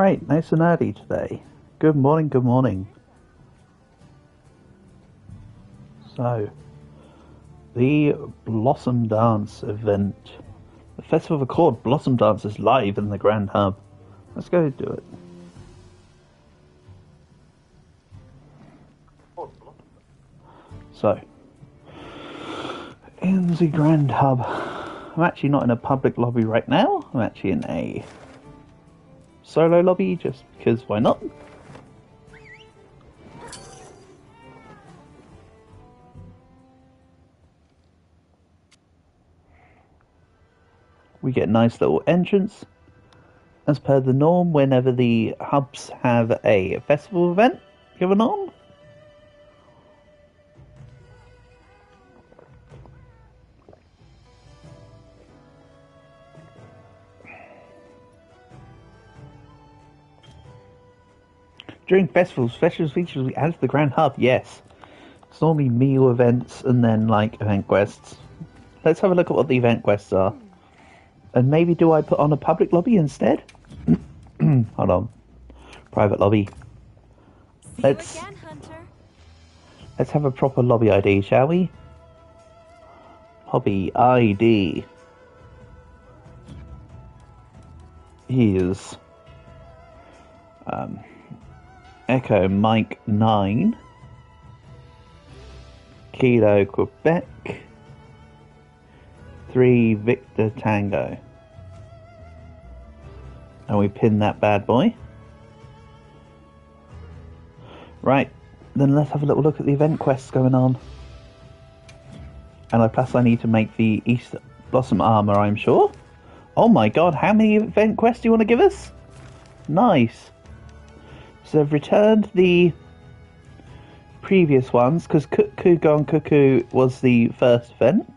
Alright, nice and early today. Good morning, good morning. So, the Blossom Dance event. The Festival of Accord Blossom Dance is live in the Grand Hub. Let's go do it. So, in the Grand Hub, I'm actually not in a public lobby right now. I'm actually in a solo lobby just because why not? We get a nice little entrance as per the norm whenever the hubs have a festival event going on. During festivals features will be added to the Grand Hub, yes. It's normally meal events and then like event quests. Let's have a look at what the event quests are. And maybe do I put on a public lobby instead? Hold on. Private lobby. Let's have a proper lobby ID, shall we? Hobby ID is Echo Mike 9 Kilo Quebec 3 Victor Tango, and we pin that bad boy. Right, then let's have a little look at the event quests going on. And plus I need to make the East Blossom armor, I'm sure. Oh my god, how many event quests do you want to give us? Nice. So I've returned the previous ones, because Cuckoo Gone Cuckoo was the first event.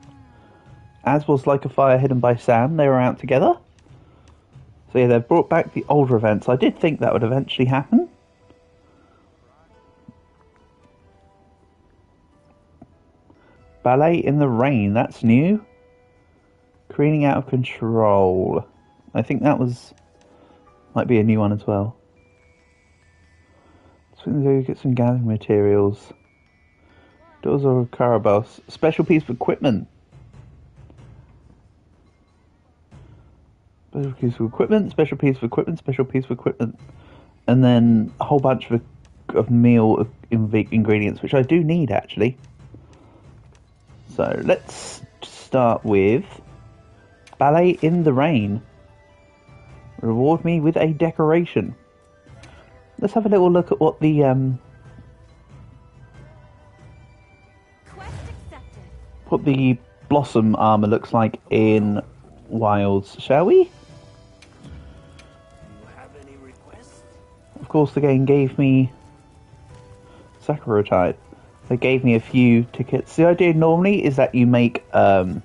As was Like a Fire Hidden by Sam, they were out together. So yeah, they've brought back the older events. I did think that would eventually happen. Ballet in the Rain, that's new. Careening Out of Control. I think that might be a new one as well. So get some gathering materials. Doors or Carabos. Special piece of equipment. Special piece of equipment, special piece of equipment, special piece of equipment. And then a whole bunch of meal ingredients, which I do need actually. So let's start with Ballet in the Rain. Reward me with a decoration. Let's have a little look at what the Blossom armor looks like in Wilds, shall we? Of course, the game gave me Sakura type. They gave me a few tickets. The idea normally is that you make a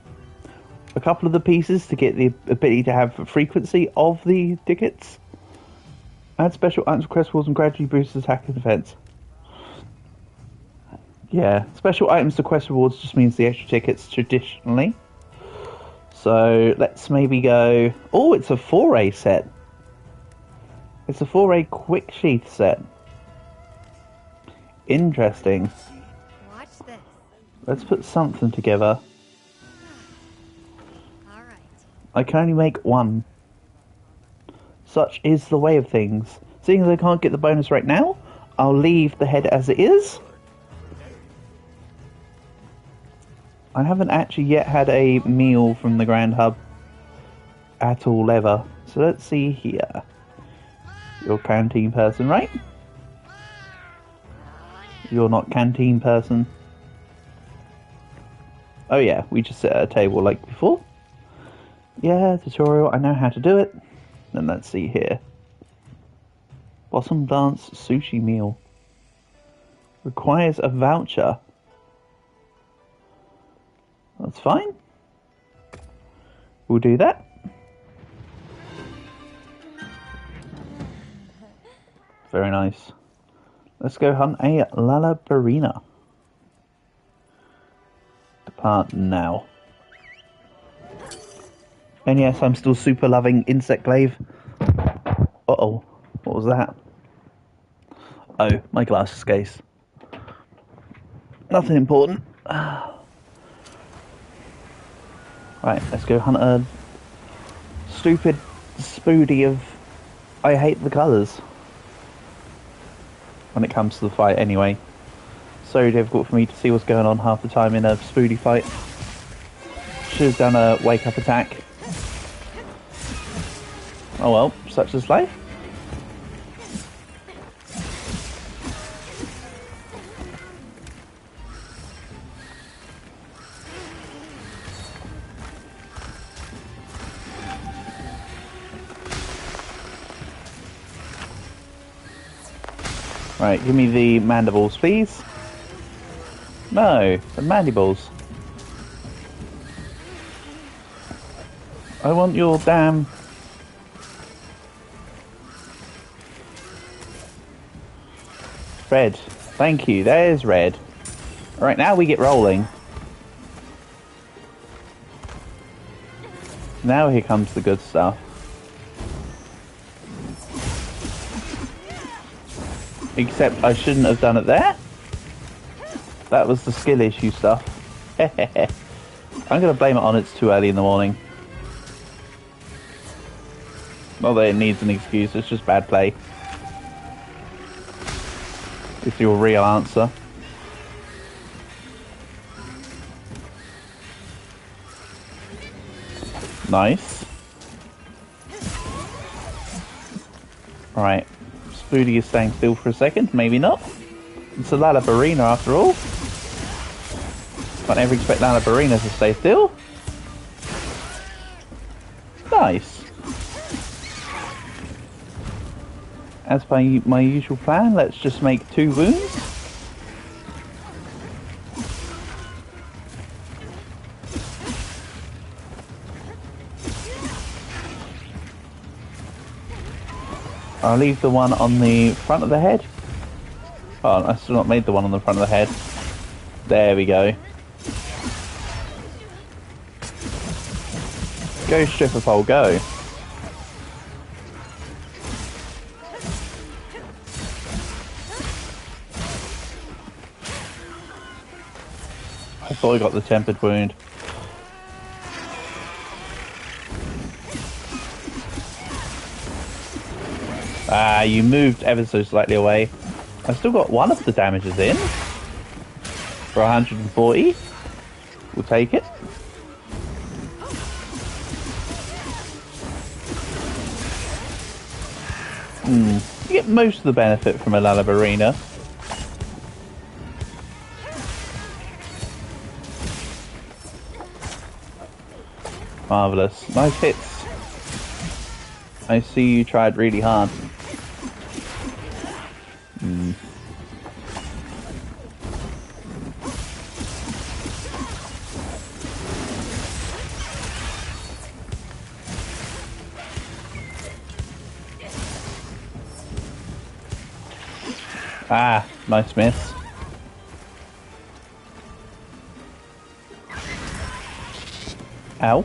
couple of the pieces to get the ability to have frequency of the tickets. Add special items, quest rewards, and gradually boost attack and defense. Yeah, special items to quest rewards just means the extra tickets traditionally. So let's maybe go. Oh, it's a 4A set. It's a 4A quick sheath set. Interesting. Watch this. Let's put something together. All right. I can only make one. Such is the way of things. Seeing as I can't get the bonus right now, I'll leave the head as it is. I haven't actually yet had a meal from the Grand Hub at all ever. So let's see here. You're canteen person, right? You're not canteen person. Oh yeah, we just sit at a table like before. Yeah, tutorial, I know how to do it. Then let's see here. Blossom Dance sushi meal. Requires a voucher. That's fine. We'll do that. Very nice. Let's go hunt a Lalabarina. Depart now. And yes, I'm still super loving Insect Glaive. Uh-oh. What was that? Oh, my glasses case. Nothing important. Right, let's go hunt a stupid spoody of I hate the colours. When it comes to the fight anyway. So difficult for me to see what's going on half the time in a spoody fight. Should have done a wake up attack. Oh well, such is life. Right, give me the mandibles, please. No, the mandibles. I want your damn... Red. Thank you, there's red. Alright, now we get rolling. Now here comes the good stuff. Except I shouldn't have done it there. That was the skill issue stuff. I'm going to blame it on it's too early in the morning. Not that it needs an excuse, it's just bad play. It's your real answer. Nice. Alright. Spoody is staying still for a second, maybe not. It's a Lalabarina after all. Can't ever expect Lalabarina to stay still. Nice. As per my usual plan, let's just make 2 wounds. I'll leave the one on the front of the head. Oh, I still not made the one on the front of the head. There we go. Go, stripper pole, go. I thought I got the tempered wound. Ah, you moved ever so slightly away. I still got one of the damages in. For 140. We'll take it. You get most of the benefit from a Lalabarina. Marvellous. Nice hits. I see you tried really hard. Ah, nice miss. Ow.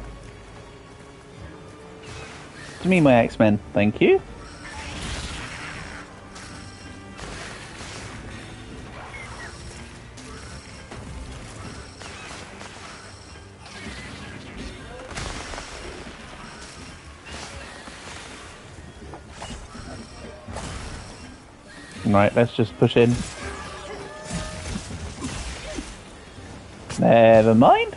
To me, my X-Men, thank you. Right, let's just push in. Never mind.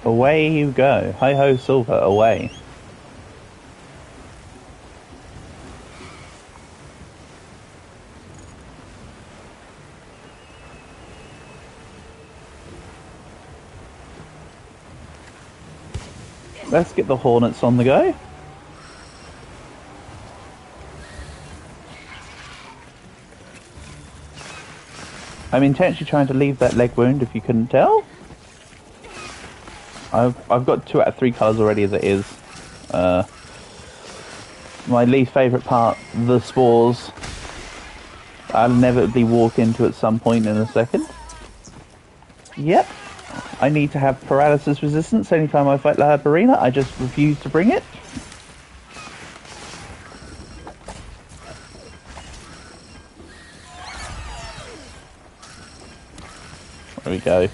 Away you go. Hi-ho, Silver, away. Let's get the Hornets on the go. I'm intentionally trying to leave that leg wound, if you couldn't tell. I've got 2 out of 3 colours already as it is. My least favourite part, the spores. I'll inevitably walk into at some point in a second. Yep. I need to have paralysis resistance anytime I fight Lalabarina. I just refuse to bring it. we go.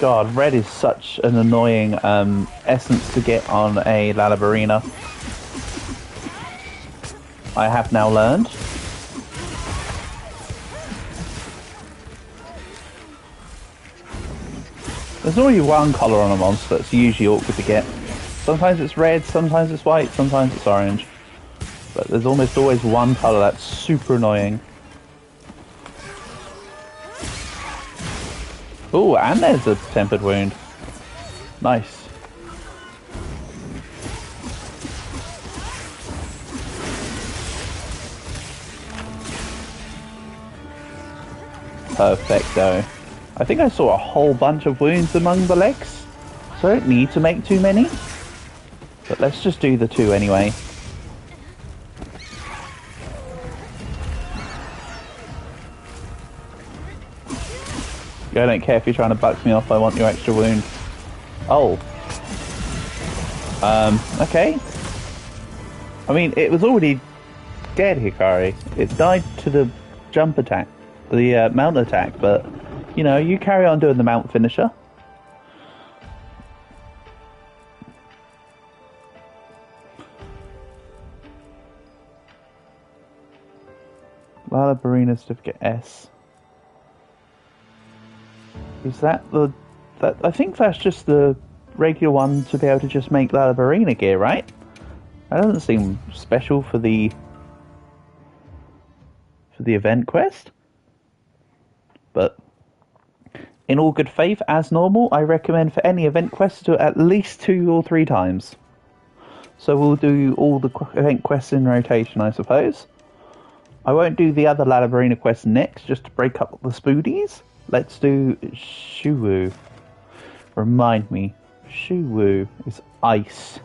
God, red is such an annoying essence to get on a Lalabarina. I have now learned. There's only one colour on a monster that's usually awkward to get. Sometimes it's red, sometimes it's white, sometimes it's orange. But there's almost always one colour that's super annoying. Oh, and there's a tempered wound. Nice. Perfecto. I think I saw a whole bunch of wounds among the legs, so I don't need to make too many. But let's just do the 2 anyway. I don't care if you're trying to buck me off, I want your extra wound. Oh. Okay. I mean, it was already dead, Hikari. It died to the jump attack, the mount attack, but, you know, you carry on doing the mount finisher. Lalabarina certificate S. Is that the... I think that's just the regular one to be able to just make Lalabarina gear, right? That doesn't seem special for the event quest. But in all good faith, as normal, I recommend for any event quest to do it at least 2 or 3 times. So we'll do all the event quests in rotation, I suppose. I won't do the other Lalabarina quest next, just to break up the spoodies. Let's do Shuwu. Remind me, Shuwu is ice.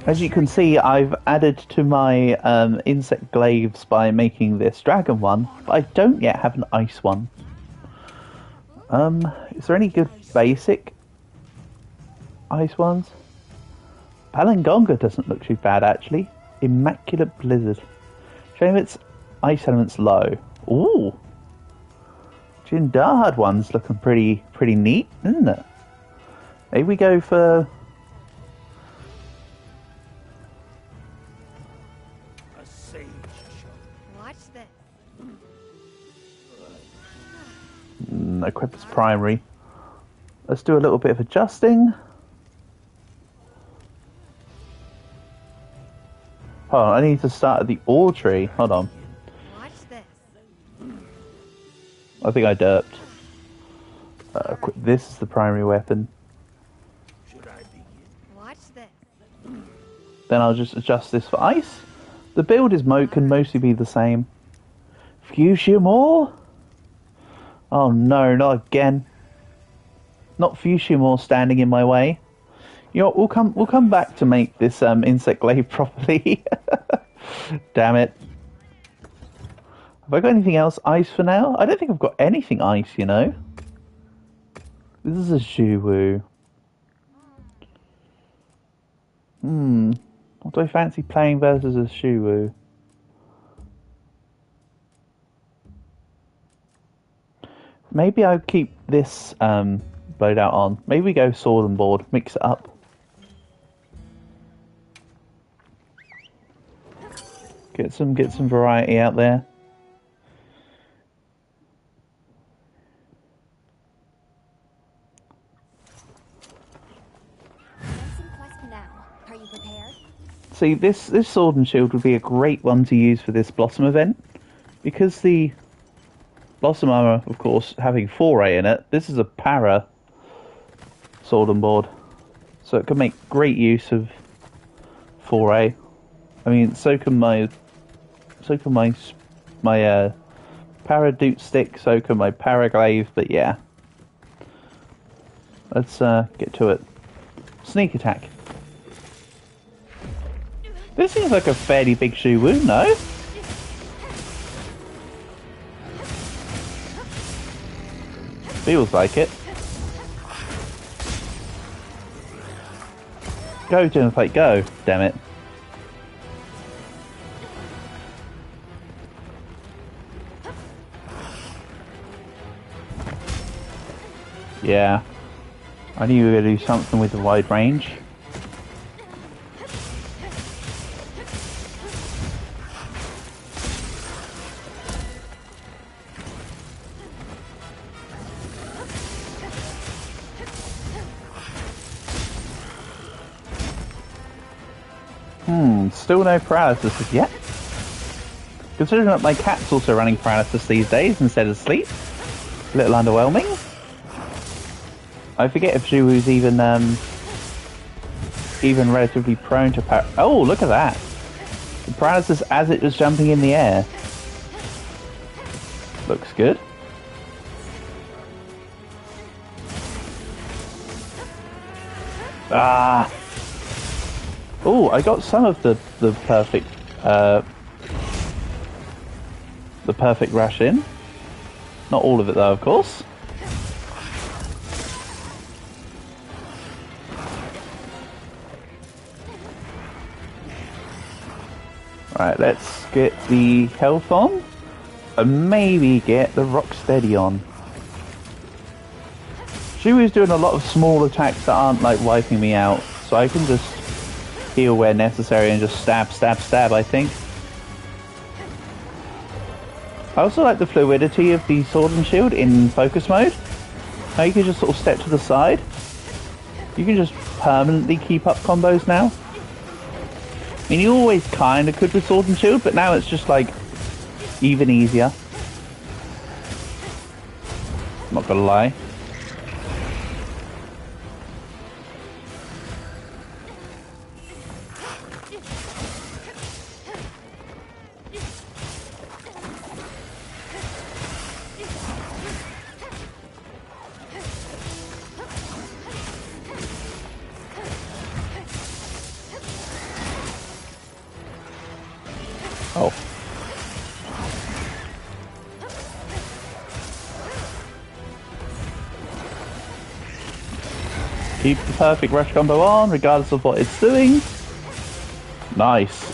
As you can see, I've added to my insect glaives by making this dragon one, but I don't yet have an ice one. Is there any good basic ice ones? Palangonga doesn't look too bad, actually. Immaculate Blizzard. Shame its ice element's low. Ooh! Jindahad one's looking pretty neat, isn't it? Maybe we go for... a sage. Watch this. Equip its primary. Let's do a little bit of adjusting. Hold on, I need to start at the ore tree. Hold on. Watch this. I think I derped. This is the primary weapon. Should I begin? Watch this. Then I'll just adjust this for ice. The build can mostly be the same. Fuchsia more? Oh no, not again. Not Fuchsia more standing in my way. You know what, we'll come back to make this insect glaive properly. Damn it. Have I got anything else ice for now? I don't think I've got anything ice, you know. This is a Shuwu. What do I fancy playing versus a Shuwu? Maybe I'll keep this loadout on. Maybe we go sword and board, mix it up. Get some variety out there. Are you prepared? See, this sword and shield would be a great one to use for this Blossom event, because the Blossom armor, of course, having foray in it, this is a para sword and board, so it can make great use of foray. I mean, so can my Paradoot stick, so can my Paraglaive, but yeah. Let's get to it. Sneak attack. This seems like a fairly big Shuwu, no? Feels like it. Go, Jennifer, go. Damn it. Yeah. I knew you were going to do something with the wide range. Still no paralysis as yet. Considering that my cat's also running paralysis these days instead of sleep. A little underwhelming. I forget if Zhuwu's even relatively prone to oh, look at that! The paralysis as it was jumping in the air. Looks good. Ah! Oh, I got some of the perfect rush in. Not all of it though, of course. Right, let's get the health on, and maybe get the Rocksteady on. Zhuwu's doing a lot of small attacks that aren't like wiping me out, so I can just heal where necessary and just stab, stab, stab, I think. I also like the fluidity of the sword and shield in focus mode. Now you can just sort of step to the side. You can just permanently keep up combos now. I mean, you always kind of could with sword and shield, but now it's just like even easier. Not gonna lie. Oh. Keep the perfect rush combo on, regardless of what it's doing. Nice.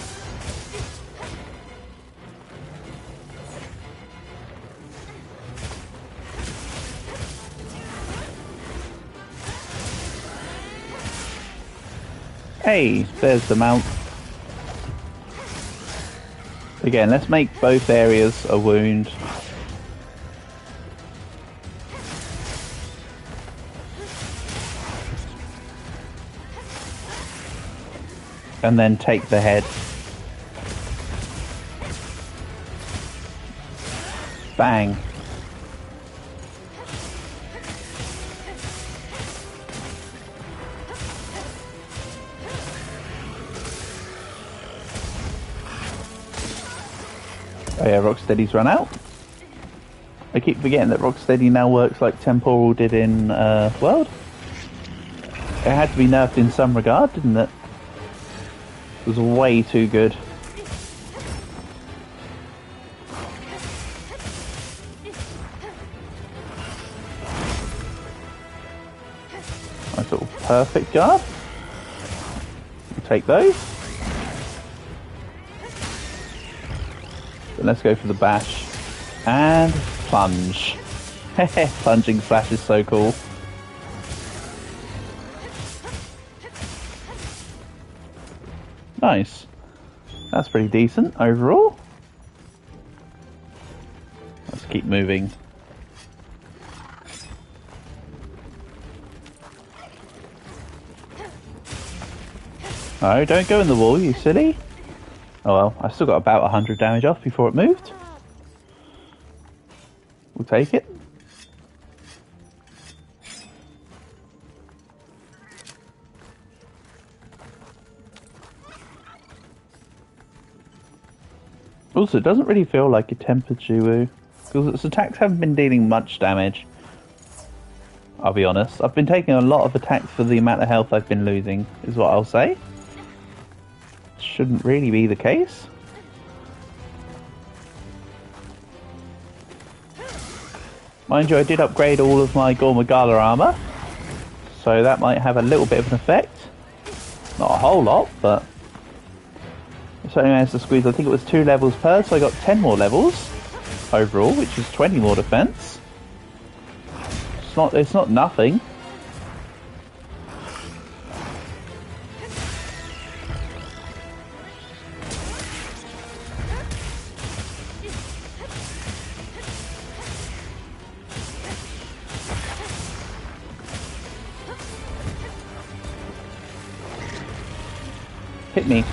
Hey, there's the mount. Again, let's make both areas a wound. And then take the head. Bang. Oh yeah, Rocksteady's run out. I keep forgetting that Rocksteady now works like Temporal did in World. It had to be nerfed in some regard, didn't it? It was way too good. Nice little perfect guard. We'll take those. Then let's go for the bash. And plunge. Plunging slash is so cool. Nice. That's pretty decent overall. Let's keep moving. No, don't go in the wall, you silly. Oh well, I still got about 100 damage off before it moved. We'll take it. Also, it doesn't really feel like a tempered Zhuwu, because its attacks haven't been dealing much damage. I'll be honest. I've been taking a lot of attacks for the amount of health I've been losing, is what I'll say. Shouldn't really be the case. Mind you, I did upgrade all of my Gormagala armor, so that might have a little bit of an effect. Not a whole lot, but I certainly managed to squeeze, I think it was 2 levels per, so I got 10 more levels overall, which is 20 more defense. It's not nothing. Hit me.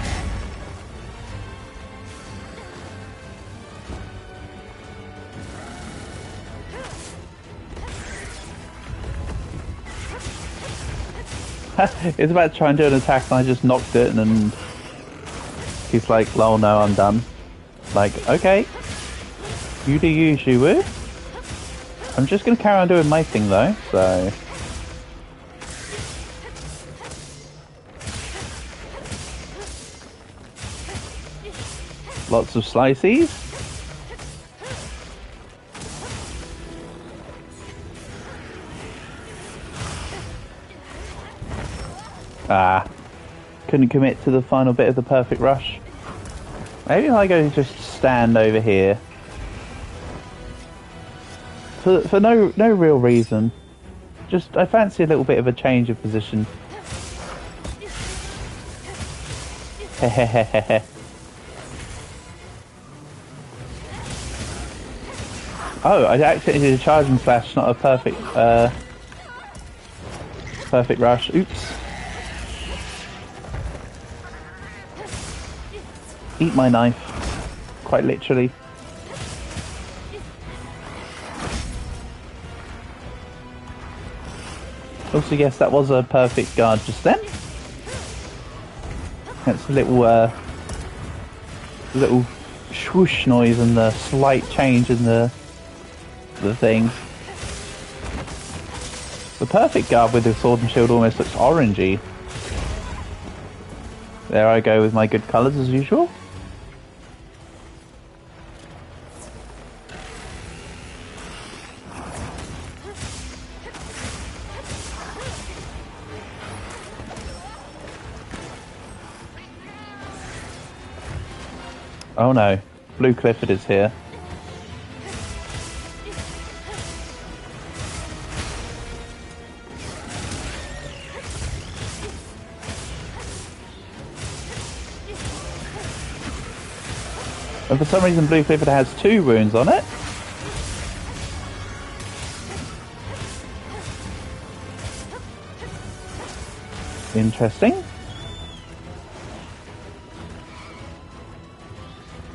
It's about to try and do an attack and I just knocked it and then he's like, lol, no, I'm done. Like, okay. You do you, Shuwu. I'm just going to carry on doing my thing though, so... Lots of slices. Ah, couldn't commit to the final bit of the perfect rush. Maybe if I go just stand over here. For no real reason. Just, I fancy a little bit of a change of position. Hehehehe. Oh, I actually did a charging slash, not a perfect, perfect rush. Oops. Eat my knife. Quite literally. Also, yes, that was a perfect guard just then. That's a little, little swoosh noise and the slight change in the thing. The perfect guard with the sword and shield almost looks orangey. There I go with my good colours as usual. Oh no, Blue Clifford is here. And for some reason Blue Clifford has 2 wounds on it. Interesting.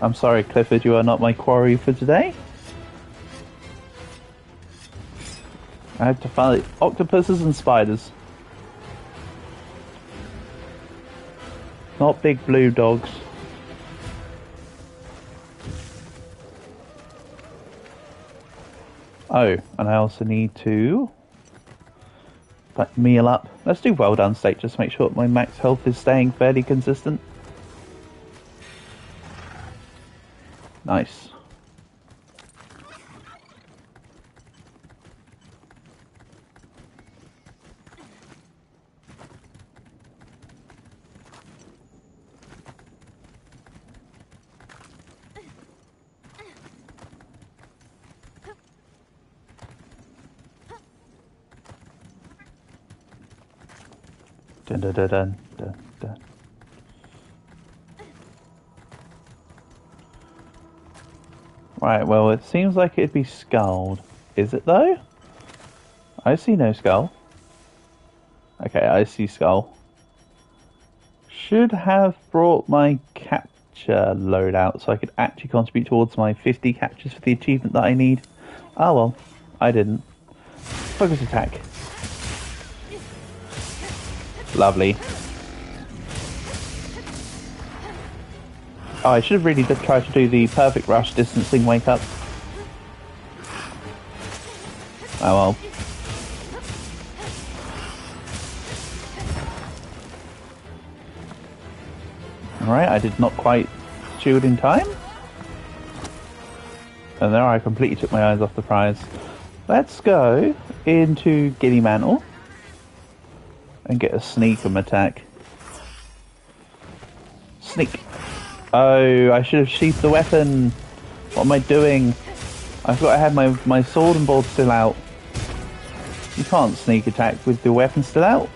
I'm sorry, Clifford, you are not my quarry for today. I have to fight octopuses and spiders. Not big blue dogs. Oh, and I also need to meal up. Let's do well done state, just to make sure my max health is staying fairly consistent. Nice. Dun dun dun dun dun dun. Right, well, it seems like it'd be skulled. Is it though? I see no skull. Okay, I see skull. Should have brought my capture loadout so I could actually contribute towards my 50 captures for the achievement that I need. Oh well, I didn't. Focus attack. Lovely. Oh, I should have really tried to do the perfect rush distancing wake up. Oh well. Alright, I did not quite shield in time. And there I completely took my eyes off the prize. Let's go into Giddy Mantle and get a sneakum attack. Sneak. Oh, I should have sheathed the weapon. What am I doing? I forgot I had my sword and board still out. You can't sneak attack with the weapon still out.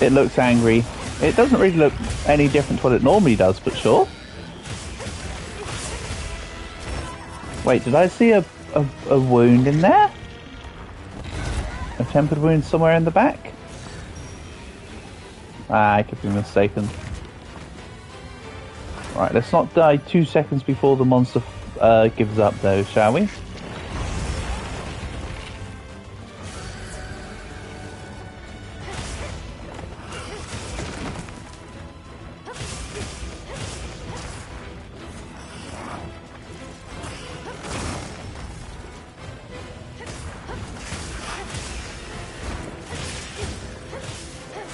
It looks angry. It doesn't really look any different to what it normally does, but sure. Wait, did I see a wound in there? A tempered wound somewhere in the back? Ah, I could be mistaken. Right, let's not die 2 seconds before the monster gives up though, shall we?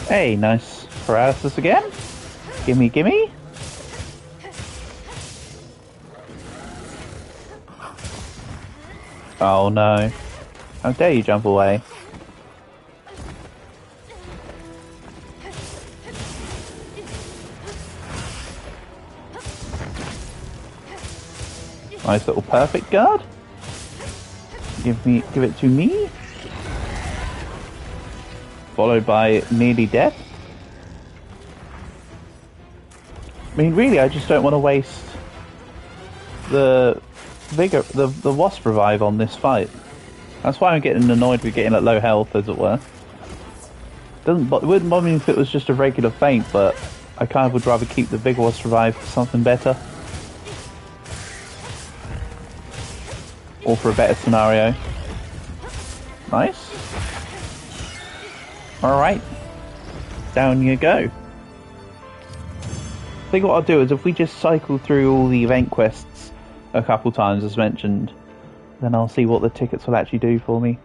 Hey, nice paralysis again. Gimme, gimme. Oh no. How dare you jump away? Nice little perfect guard. Give it to me. Followed by nearly death. I mean, really, I just don't want to waste the wasp revive on this fight. That's why I'm getting annoyed with getting at low health, as it were. It wouldn't bother me if it was just a regular feint, but I kind of would rather keep the big wasp revive for something better. Or for a better scenario. Nice. Alright. Down you go. I think what I'll do is if we just cycle through all the event quests a couple times as mentioned, then I'll see what the tickets will actually do for me.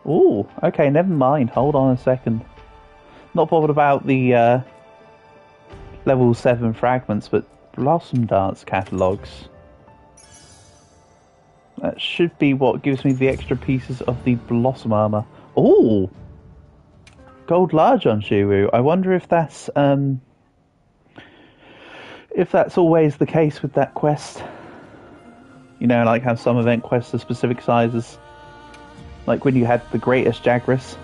Ooh, okay, never mind. Hold on a second. Not bothered about the level 7 fragments, but Blossom Dance catalogues. That should be what gives me the extra pieces of the Blossom armor. Ooh! Gold large on Shuru. I wonder if that's always the case with that quest. You know, like how some event quests are specific sizes. Like when you had the greatest Jagras.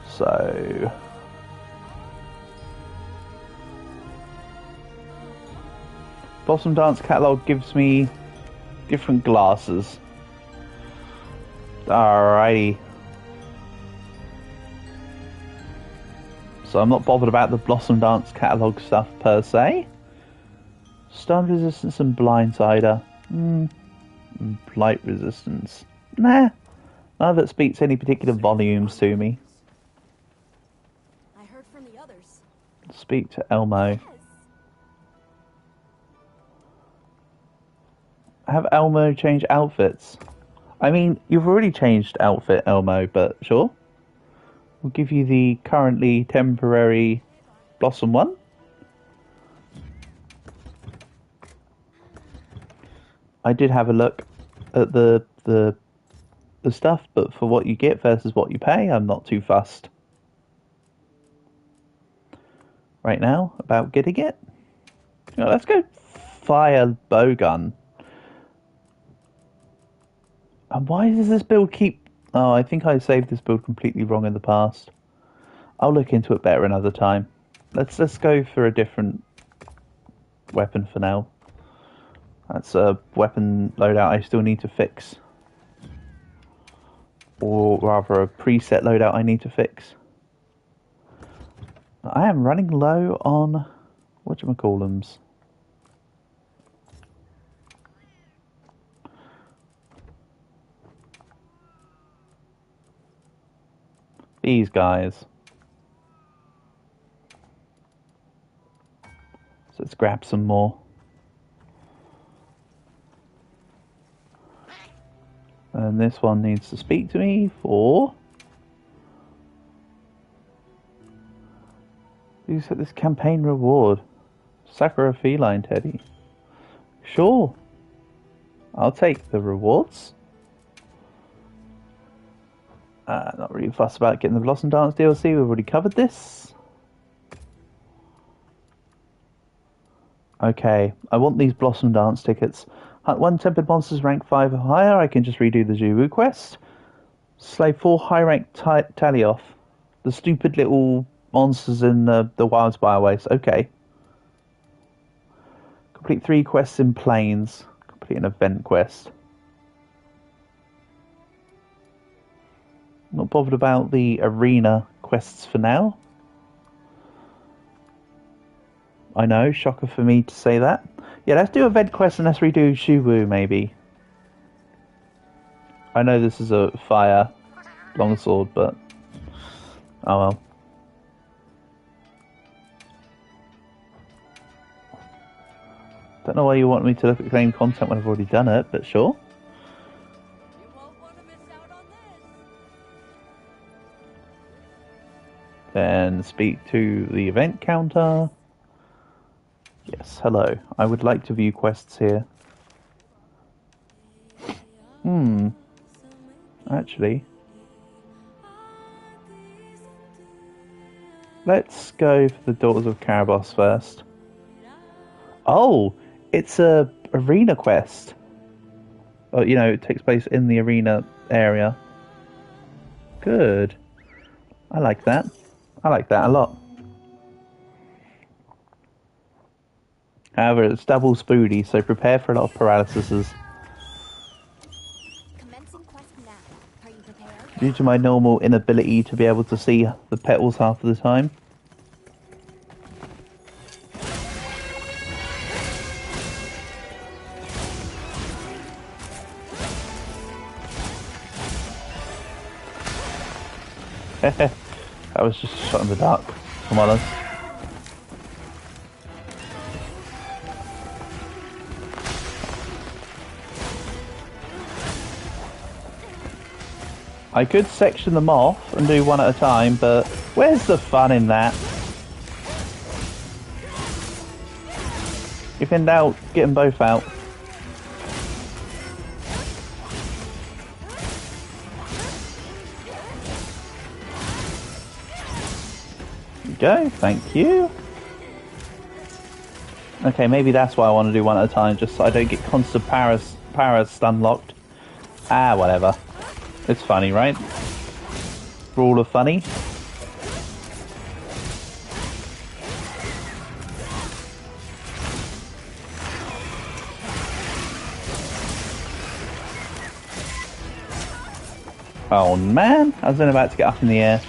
So... Blossom Dance catalogue gives me different glasses. Alrighty. So I'm not bothered about the Blossom Dance catalogue stuff per se. Stun resistance and blindsider. Blight resistance. Nah. None of it speaks any particular volumes to me. I heard from the others. Speak to Elmo. Have Elmo change outfits. I mean, you've already changed outfit, Elmo, but sure. We'll give you the currently temporary Blossom one. I did have a look at the stuff, but for what you get versus what you pay, I'm not too fussed right now about getting it. Oh, let's go fire bowgun. And why does this build keep... Oh, I think I saved this build completely wrong in the past. I'll look into it better another time. Let's go for a different weapon for now. That's a weapon loadout I still need to fix. Or rather a preset loadout I need to fix. I am running low on... whatchamacallums. These guys. So let's grab some more. And this one needs to speak to me for... You said this campaign reward. Sakura feline teddy. Sure. I'll take the rewards. Not really fussed about getting the Blossom Dance DLC. We've already covered this. Okay, I want these Blossom Dance tickets. Hunt 1 tempered monsters rank 5 or higher. I can just redo the Zulu quest. Slay 4 high rank tally off. The stupid little monsters in the Wild Spireways. Okay. Complete 3 quests in Plains. Complete an event quest. Not bothered about the arena quests for now. I know, shocker for me to say that. Yeah, let's do event quest and let's redo Shuwu maybe. I know this is a fire longsword, but oh well. Don't know why you want me to look at claim content when I've already done it, but sure. Then speak to the event counter. Yes, hello. I would like to view quests here. Actually. Let's go for the Daughters of Karabos first. Oh! It's a arena quest. Oh, you know, it takes place in the arena area. Good. I like that. I like that a lot. However, it's double spoody, so prepare for a lot of paralyses. Commencing quest now. Are you prepared? Due to my normal inability to be able to see the petals half of the time. That was just a shot in the dark, if I'm honest. I could section them off and do one at a time, but where's the fun in that? If in doubt, get them both out. Go, thank you. Okay, maybe that's why I want to do one at a time, just so I don't get constant para stun locked. Ah, whatever. It's funny, right? Rule of funny. Oh man, I was then about to get up in the air.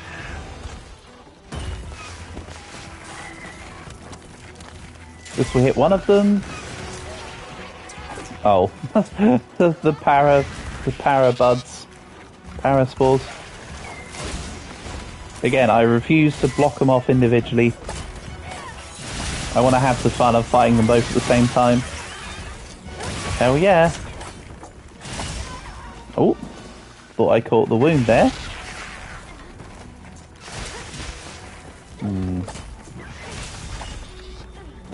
This will hit one of them. Oh, the para buds, para spores. Again, I refuse to block them off individually. I want to have the fun of fighting them both at the same time. Hell yeah! Oh, thought I caught the wound there.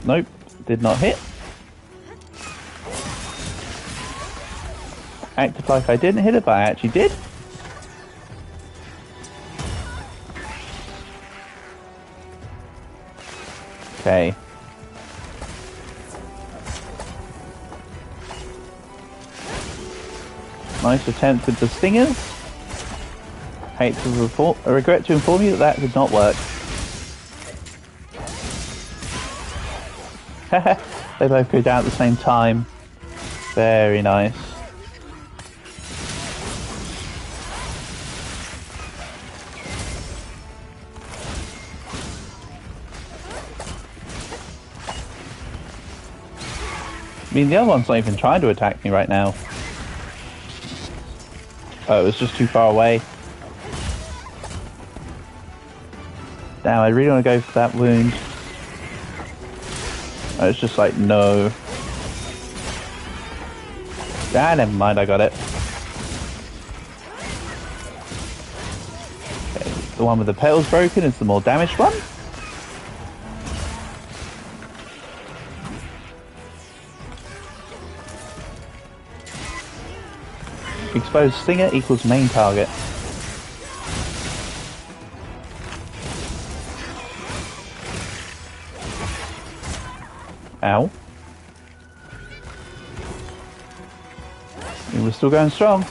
Nope, did not hit. Acted like I didn't hit it, but I actually did. Okay. Nice attempt with the stingers. I regret to inform you that did not work. They both go down at the same time. Very nice. I mean, the other one's not even trying to attack me right now. Oh, it was just too far away. Damn, I really want to go for that wound. I was just like, no. Ah, never mind, I got it. Okay, the one with the petals broken is the more damaged one. Exposed stinger equals main target. Ow. We're still going strong.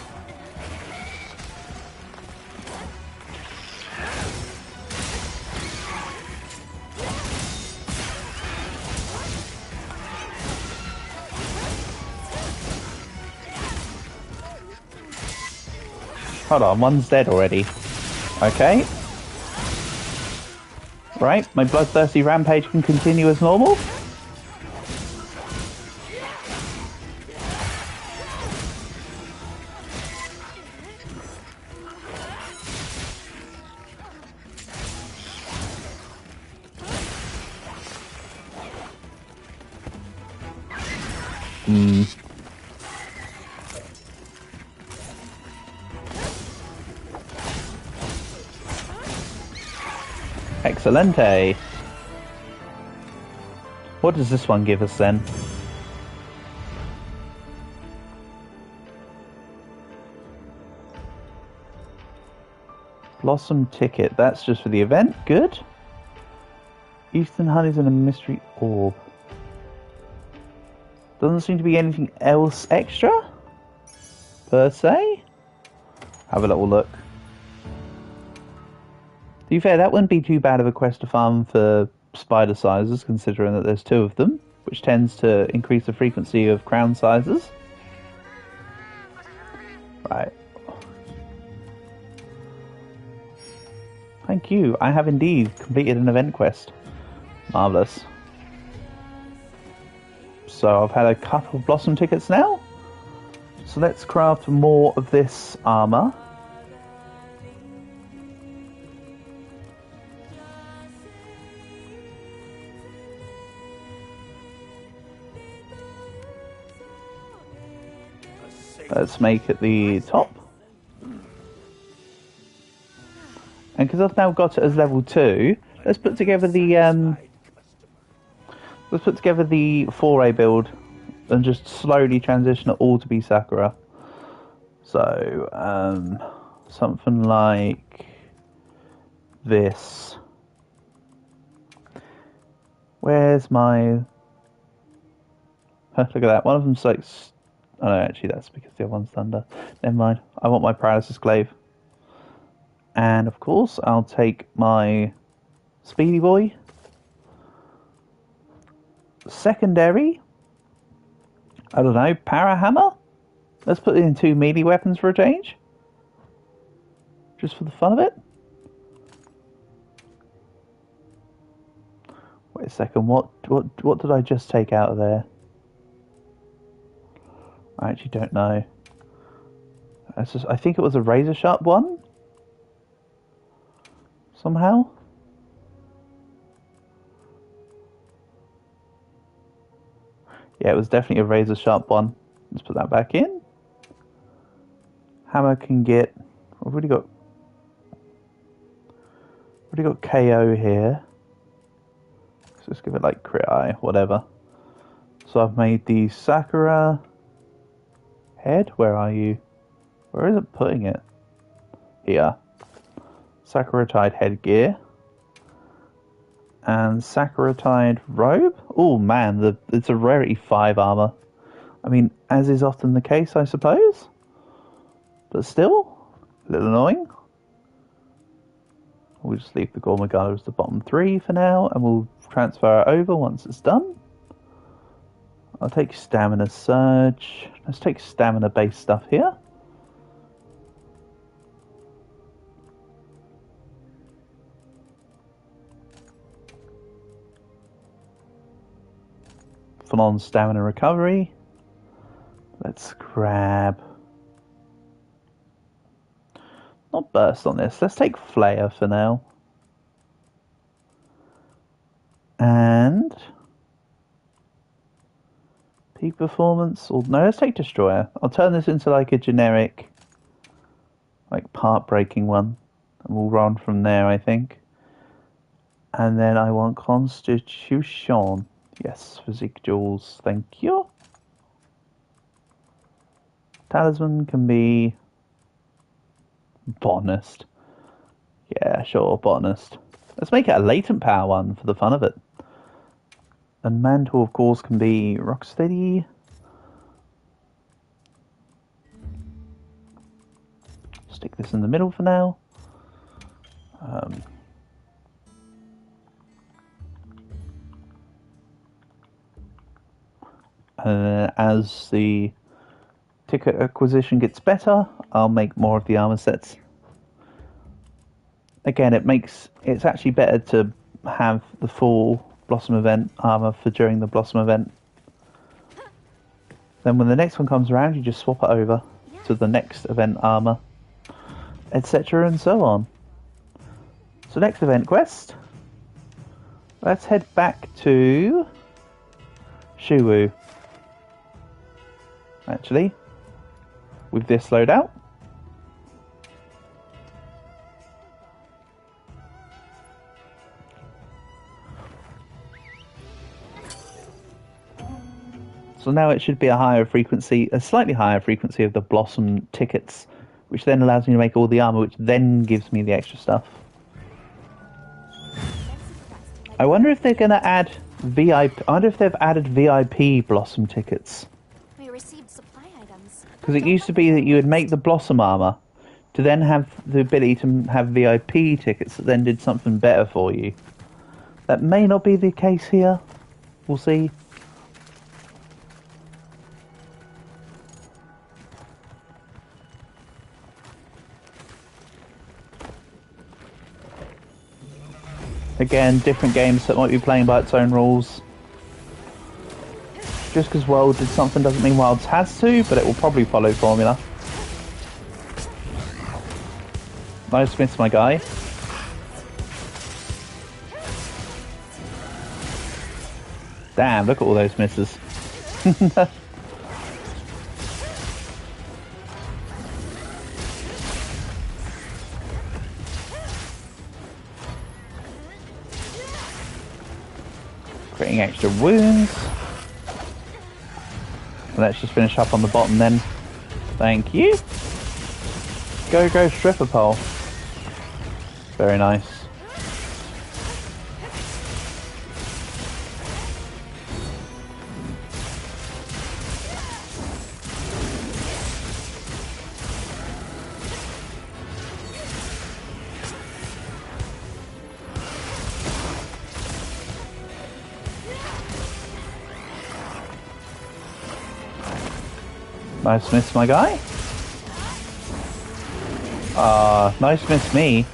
Hold on, one's dead already. Okay. Right, my bloodthirsty rampage can continue as normal. Excelente. What does this one give us then? Blossom ticket. That's just for the event. Good. Eastern Honeys and a mystery orb. Doesn't seem to be anything else extra, per se. Have a little look. To be fair, that wouldn't be too bad of a quest to farm for spider sizes, considering that there's 2 of them, which tends to increase the frequency of crown sizes. Right. Thank you. I have indeed completed an event quest. Marvellous. So I've had a couple of blossom tickets now. So let's craft more of this armour. Let's make it the top. And because I've now got it as level 2, let's put together the 4A build and just slowly transition it all to be Sakura. So something like this. Where's my... Look at that. One of them's like... Oh no, actually that's because the other one's thunder. Never mind. I want my paralysis glaive. And of course, I'll take my Speedy Boy. Secondary. I don't know, Para Hammer? Let's put in 2 melee weapons for a change. Just for the fun of it. Wait a second, what did I just take out of there? I actually don't know. I think it was a razor sharp one. Somehow. Yeah, it was definitely a razor sharp one. Let's put that back in. Hammer can get... I've already got KO here. So let's give it like crit eye, whatever. So I've made the Sakura head. Where are you? Where is it putting it? Here. Sakura Tide headgear. And Sakura Tide robe. Oh man, it's a rarity 5 armor. I mean, as is often the case, I suppose. But still, a little annoying. We'll just leave the Gormagala as the bottom 3 for now, and we'll transfer it over once it's done. I'll take Stamina Surge. Let's take Stamina based stuff here. Full on Stamina Recovery. Let's grab... Not Burst on this. Let's take Flare for now. And... Peak Performance. Or no, let's take Destroyer. I'll turn this into like a generic... like part-breaking one. And we'll run from there, I think. And then I want Constitution. Yes, Physique Jewels. Thank you. Talisman can be botanist. Yeah, sure, botanist. Let's make it a latent power one for the fun of it. And mantle, of course, can be rocksteady. Stick this in the middle for now. And as the ticket acquisition gets better, I'll make more of the armor sets. Again, it's actually better to have the full Blossom event armor for during the Blossom event. Then when the next one comes around, you just swap it over to the next event armor, etc. and so on. So next event quest, let's head back to Shuwu. Actually, with this loadout. So now it should be a slightly higher frequency of the Blossom tickets, which then allows me to make all the armor, which then gives me the extra stuff. I wonder if they're going to add VIP. I wonder if they've added VIP Blossom tickets. We received supply items. Because it used to be that you would make the Blossom armor to then have the ability to have VIP tickets that then did something better for you. That may not be the case here. We'll see. Again, different games that might be playing by its own rules. Just because World did something doesn't mean Wilds has to, but it will probably follow formula. Nice miss, my guy. Damn, look at all those misses. Creating extra wounds. Let's just finish up on the bottom then. Thank you. Go stripper pole. Very nice. Nice miss, my guy. Nice miss me.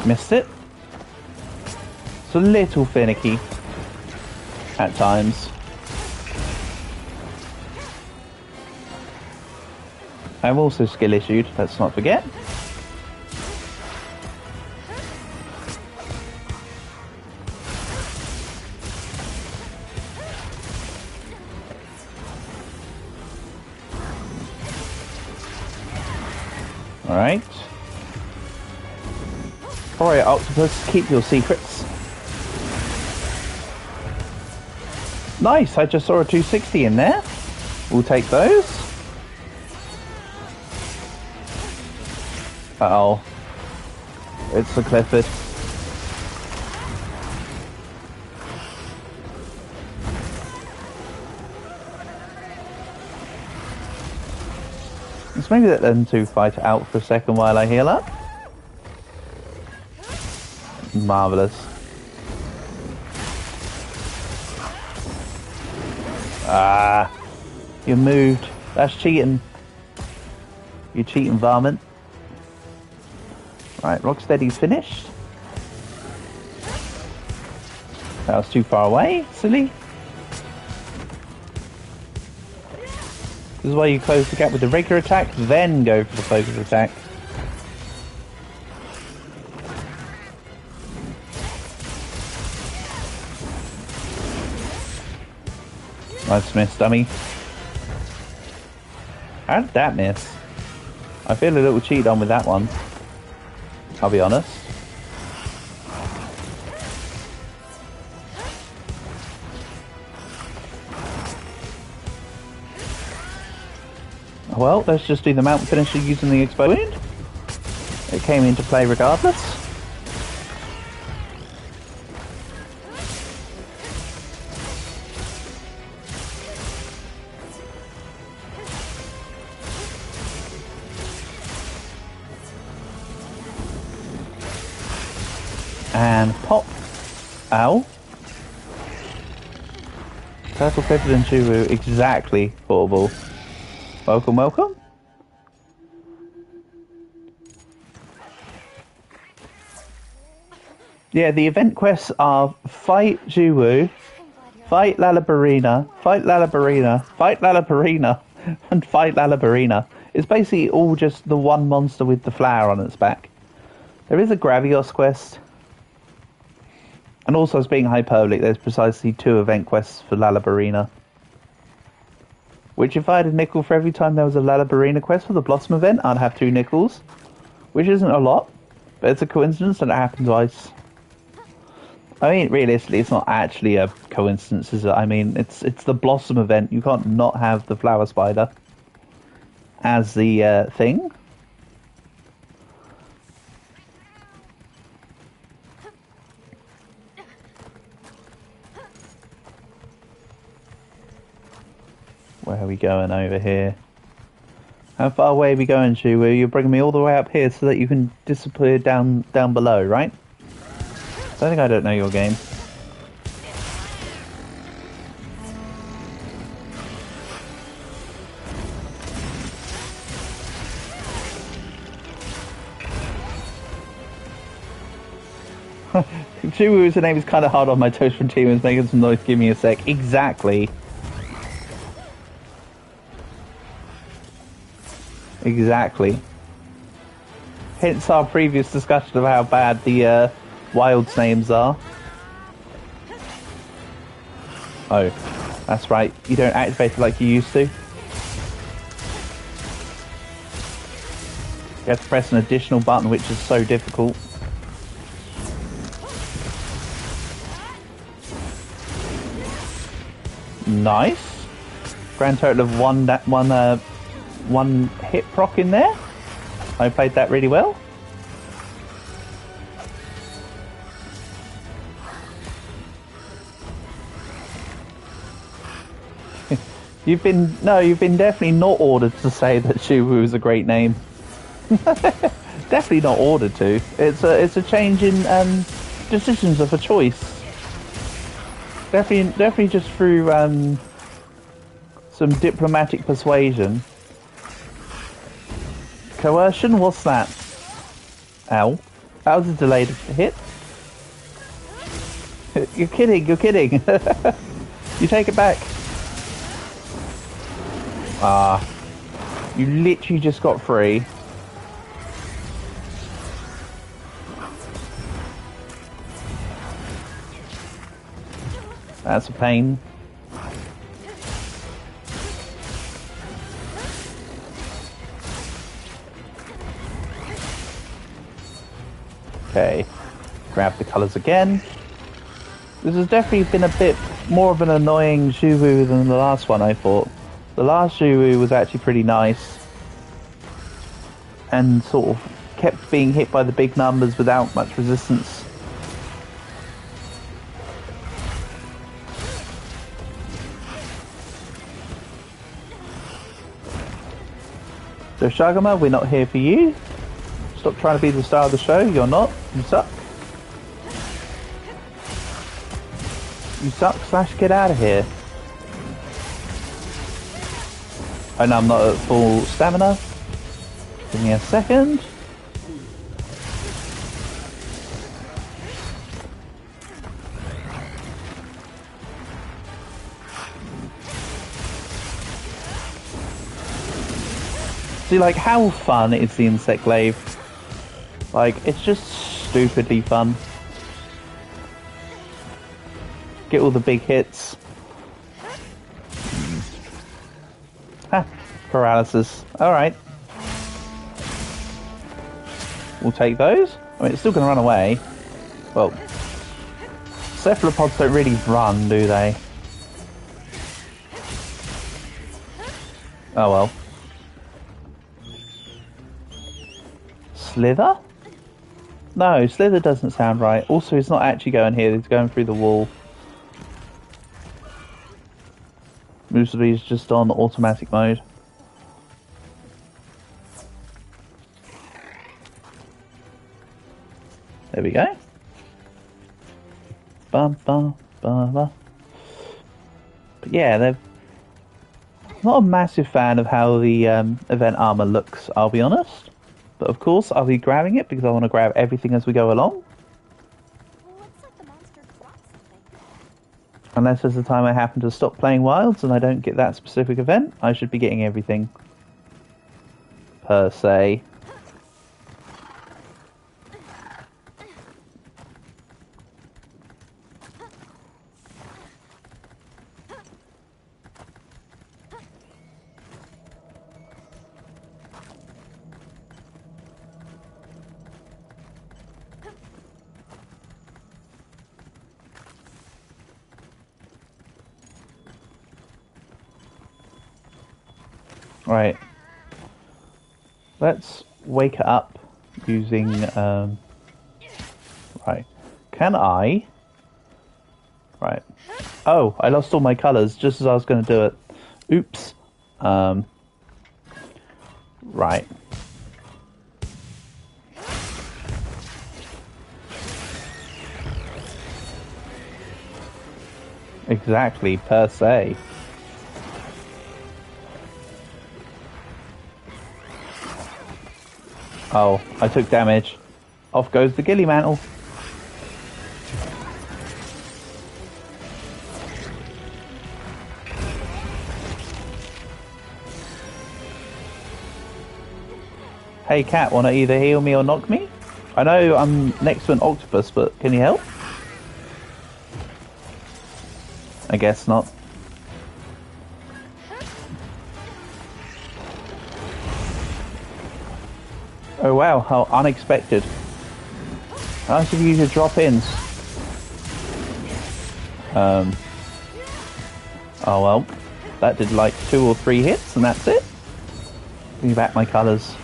Missed it. It's a little finicky at times. I'm also skill issued, let's not forget. Alright. Alright, Octopus, keep your secrets. Nice, I just saw a 260 in there. We'll take those. Uh-oh. It's the Clifford. Let's maybe let them two fight it out for a second while I heal up. Marvellous. Ah, you moved. That's cheating. You cheating varmint. Right, Rocksteady's finished. That was too far away, silly. This is why you close the gap with the regular attack, then go for the focus attack. Nice miss, dummy. How did that miss? I feel a little cheated on with that one. I'll be honest. Well, let's just do the mount finisher using the exposed wound. It came into play regardless. And pop. Ow. Turtle Clifford and Chubu, exactly portable. Welcome, welcome. Yeah, the event quests are fight Juwu, fight Lalabarina, fight Lalabarina, fight Lalabarina, and fight Lalabarina. It's basically all just the one monster with the flower on its back. There is a Gravios quest. And also, as being hyperbolic, there's precisely 2 event quests for Lalabarina. Which, if I had a nickel for every time there was a Lalabarina quest for the Blossom event, I'd have 2 nickels. Which isn't a lot, but it's a coincidence that it happened twice. I mean, realistically, it's not actually a coincidence, is it? I mean, it's the Blossom event. You can't not have the Flower Spider as the thing. Where are we going over here? How far away are we going, Shuwu? You're bringing me all the way up here so that you can disappear down below, right? I don't know your game. Shuwu's name is kind of hard on my toast from team. Is making some noise. Give me a sec. Exactly. Exactly. Hence our previous discussion of how bad the Wild's names are. Oh, that's right. You don't activate it like you used to. You have to press an additional button, which is so difficult. Nice. Grand total of one hit proc in there. I played that really well. You've been definitely not ordered to say that Shuwu is a great name. Definitely not ordered to. It's a change in decisions of a choice. Definitely just through some diplomatic persuasion. Coercion? What's that? Ow. That was a delayed hit. You're kidding, you're kidding. You take it back. Ah. You literally just got free. That's a pain. Okay, grab the colours again. This has definitely been a bit more of an annoying Shuwu than the last one, I thought. The last Shuwu was actually pretty nice. And sort of kept being hit by the big numbers without much resistance. So Shagama, we're not here for you. Stop trying to be the star of the show. You're not. You suck. You suck / get out of here. Oh no, I'm not at full stamina. Give me a second. See, like, how fun is the insect glaive? Like, it's just stupidly fun. Get all the big hits. Ha! Paralysis. Alright. We'll take those. I mean, it's still going to run away. Well, cephalopods don't really run, do they? Oh well. Slither? No, Slither doesn't sound right. Also, he's not actually going here, he's going through the wall. Millsy is just on automatic mode. There we go. Bum, bum, bum, bum. But yeah, they're not a massive fan of how the event armor looks, I'll be honest. But of course, I'll be grabbing it because I want to grab everything as we go along. Looks like the monster dropped something. Unless there's a time I happen to stop playing Wilds and I don't get that specific event, I should be getting everything. Per se. Right. Let's wake it up using, right. Can I? Right. Oh, I lost all my colours just as I was going to do it. Oops. Right. Exactly, per se. Oh, I took damage. Off goes the ghillie mantle. Hey cat, wanna either heal me or knock me? I know I'm next to an octopus, but can you help? I guess not. Oh wow, how unexpected. Nice of you to drop in. Oh well, that did like 2 or 3 hits and that's it. Give me back my colours.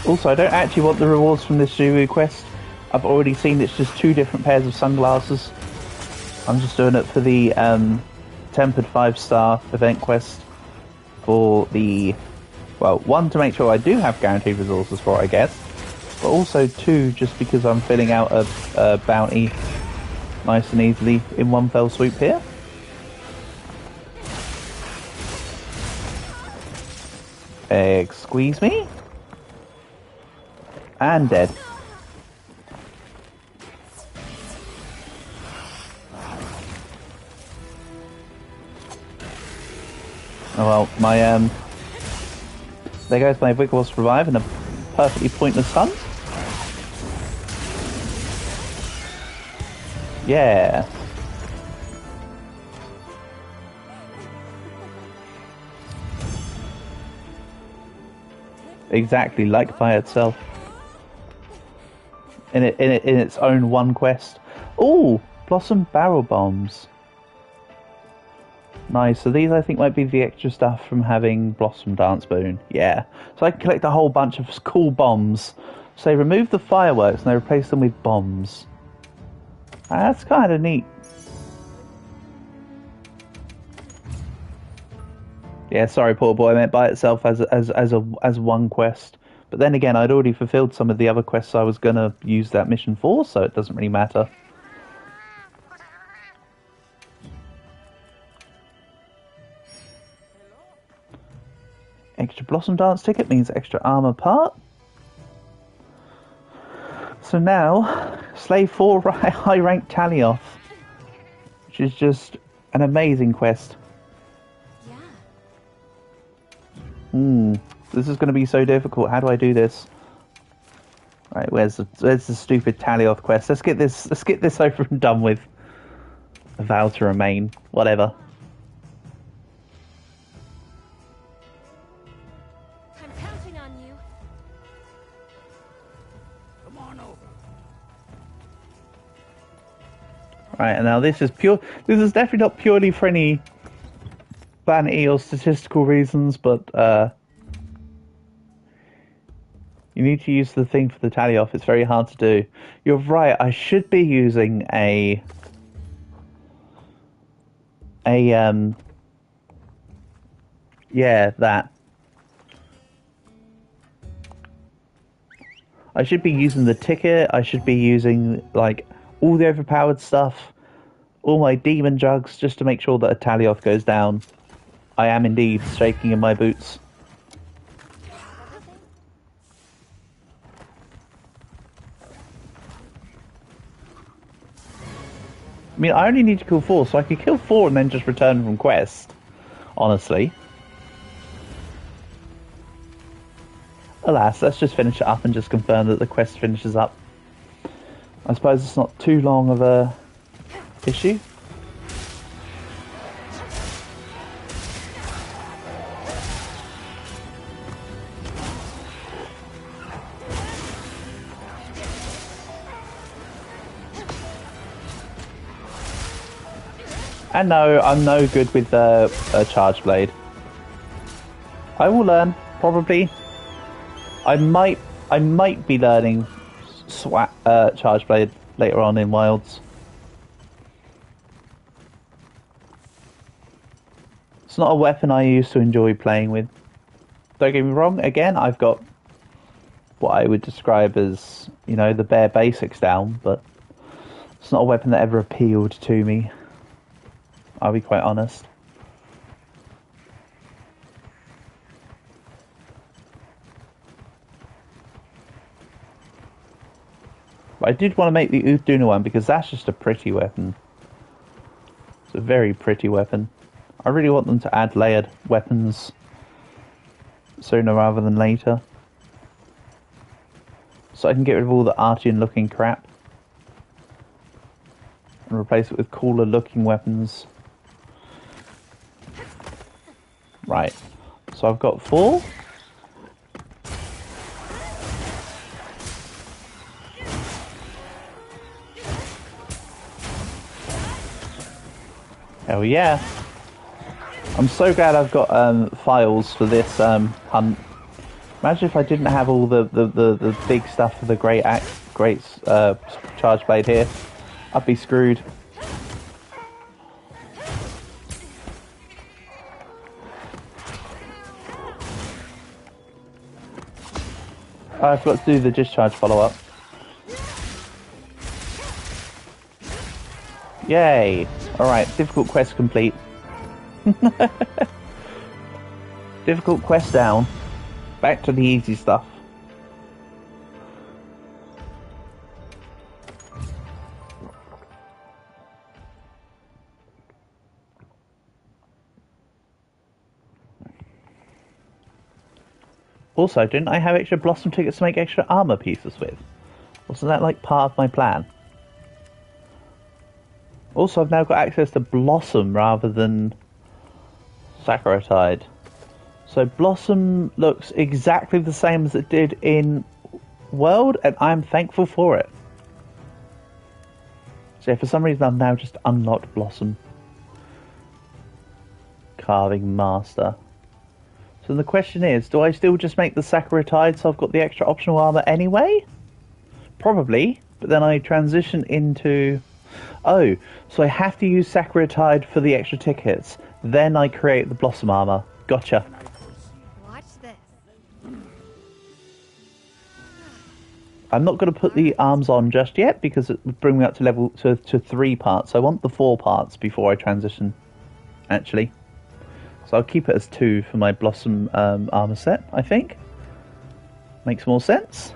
Also, I don't actually want the rewards from this Zuru quest. I've already seen it's just 2 different pairs of sunglasses. I'm just doing it for the tempered 5-star event quest for the, well, 1 to make sure I do have guaranteed resources for it, I guess, but also 2 just because I'm filling out a bounty nice and easily in one fell swoop here. Squeeze me. And dead. Oh well, my there goes my Wiggles revive in a perfectly pointless hunt. Yeah. Exactly, like by itself. In its own one quest. Ooh, Blossom Barrel Bombs. Nice, so these I think might be the extra stuff from having Blossom Dance Boon. Yeah. So I can collect a whole bunch of cool bombs. So they remove the fireworks and they replace them with bombs. That's kind of neat. Yeah, sorry, poor boy. I meant by itself as one quest. But then again, I'd already fulfilled some of the other quests I was gonna use that mission for, so it doesn't really matter. Extra Blossom Dance ticket means extra armor part. So now, slay 4 high rank Talioth, which is just an amazing quest. Yeah. This is going to be so difficult. How do I do this? Right, where's the stupid Talioth quest? Let's get this over and done with. A vow to remain. Whatever. I'm counting on you. Come on over. Right, and now this is pure. This is definitely not purely for any vanity or statistical reasons, but you need to use the thing for the tally off. It's very hard to do. You're right. I should be using yeah, that. I should be using the ticket. I should be using like all the overpowered stuff, all my demon jugs, just to make sure that a tally off goes down. I am indeed shaking in my boots. I mean, I only need to kill 4, so I could kill 4 and then just return from quest. Honestly. Alas, let's just finish it up and just confirm that the quest finishes up. I suppose it's not too long of a issue. And no, I'm no good with a charge blade. I will learn, probably. I might be learning charge blade later on in Wilds. It's not a weapon I used to enjoy playing with. Don't get me wrong, again, I've got what I would describe as, you know, the bare basics down, but it's not a weapon that ever appealed to me. I'll be quite honest. But I did want to make the Uthduna one because that's just a pretty weapon. It's a very pretty weapon. I really want them to add layered weapons sooner rather than later. So I can get rid of all the Artian looking crap. And replace it with cooler looking weapons. Right. So I've got 4. Hell yeah. I'm so glad I've got files for this hunt. Imagine if I didn't have all the big stuff for the great charge blade here. I'd be screwed. Oh, I forgot to do the discharge follow-up. Yay! Alright, difficult quest complete. Difficult quest down. Back to the easy stuff. Also, didn't I have extra Blossom tickets to make extra armor pieces with? Wasn't that like part of my plan? Also, I've now got access to Blossom rather than Saccharitide. So Blossom looks exactly the same as it did in World, and I'm thankful for it. So yeah, for some reason I've now just unlocked Blossom. Carving Master. So the question is, do I still just make the Saccharitide so I've got the extra optional armor anyway? Probably, but then I transition into... Oh, so I have to use Saccharitide for the extra tickets. Then I create the Blossom armor. Gotcha. Watch this. I'm not going to put the arms on just yet because it would bring me up to level to 3 parts. I want the 4 parts before I transition, actually. So I'll keep it as 2 for my Blossom armor set, I think. Makes more sense.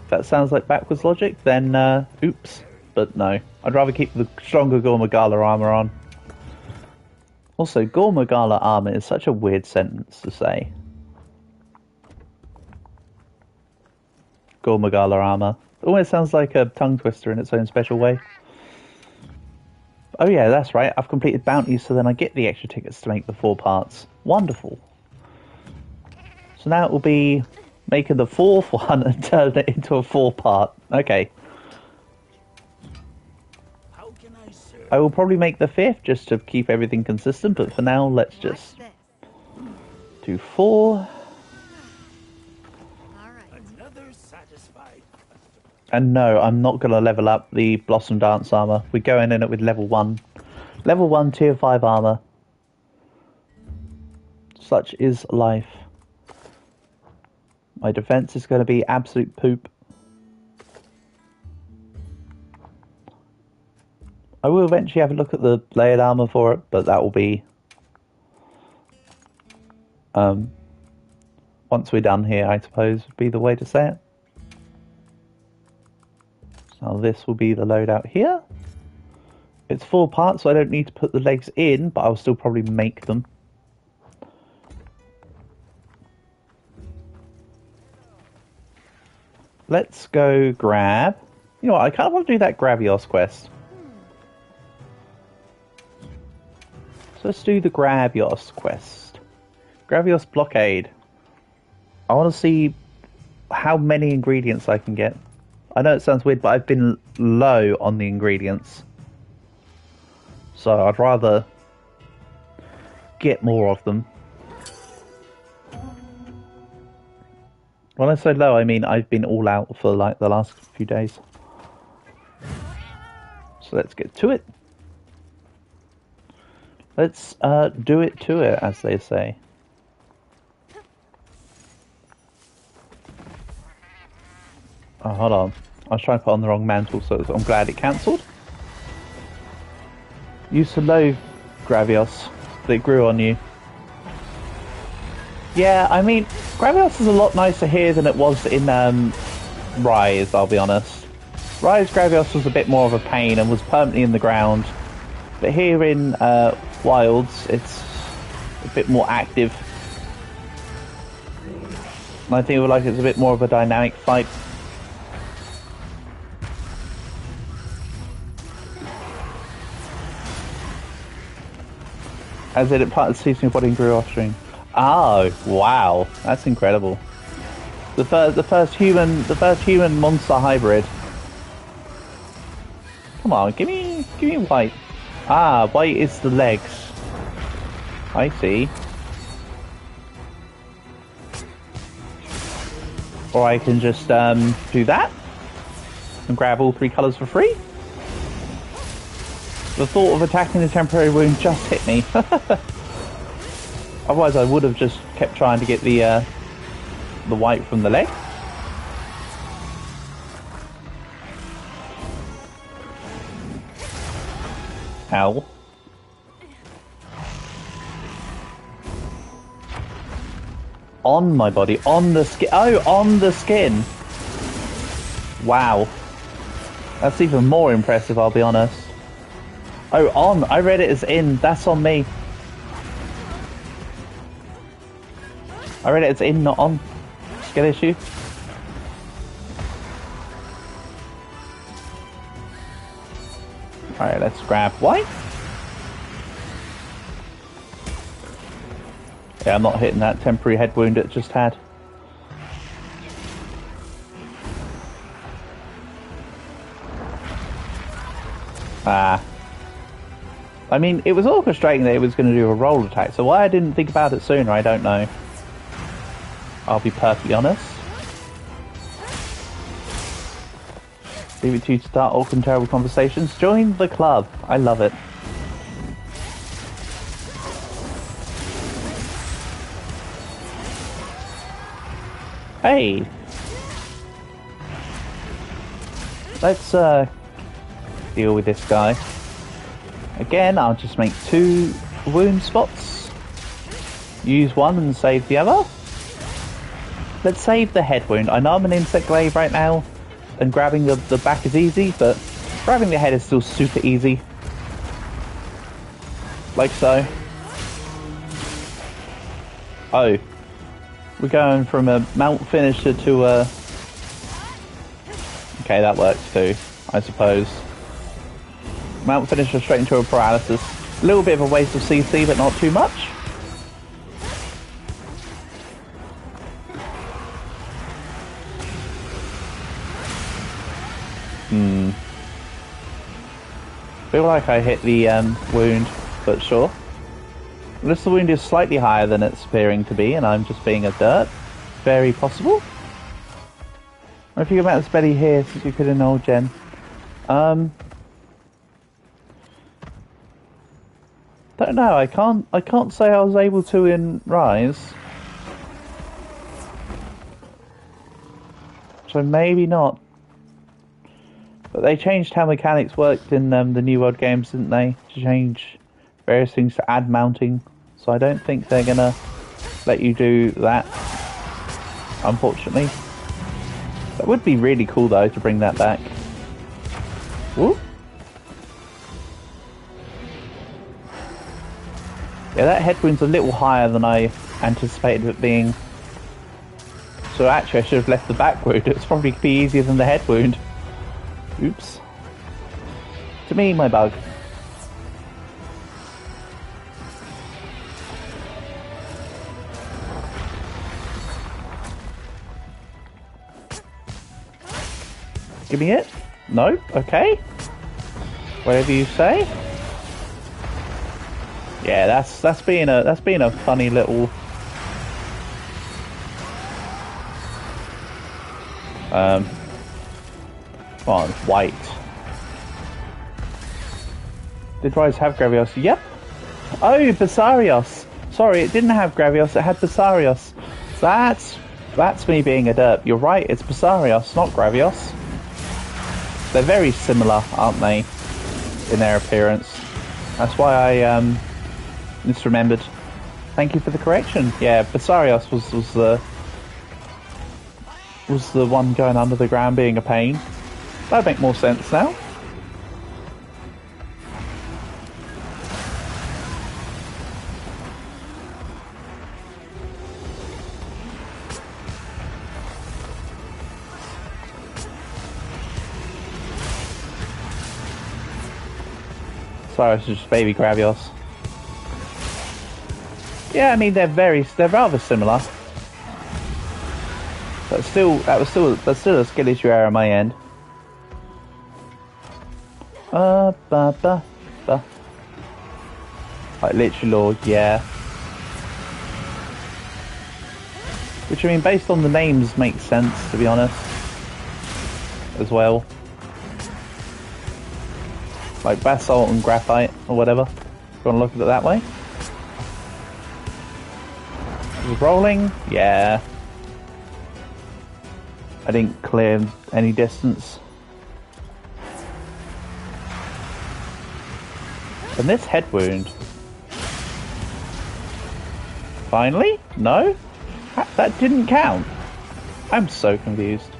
If that sounds like backwards logic, then oops. But no, I'd rather keep the stronger Gormagala armor on. Also, Gormagala armor is such a weird sentence to say. Gormagala armor. It almost sounds like a tongue twister in its own special way. Oh yeah, that's right. I've completed bounties, so then I get the extra tickets to make the 4 parts. Wonderful. So now it will be making the 4th one and turn it into a 4-part. Okay. How can I serve I will probably make the 5th just to keep everything consistent, but for now, let's just do 4. Another satisfied customer. And no, I'm not going to level up the Blossom Dance armor. We're going in it with level 1. Level 1, tier 5 armor. Such is life. My defense is going to be absolute poop. I will eventually have a look at the layered armor for it, but that will be once we're done here, I suppose, would be the way to say it. So this will be the loadout here. It's 4 parts, so I don't need to put the legs in, but I'll still probably make them. Let's go grab... You know what, I kind of want to do that Gravios quest. So let's do the Gravios quest. Gravios Blockade. I want to see how many ingredients I can get. I know it sounds weird, but I've been low on the ingredients. So I'd rather get more of them. When I say low, I mean I've been all out for like the last few days. So let's get to it. Let's do it to it, as they say. Oh, hold on. I was trying to put on the wrong mantle, so I'm glad it cancelled. Used to loathe Gravios, but it grew on you. Yeah, I mean, Gravios is a lot nicer here than it was in Rise, I'll be honest. Rise Gravios was a bit more of a pain and was permanently in the ground. But here in Wilds, it's a bit more active. And I think like it's a bit more of a dynamic fight. As it planted seeds in your body and grew offspring. Oh, wow, that's incredible. The first human monster hybrid. Come on, give me white. Ah, white is the legs. I see. Or I can just do that and grab all 3 colours for free. The thought of attacking the temporary wound just hit me. Otherwise I would have just kept trying to get the white from the leg. Ow. On my body, on the skin. Oh, on the skin. Wow. That's even more impressive, I'll be honest. Oh, on. I read it as in. That's on me. I read it as in, not on. Skill issue. Alright, let's grab white. Yeah, I'm not hitting that temporary head wound it just had. Ah. I mean, it was orchestrating that it was going to do a roll attack, so why I didn't think about it sooner, I don't know. I'll be perfectly honest. Leave it to you to start awkward and terrible conversations. Join the club. I love it. Hey! Let's deal with this guy. Again, I'll just make 2 wound spots. Use one and save the other. Let's save the head wound. I know I'm an insect glaive right now, and grabbing the back is easy, but grabbing the head is still super easy. Like so. Oh. We're going from a mount finisher to a... Okay, that works too, I suppose. Mount finisher straight into a paralysis. A little bit of a waste of CC, but not too much. feel like I hit the wound, but sure. Unless the wound is slightly higher than it's appearing to be, and I'm just being a dirt. Very possible. Or if you come out this Betty here, since you could in old gen. Don't know. I can't say I was able to in Rise. So maybe not. But they changed how mechanics worked in the New World games, didn't they? To change various things to add mounting. So I don't think they're gonna let you do that, unfortunately. That would be really cool though to bring that back. Woo. Yeah, that head wound's a little higher than I anticipated it being. So actually I should have left the back wound. It's probably be easier than the head wound. Oops. To me, my bug. Give me it? No? Okay. Whatever you say. Yeah, that's being a funny little come on, white. Did Rise have Gravios? Yep. Oh, Basarios. Sorry, it didn't have Gravios, it had Basarios. That's me being a derp. You're right, it's Basarios, not Gravios. They're very similar, aren't they, in their appearance? That's why I misremembered. Thank you for the correction. Yeah, Basarios was the one going under the ground being a pain. That'd make more sense now. Sorry, it's just baby Gravios. Yeah, I mean they're rather similar. But still, that's still a skill issue error on my end. Like literally Lord, yeah. Which I mean, based on the names, makes sense to be honest. As well. Like basalt and graphite or whatever. If you want to look at it that way. Rolling, yeah. I didn't clear any distance. And this head wound. Finally? No? That didn't count. I'm so confused.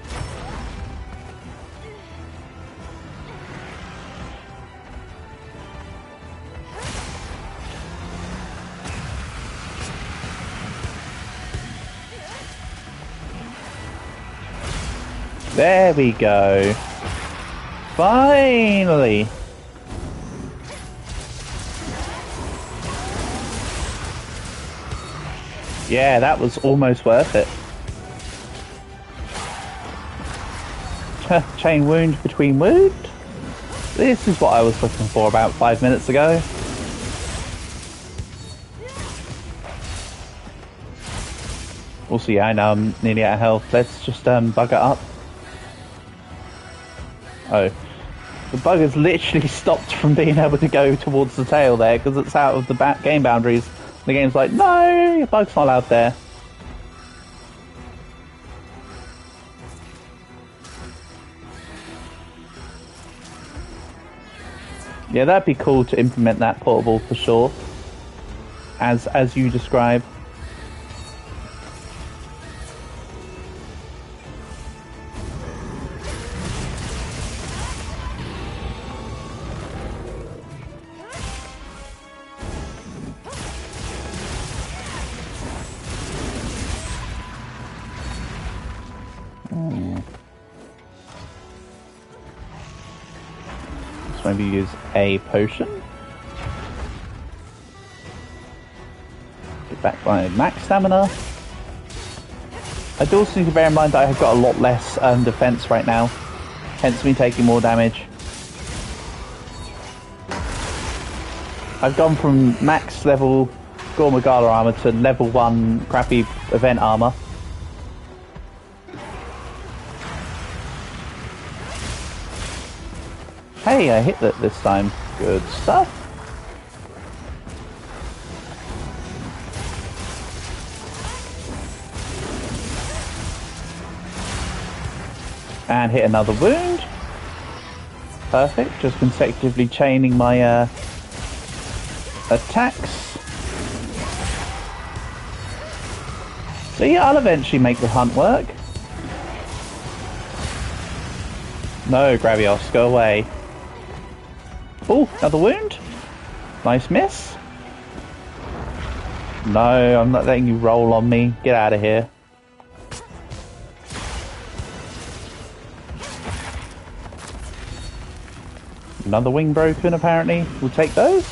There we go. Finally. Yeah, that was almost worth it. Chain wound between wound. This is what I was looking for about 5 minutes ago. Also, yeah, I know I'm nearly out of health. Let's just bug it up. Oh. The bug has literally stopped from being able to go towards the tail there because it's out of the game boundaries. The game's like, no, your bug's not allowed there. Yeah, that'd be cool to implement that portable for sure. As you describe. Maybe use a potion. Get back my max stamina. I do also need to bear in mind that I have got a lot less defense right now, hence me taking more damage. I've gone from max level Gormagala armor to level 1 crappy event armor. Hey, I hit that this time. Good stuff. And hit another wound. Perfect. Just consecutively chaining my attacks. So yeah, I'll eventually make the hunt work. No, Gravios, go away. Oh, another wound. Nice miss. No, I'm not letting you roll on me. Get out of here. Another wing broken, apparently. We'll take those.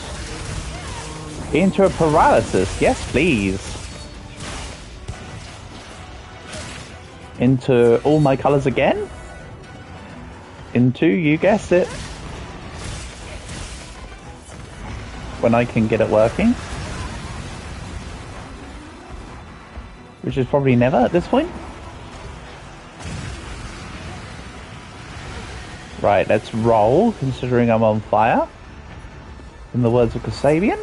Into a paralysis. Yes, please. Into all my colours again. Into, you guessed it. When I can get it working. Which is probably never at this point. Right, let's roll, considering I'm on fire. In the words of Kasabian.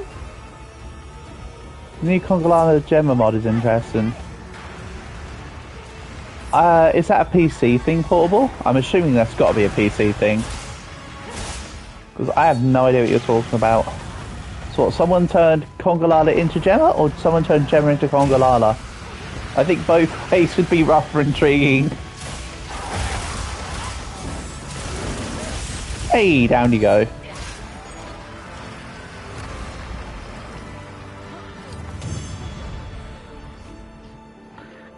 The new Congalana Gemma mod is interesting. Is that a PC thing, Portable? I'm assuming that's got to be a PC thing. Because I have no idea what you're talking about. So what, someone turned Congalala into Gemma, or someone turned Gemma into Congalala? I think both ways would be rather intriguing. Hey, down you go.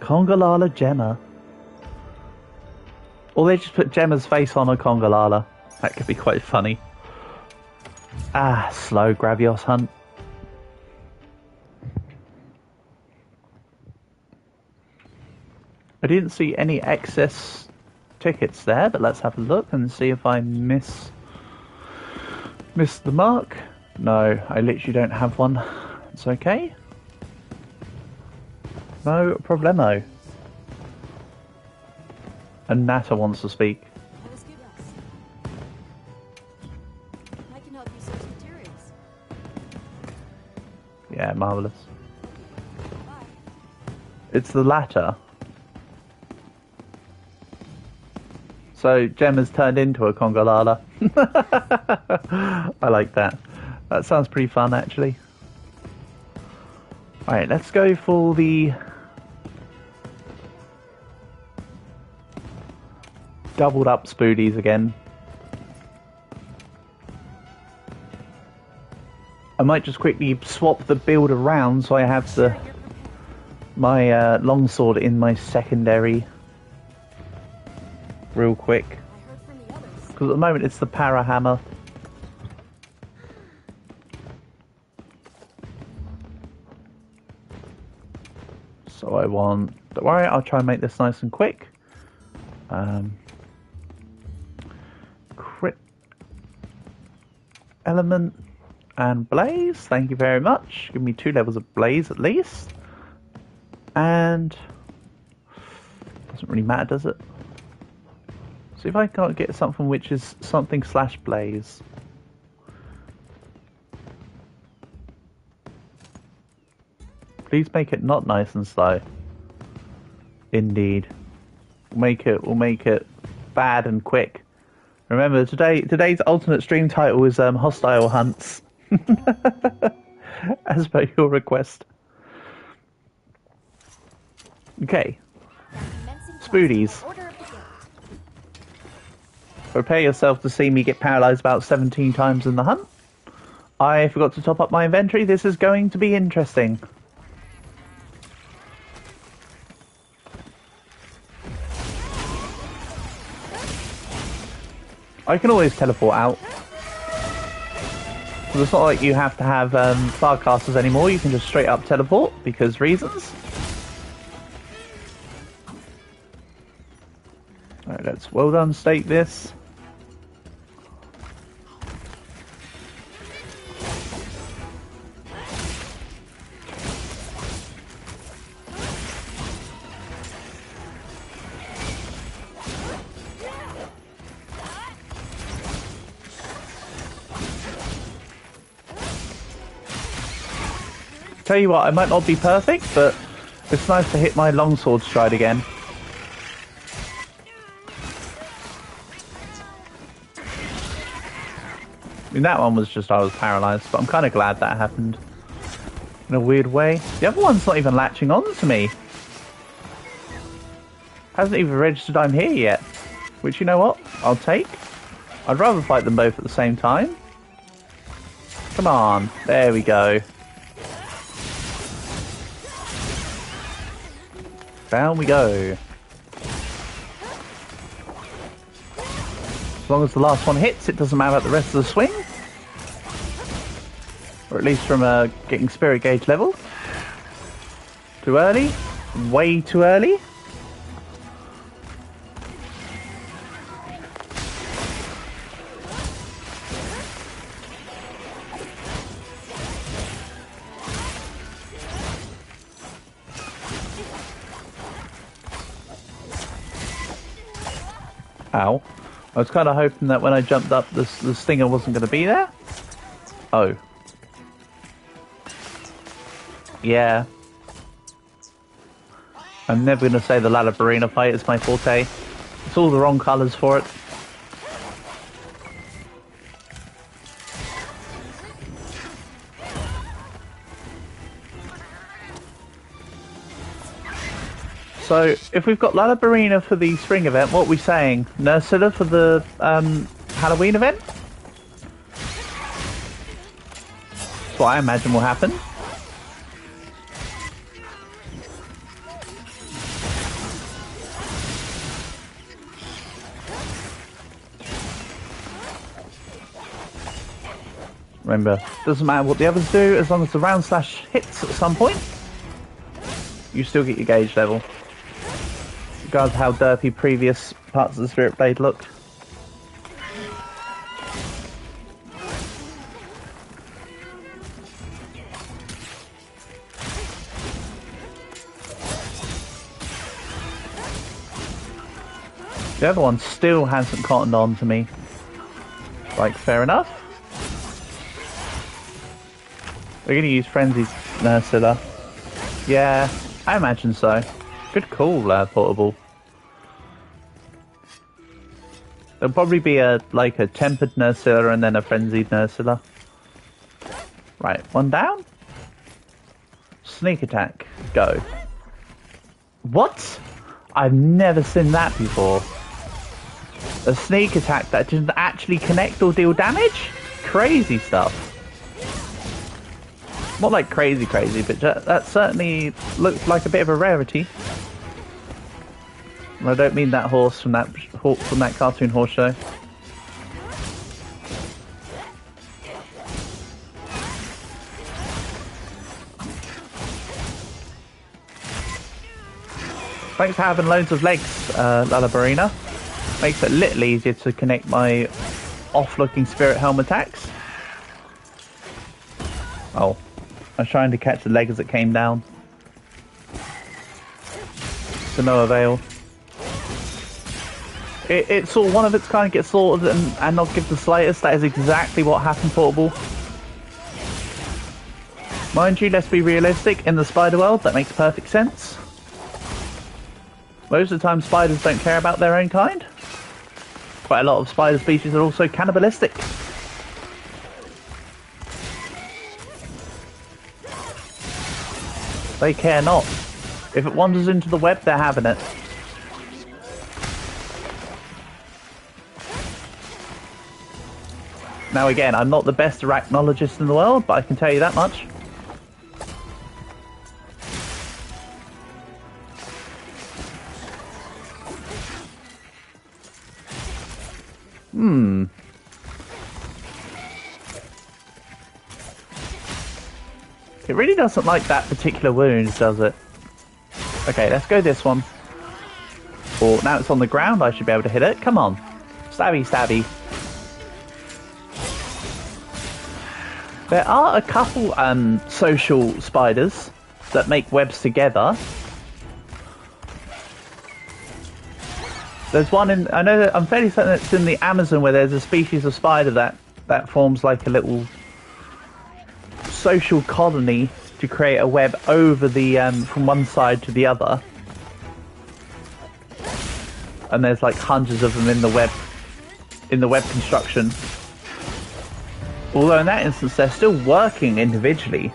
Congalala Gemma. Or they just put Gemma's face on a Congalala. That could be quite funny. Ah, slow Gravios hunt. I didn't see any excess tickets there, but let's have a look and see if I missed the mark. No, I literally don't have one. It's okay. No problemo. And Nata wants to speak. I can help you source materials. Yeah, marvellous. Bye. It's the latter. So Gemma's turned into a Congalala. I like that. That sounds pretty fun, actually. Alright, let's go for the doubled up spoodies again. I might just quickly swap the build around so I have my longsword in my secondary real quick. Because at the moment it's the para hammer. So I want... Don't worry, I'll try and make this nice and quick. Crit element and blaze. Thank you very much. Give me 2 levels of blaze at least. And... doesn't really matter, does it? See if I can't get something which is something slash blaze. Please make it not nice and slow. Indeed. We'll make it bad and quick. Remember, today's alternate stream title is Hostile Hunts. As per your request. Okay. Spoodies. Prepare yourself to see me get paralysed about 17 times in the hunt. I forgot to top up my inventory. This is going to be interesting. I can always teleport out. So it's not like you have to have Farcasters anymore. You can just straight up teleport because reasons. Alright, let's well done stake this. Tell you what, I might not be perfect, but it's nice to hit my longsword stride again. I mean, that one was just I was paralysed, but I'm kind of glad that happened. In a weird way. The other one's not even latching on to me. Hasn't even registered I'm here yet. Which, you know what? I'll take. I'd rather fight them both at the same time. Come on. There we go. Down we go. As long as the last one hits, it doesn't matter about the rest of the swing. Or at least from getting spirit gauge level. Too early? Way too early? Ow. I was kind of hoping that when I jumped up, the stinger wasn't going to be there. Oh. Yeah. I'm never going to say the Lalabarina fight is my forte. It's all the wrong colours for it. So, if we've got Lalabarina for the spring event, what are we saying? Nursilla for the Halloween event? That's what I imagine will happen. Remember, doesn't matter what the others do, as long as the round slash hits at some point, you still get your gauge level. Regardless of how derpy previous parts of the Spirit Blade look. The other one still hasn't cottoned on to me. Like, fair enough. We're gonna use Frenzied Nursilla. Yeah, I imagine so. Good call, Portable. There'll probably be a tempered Nursilla and then a frenzied Nursilla. Right, one down. Sneak attack, go. What? I've never seen that before. A sneak attack that didn't actually connect or deal damage? Crazy stuff. Not like crazy, but that certainly looks like a bit of a rarity. And I don't mean that horse from that cartoon horse show. Thanks for having loads of legs, Lalabarina. Makes it a little easier to connect my off-looking spirit helm attacks. Oh, I was trying to catch the leg as it came down. To no avail. It saw one of its kind get sorted and not give the slightest. That is exactly what happened, Portable. Mind you, let's be realistic. In the spider world, that makes perfect sense. Most of the time, spiders don't care about their own kind. Quite a lot of spider species are also cannibalistic. They care not. If it wanders into the web, they're having it. Now again, I'm not the best arachnologist in the world, but I can tell you that much. It really doesn't like that particular wound, does it? Okay, let's go this one. Or now it's on the ground, I should be able to hit it. Come on. Stabby, stabby. There are a couple social spiders that make webs together. There's one in, I'm fairly certain it's in the Amazon where there's a species of spider that forms like a little social colony to create a web over the from one side to the other, and there's like hundreds of them in the web construction. Although in that instance they're still working individually.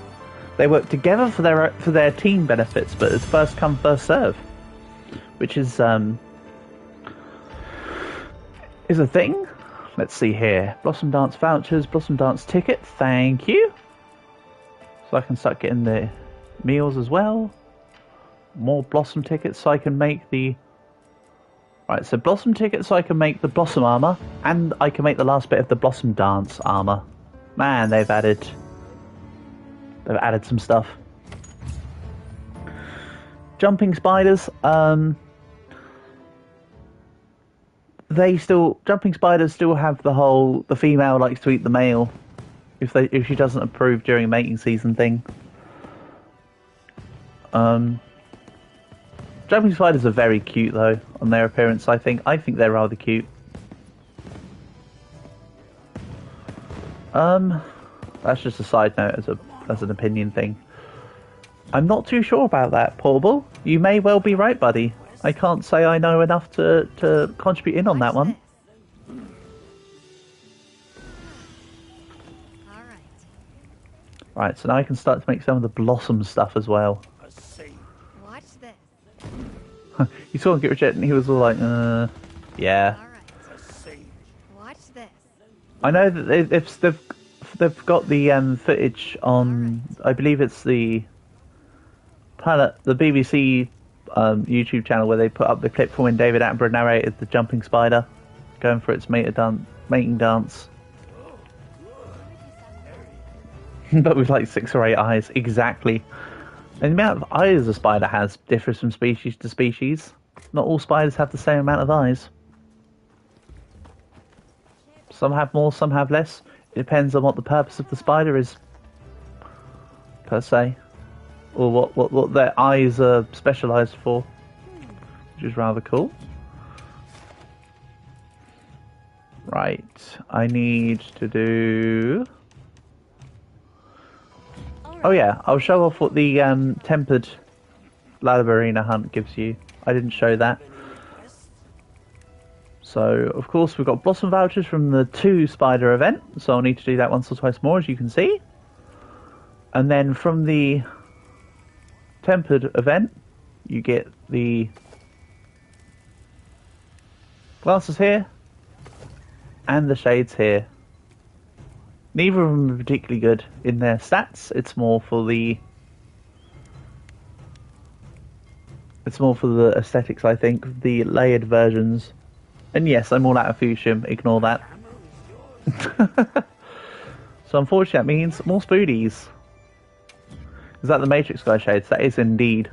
They work together for their team benefits, but it's first come first serve, which is a thing. Let's see here. Blossom Dance vouchers, Blossom Dance ticket, thank you. So I can start getting the meals as well. More Blossom tickets so I can make the... Right, so Blossom tickets so I can make the Blossom armor, and I can make the last bit of the Blossom Dance armor. Man, they've added some stuff. Jumping spiders, jumping spiders still have the female likes to eat the male if she doesn't approve during a mating season thing. Jumping spiders are very cute though on their appearance. I think they're rather cute. That's just a side note as an opinion thing. I'm not too sure about that, Portable. You may well be right, buddy. I can't say I know enough to contribute in on that one. Right, so now I can start to make some of the Blossom stuff as well. Watch this. You saw him get rejected and he was all like, yeah. Watch this. I know that they've got the footage on, I believe it's the BBC YouTube channel where they put up the clip from when David Attenborough narrated the jumping spider going for its mating dance. But with like 6 or 8 eyes, exactly. And the amount of eyes a spider has differs from species to species. Not all spiders have the same amount of eyes. Some have more, some have less. It depends on what the purpose of the spider is, per se. Or what their eyes are specialised for. Which is rather cool. Right, I need to do... Oh yeah, I'll show off what the tempered Lalabarina hunt gives you. I didn't show that. So, of course, we've got Blossom vouchers from the 2 spider event, so I'll need to do that once or twice more, as you can see. And then from the tempered event, you get the glasses here, and the shades here. Neither of them are particularly good in their stats. It's more for the aesthetics, I think, the layered versions. And yes, I'm all out of fuchsia, ignore that. So unfortunately that means more spoodies. Is that the Matrix Guy shades? That is indeed.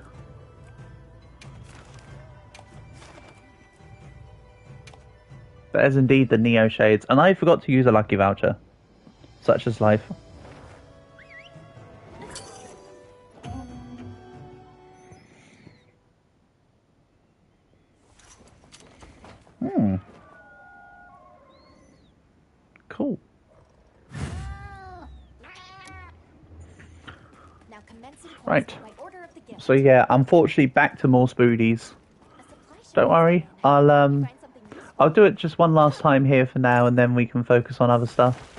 That is indeed the Neo shades. And I forgot to use a lucky voucher. Such as life. Cool. Now right. So yeah, unfortunately back to more spoodies. Don't worry, I'll do it just one last time here for now and then we can focus on other stuff.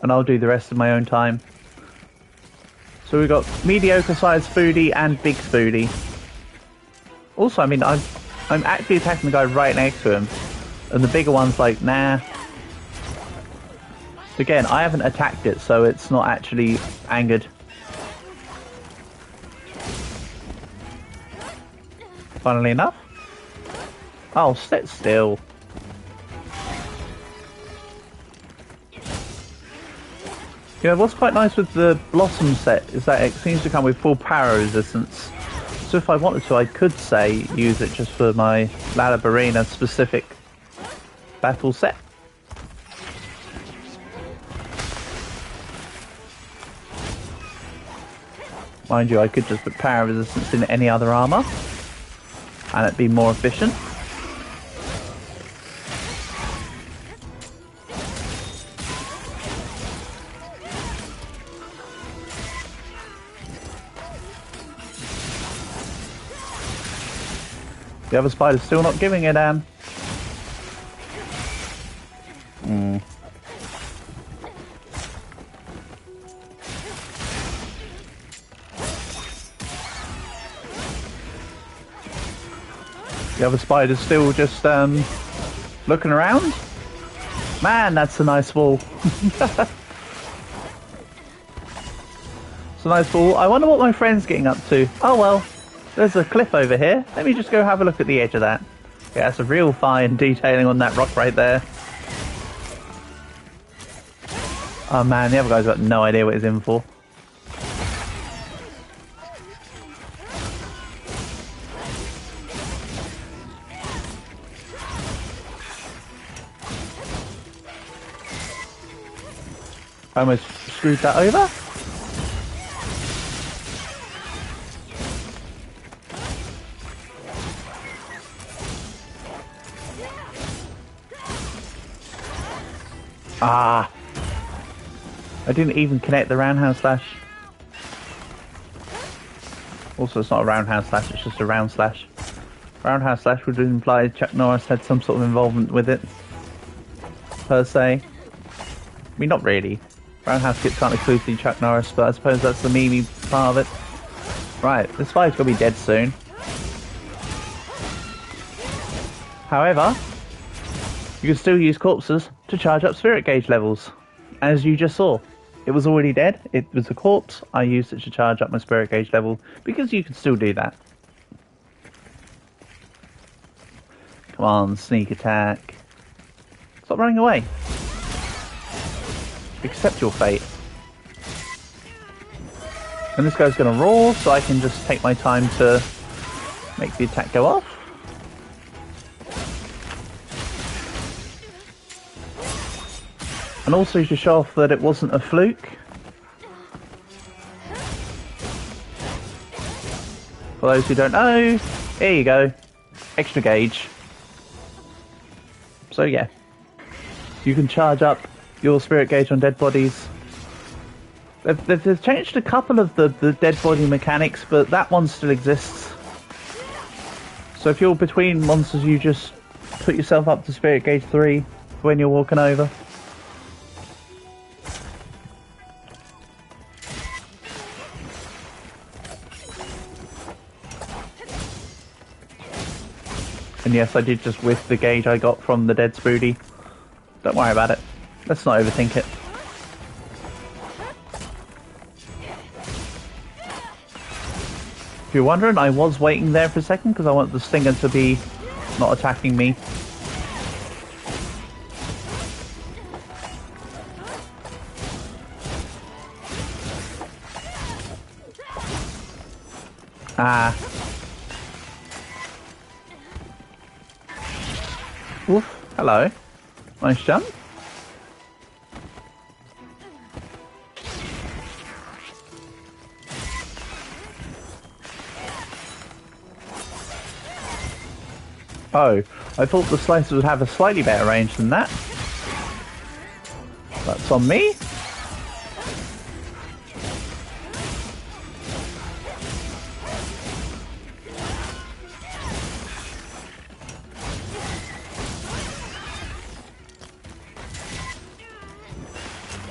And I'll do the rest of my own time. So we've got mediocre sized spoodie and big spoodie. Also, I mean, I'm actually attacking the guy right next to him, and the bigger one's like, nah. Again, I haven't attacked it, so it's not actually angered. Funnily enough. Oh, sit still. You know, what's quite nice with the Blossom set is that it seems to come with full power resistance. So if I wanted to, I could say use it just for my Lalabarina specific battle set. Mind you, I could just put power resistance in any other armor and it'd be more efficient. The other spider's still not giving it, Anne. The other spider's still just looking around. Man, that's a nice wall. It's a nice wall. I wonder what my friend's getting up to. Oh well, there's a cliff over here. Let me just go have a look at the edge of that. Yeah, that's a real fine detailing on that rock right there. Oh man, the other guy's got no idea what he's in for. I almost screwed that over. Ah! I didn't even connect the roundhouse slash. Also, it's not a roundhouse slash, it's just a round slash. Roundhouse slash would imply Chuck Norris had some sort of involvement with it, per se. I mean, not really. Roundhouse kicks aren't exclusively Chuck Norris, but I suppose that's the meme part of it. Right, this fight's gonna be dead soon. However, you can still use corpses to charge up spirit gauge levels. As you just saw, it was already dead, it was a corpse, I used it to charge up my spirit gauge level, because you can still do that. Come on, sneak attack. Stop running away. Accept your fate. And this guy's going to roar, so I can just take my time to make the attack go off. And also to show off that it wasn't a fluke. For those who don't know, here you go. Extra gauge. So yeah, you can charge up your spirit gauge on dead bodies. They've changed a couple of the dead body mechanics, but that one still exists. So if you're between monsters, you just put yourself up to spirit gauge 3 when you're walking over. And yes, I did just whiff the gauge I got from the dead Spoody. Don't worry about it. Let's not overthink it. If you're wondering, I was waiting there for a second because I want the Stinger to be not attacking me. Ah. Oof. Hello. Nice jump. Oh, I thought the slicers would have a slightly better range than that. That's on me.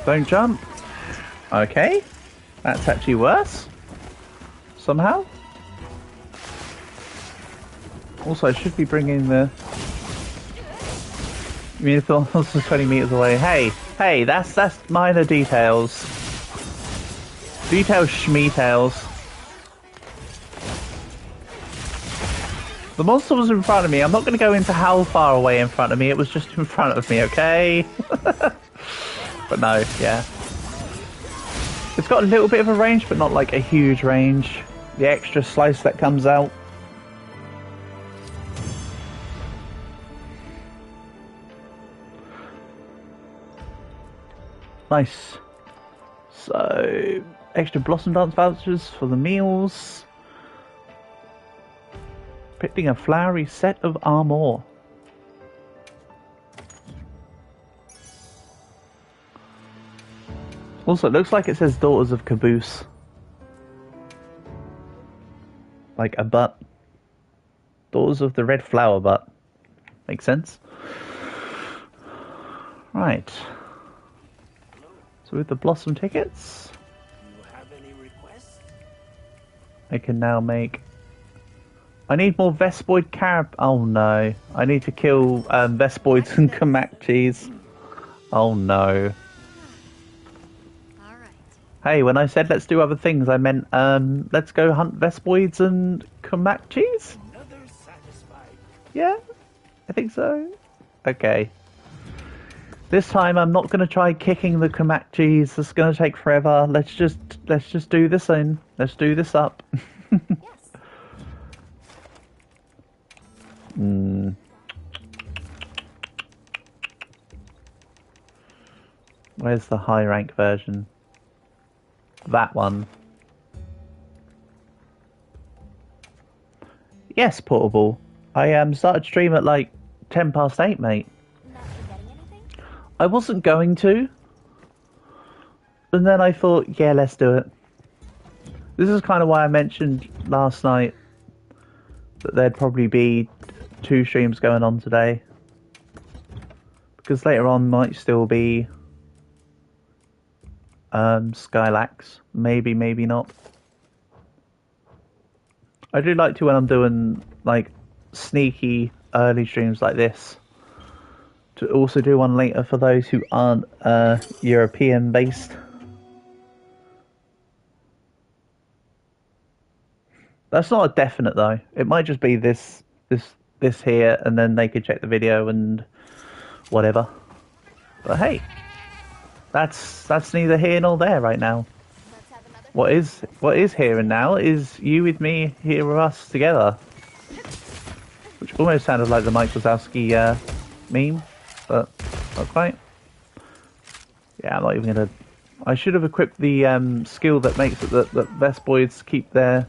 Don't jump. Okay. That's actually worse. Somehow. Also, I should be bringing the... I mean, if the monster's 20 meters away. Hey, that's minor details. Details schmeetails. The monster was in front of me. I'm not going to go into how far away in front of me. It was just in front of me, okay? But no, yeah. It's got a little bit of a range, but not like a huge range. The extra slice that comes out. Nice. So, extra Blossom Dance vouchers for the meals. Picking a flowery set of armor. Also, it looks like it says Daughters of Caboose. Like a butt. Daughters of the Red Flower Butt. Makes sense. Right. So with the Blossom tickets, You have any requests? I can now make... I need more Vespoid carab... Oh no. I need to kill Vespoids and Comanches. Oh no. All right. Hey, when I said let's do other things, I meant let's go hunt Vespoids and Comanches? Another satisfied. Yeah, I think so. Okay. This time I'm not going to try kicking the Comanches. It's going to take forever. Let's just do this in. Let's do this up. Yes. Where's the high rank version? That one. Yes, Portable. I started stream at like 10 past 8, mate. Not forgetting anything? I wasn't going to. And then I thought, yeah, let's do it. This is kind of why I mentioned last night that there'd probably be 2 streams going on today. Because later on might still be Skylax. Maybe, maybe not. I do like to when I'm doing like sneaky early streams like this to also do one later for those who aren't European based. That's not a definite though. It might just be this here, and then they could check the video and whatever. But hey, that's neither here nor there right now. Let's have another. What is here and now is you with me here with us together, which almost sounded like the Mike Wazowski meme, but not quite. Yeah, I'm not even gonna. I should have equipped the skill that makes it that Vespoids keep their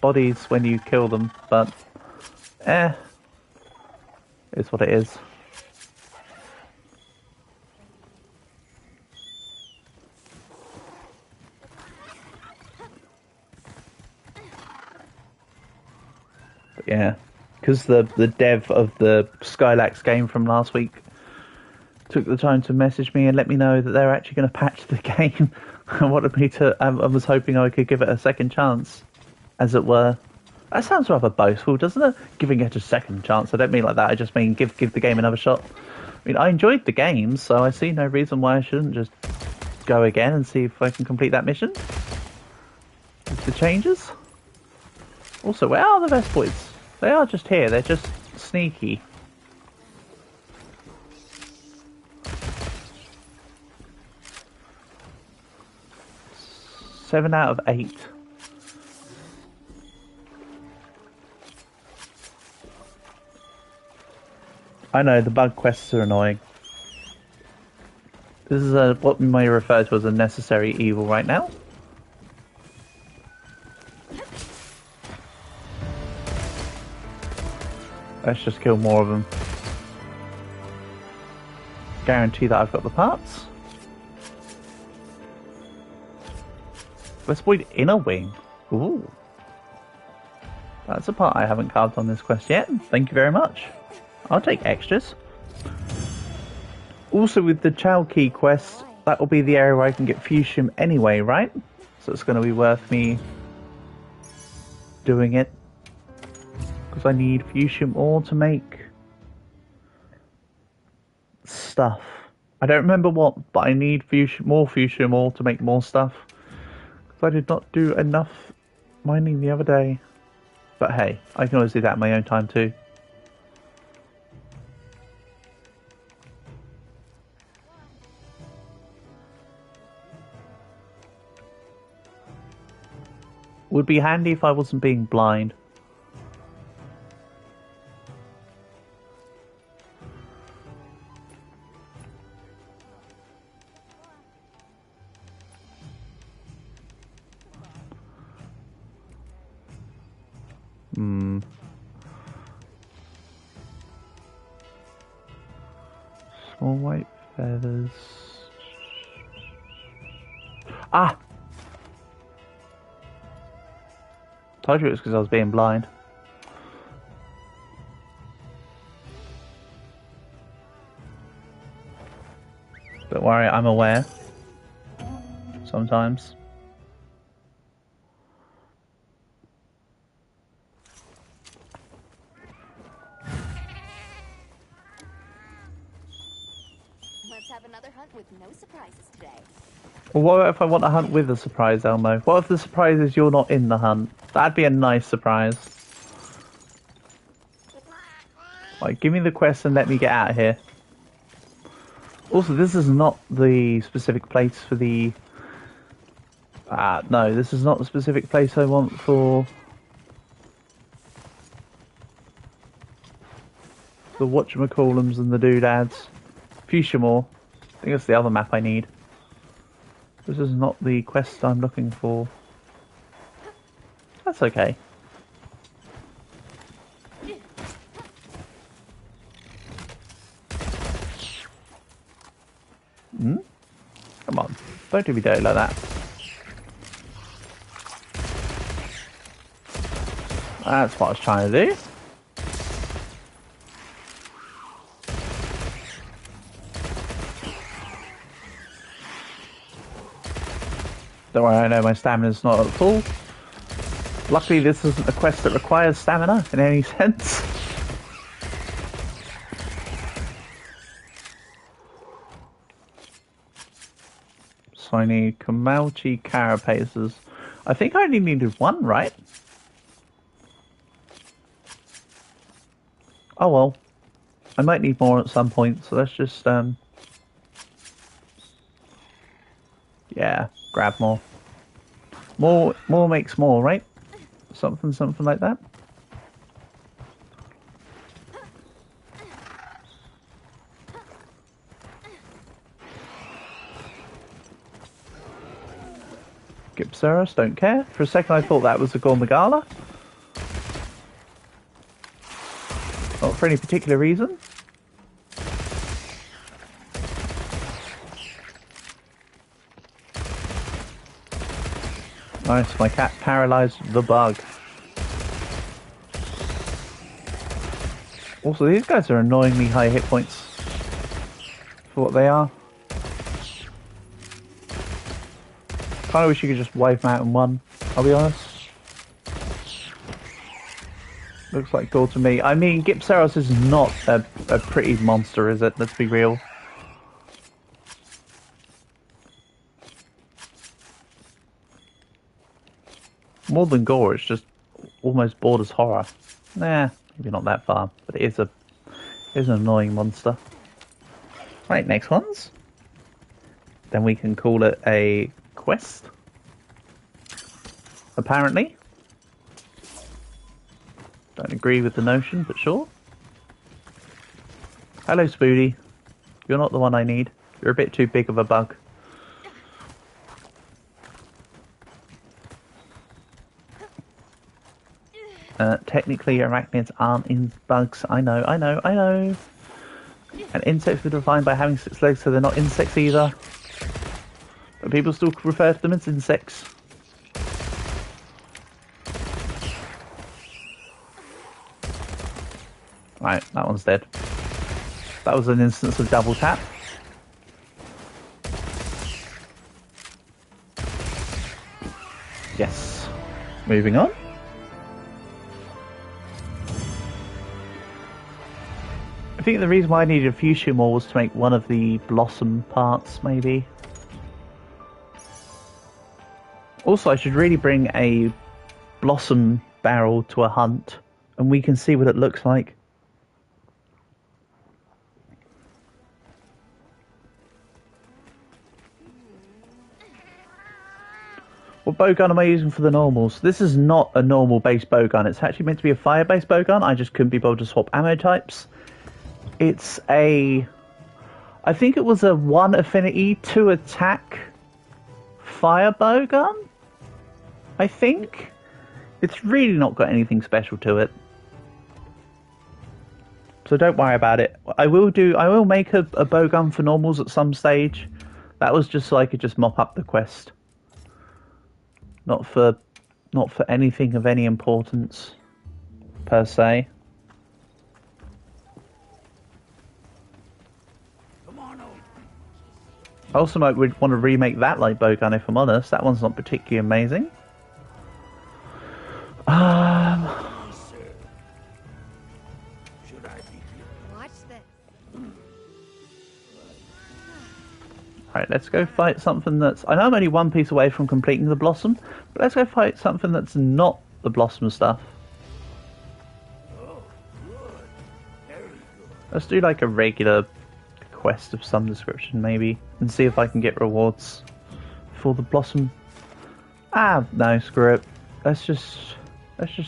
bodies when you kill them, but it's what it is. But yeah, because the dev of the Skylax game from last week took the time to message me and let me know that they're actually going to patch the game. I wanted me to. I was hoping I could give it a second chance, as it were. That sounds rather boastful, doesn't it? Giving it a second chance. I don't mean like that. I just mean give the game another shot. I mean, I enjoyed the game, so I see no reason why I shouldn't just go again and see if I can complete that mission. With the changes. Also, where are the Vespoids? They are just here. They're just sneaky. Seven out of 8. I know, the bug quests are annoying. This is what we may refer to as a necessary evil right now. Let's just kill more of them. Guarantee that I've got the parts. Vespoid Inner Wing. Ooh. That's a part I haven't carved on this quest yet. Thank you very much. I'll take extras. Also with the Chow Key quest, that will be the area where I can get Fusium anyway, right? So it's going to be worth me doing it. Because I need Fusium ore to make stuff. I don't remember what, but I need more Fusium ore to make more stuff. Because I did not do enough mining the other day. But hey, I can always do that in my own time too. Would be handy if I wasn't being blind. Small white feathers. Ah! Told you it was because I was being blind. Don't worry, I'm aware. Sometimes. Let's have another hunt with no surprises today. Well, what if I want a hunt with a surprise, Elmo? What if the surprise is you're not in the hunt? That'd be a nice surprise. Like, give me the quest and let me get out of here. Also, this is not the specific place for the... no, this is not the specific place I want for... the whatchamacallums and the doodads. Fuchsia more. I think that's the other map I need. This is not the quest I'm looking for. That's okay. Hmm? Come on. Don't do me dirty like that. That's what I was trying to do. Don't worry, I know my stamina's not at full. Luckily, this isn't a quest that requires stamina in any sense. So I need Comanche carapaces. I think I only needed one, right? Oh well. I might need more at some point, so let's just, yeah, grab more. More makes more, right? Something like that. Gipsaurus, don't care. For a second I thought that was a Gormagala. Not for any particular reason. Nice, my cat paralysed the bug. Also, these guys are annoyingly high hit points for what they are. Kinda wish you could just wipe them out in one, I'll be honest. Looks like gold to me. I mean, Gipsaurus is not a pretty monster, is it? Let's be real. More than gore, it's just almost borders horror. Nah, maybe not that far, but it is an annoying monster. Right, next ones. Then we can call it a quest. Apparently. Don't agree with the notion, but sure. Hello, Spoody. You're not the one I need. You're a bit too big of a bug. Technically, arachnids aren't in bugs. I know. And insects were defined by having 6 legs, so they're not insects either. But people still refer to them as insects. Right, that one's dead. That was an instance of double tap. Yes. Moving on. I think the reason why I needed a fuchsia more was to make one of the blossom parts, maybe. Also, I should really bring a blossom barrel to a hunt, and we can see what it looks like. What bowgun am I using for the normals? This is not a normal base bowgun. It's actually meant to be a fire-based bowgun. I just couldn't be bothered to swap ammo types. It's a... I think it was a 1 affinity, 2 attack fire bowgun? I think. It's really not got anything special to it. So don't worry about it. I will make a bowgun for normals at some stage. That was just so I could just mop up the quest. Not for anything of any importance, per se. Come on over. I also might would want to remake that light bow gun if I'm honest. That one's not particularly amazing. Should I begin? Watch this. Alright, let's go fight something that's... I know I'm only one piece away from completing the Blossom, but let's go fight something that's not the Blossom stuff. Oh, good. Very good. Let's do like a regular quest of some description maybe, and see if I can get rewards for the Blossom. Ah, no, screw it. Let's just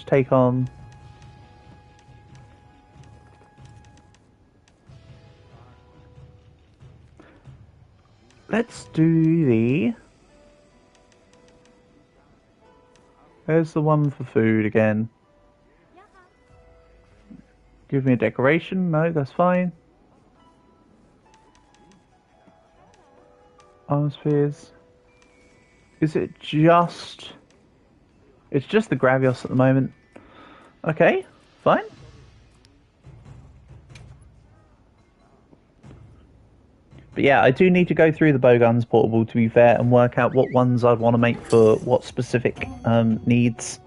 take on... Let's do the... There's the one for food again. Give me a decoration. No, that's fine. Armor spheres. Is it just... It's just the Gravios at the moment. Okay, fine. But yeah, I do need to go through the bowguns portable, to be fair, and work out what ones I'd want to make for what specific needs.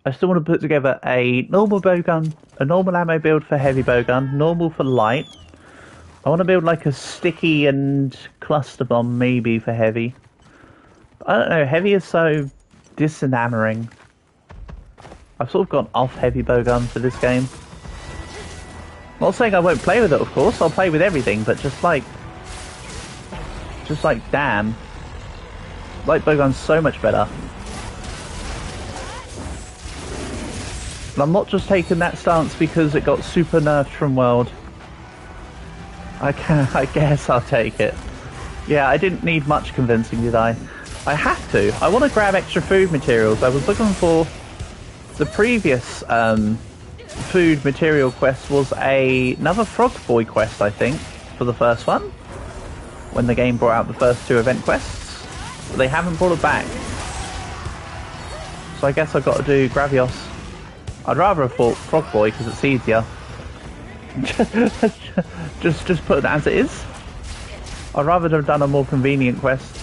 I still want to put together a normal bowgun, a normal ammo build for heavy bowgun, normal for light. I want to build like a sticky and cluster bomb maybe for heavy. I don't know, heavy is so disenamoring. I've sort of gone off heavy bowgun for this game. Not saying I won't play with it, of course. I'll play with everything, but just like, damn, light bowgun's so much better. And I'm not just taking that stance because it got super nerfed from World. I guess I'll take it. Yeah, I didn't need much convincing, did I? I have to. I want to grab extra food materials. I was looking for the previous food material quest was another Frog Boy quest, I think, for the first one, when the game brought out the first two event quests, but they haven't brought it back. So I guess I've got to do Gravios. I'd rather have fought Frog Boy because it's easier. just put it as it is. I'd rather have done a more convenient quest.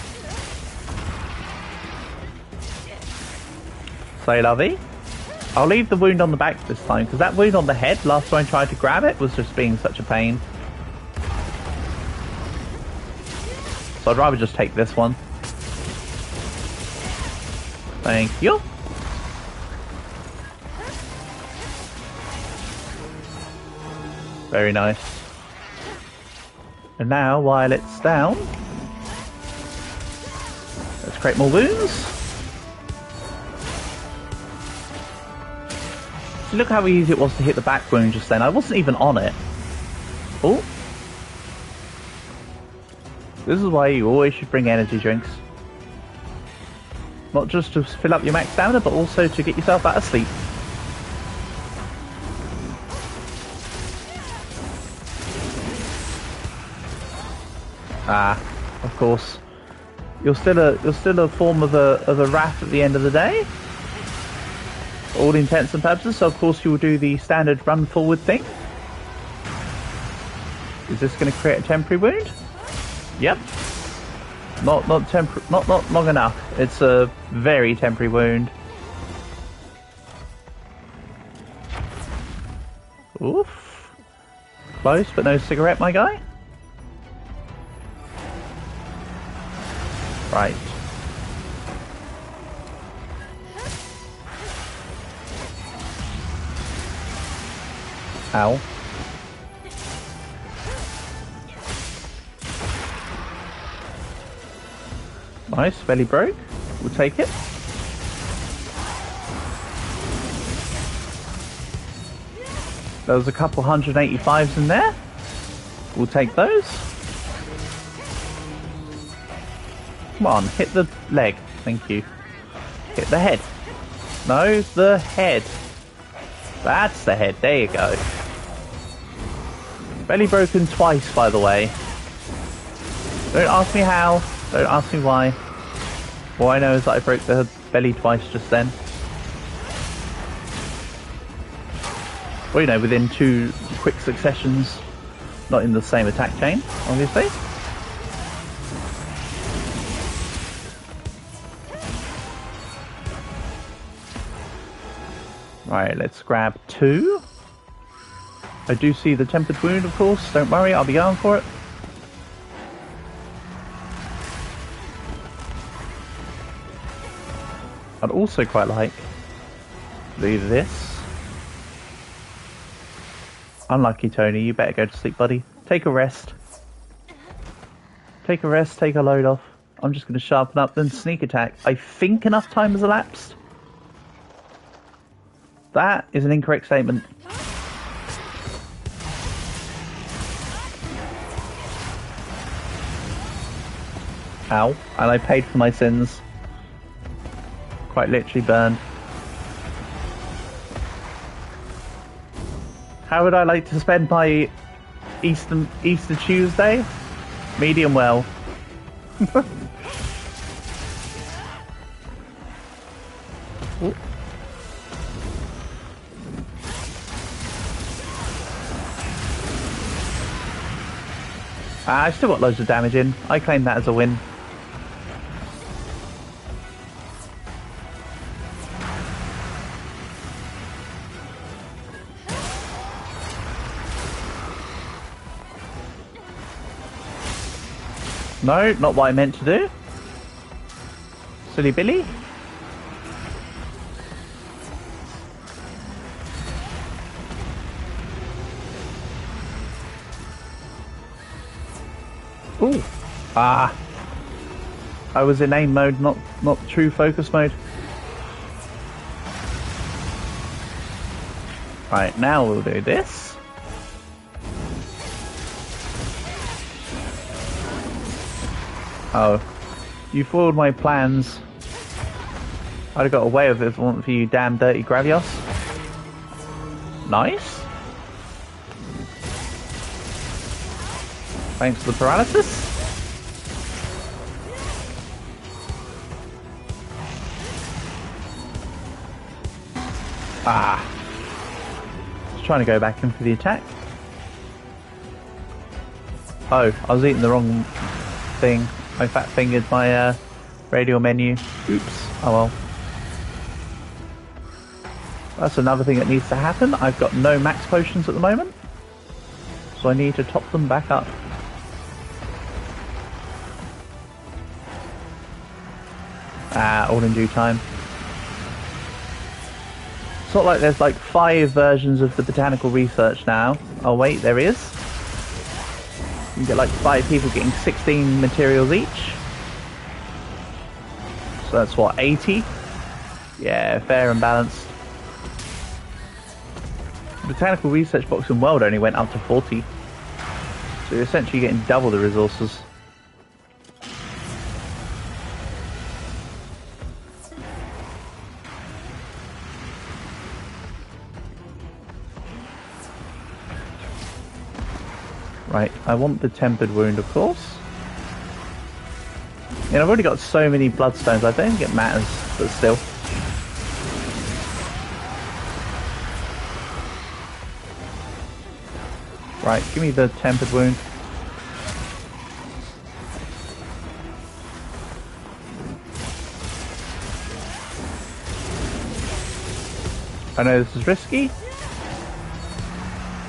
Say lovey. I'll leave the wound on the back this time, because that wound on the head, last time I tried to grab it, was just being such a pain. So I'd rather just take this one. Thank you. Very nice. And now, while it's down, let's create more wounds. See, look how easy it was to hit the back wound just then. I wasn't even on it. Oh. This is why you always should bring energy drinks. Not just to fill up your max stamina, but also to get yourself out of sleep. Ah, of course. You're still a form of a wrath at the end of the day. For all intents and purposes, so of course you will do the standard run forward thing. Is this going to create a temporary wound? Yep. Not long enough. It's a very temporary wound. Oof. Close, but no cigarette, my guy. Right. Ow. Nice, belly broke. We'll take it. There was a couple 185s in there. We'll take those. Come on, hit the leg. Thank you. Hit the head. No, the head. That's the head. There you go. Belly broken twice, by the way. Don't ask me how. Don't ask me why. All I know is that I broke the belly twice just then. Well, you know, within two quick successions. Not in the same attack chain, obviously. Right, let's grab 2. I do see the tempered wound, of course. Don't worry, I'll be going for it. I'd also quite like to do this. Unlucky, Tony. You better go to sleep, buddy. Take a rest. Take a rest, take a load off. I'm just going to sharpen up, then sneak attack. I think enough time has elapsed. That is an incorrect statement. Ow. And I paid for my sins. Quite literally burned. How would I like to spend my Easter Tuesday? Medium well. I still got loads of damage in. I claim that as a win. No, not what I meant to do. Silly Billy. Ooh. Ah. I was in aim mode, not true focus mode. Right, now we'll do this. Oh, you foiled my plans. I'd have got away with it if it wasn't for you damn dirty Gravios. Nice. Thanks for the paralysis. Ah. Just trying to go back in for the attack. Oh, I was eating the wrong thing. I fat fingered my radial menu. Oops. Oh well. That's another thing that needs to happen. I've got no max potions at the moment, so I need to top them back up. Ah, all in due time. It's not like there's like 5 versions of the botanical research now. Oh wait, there is. You get like 5 people getting 16 materials each. So that's what, 80? Yeah, fair and balanced. The botanical research box in World only went up to 40. So you're essentially getting double the resources. Right, I want the tempered wound, of course. Yeah, I've already got so many bloodstones, I don't think it matters, but still. Right, give me the tempered wound. I know this is risky.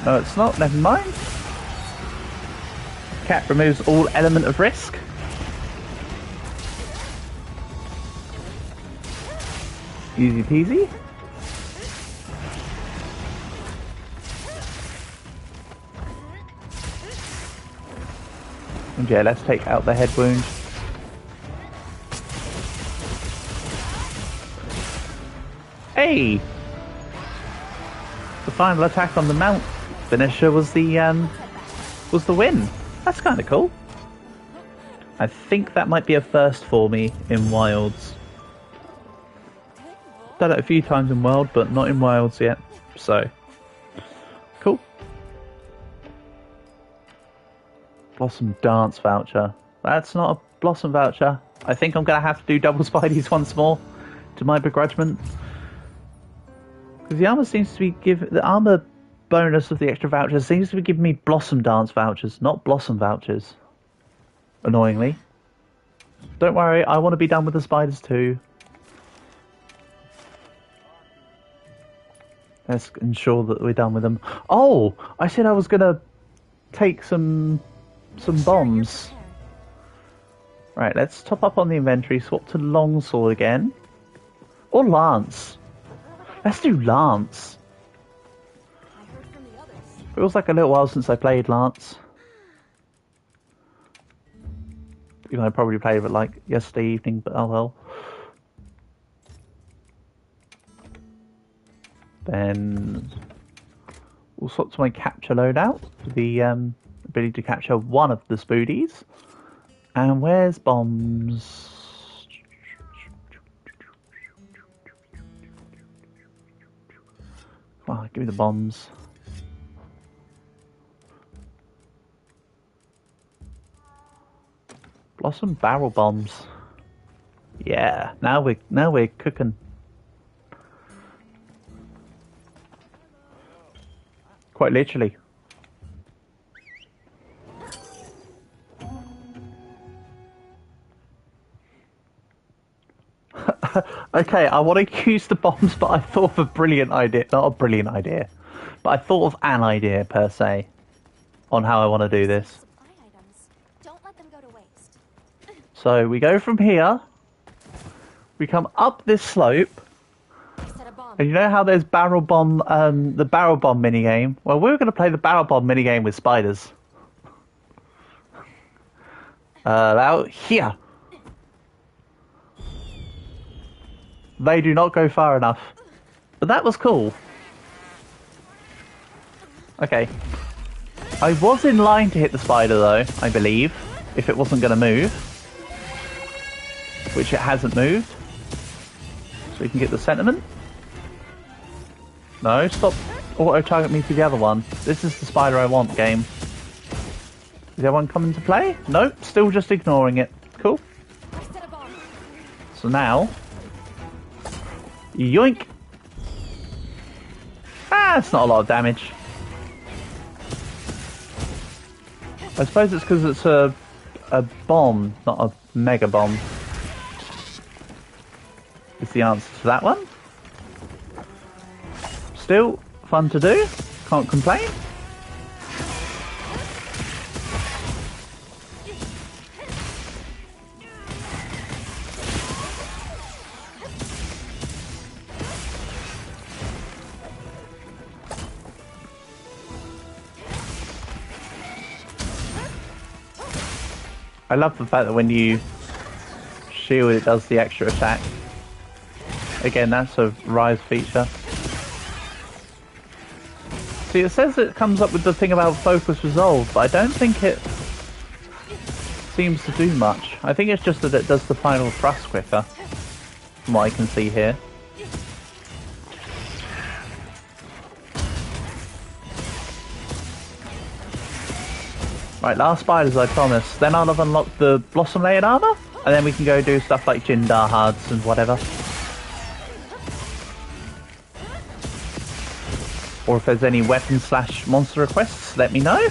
No, it's not, never mind. Cat removes all element of risk. Easy peasy. And yeah, let's take out the head wound. Hey! The final attack on the mount finisher was the win. That's kind of cool. I think that might be a first for me in Wilds. Done it a few times in World, but not in Wilds yet. So, cool. Blossom Dance voucher. That's not a Blossom voucher. I think I'm going to have to do double Spideys once more, to my begrudgment. Because the armor seems to be the armor bonus of the extra vouchers seems to be giving me Blossom Dance vouchers, not Blossom vouchers. Annoyingly. Don't worry, I want to be done with the spiders too. Let's ensure that we're done with them. Oh, I said I was gonna take some bombs. Right, let's top up on the inventory. Swap to longsword again, or lance. Let's do lance. I heard from the others. Feels like a little while since I played lance. You know, I probably played it like yesterday evening, but oh well. Then we'll swap to my capture loadout for the ability to capture one of the spoodies. And where's bombs? Come on, give me the bombs. Blossom barrel bombs. Yeah, now we're cooking. Quite literally. Okay, I want to use the bombs, but I thought of a brilliant idea. Not a brilliant idea, but I thought of an idea per se on how I want to do this. Supply items. Don't let them go to waste. So we go from here, we come up this slope, Set a bomb. and you know how there's barrel bomb, the barrel bomb minigame? Well, we're going to play the barrel bomb minigame with spiders. Out here. They do not go far enough. But that was cool. Okay. I was in line to hit the spider though, I believe, if it wasn't going to move. Which it hasn't moved. So we can get the sentiment. No, stop auto-target me for the other one. This is the spider I want, game. Is everyone coming to play? Nope, still just ignoring it. Cool. Set a bomb. So now... yoink! Ah, it's not a lot of damage. I suppose it's because it's a bomb, not a mega bomb. Is the answer to that one. Still fun to do. Can't complain. I love the fact that when you shield it does the extra attack. Again, that's a Rise feature. See, it says it comes up with the thing about focus resolve, but I don't think it seems to do much. I think it's just that it does the final thrust quicker, from what I can see here. Right, last spiders I promise. Then I'll have unlocked the Blossom Layered Armour, and then we can go do stuff like Jindar Hards and whatever. Or if there's any weapon / monster requests, let me know.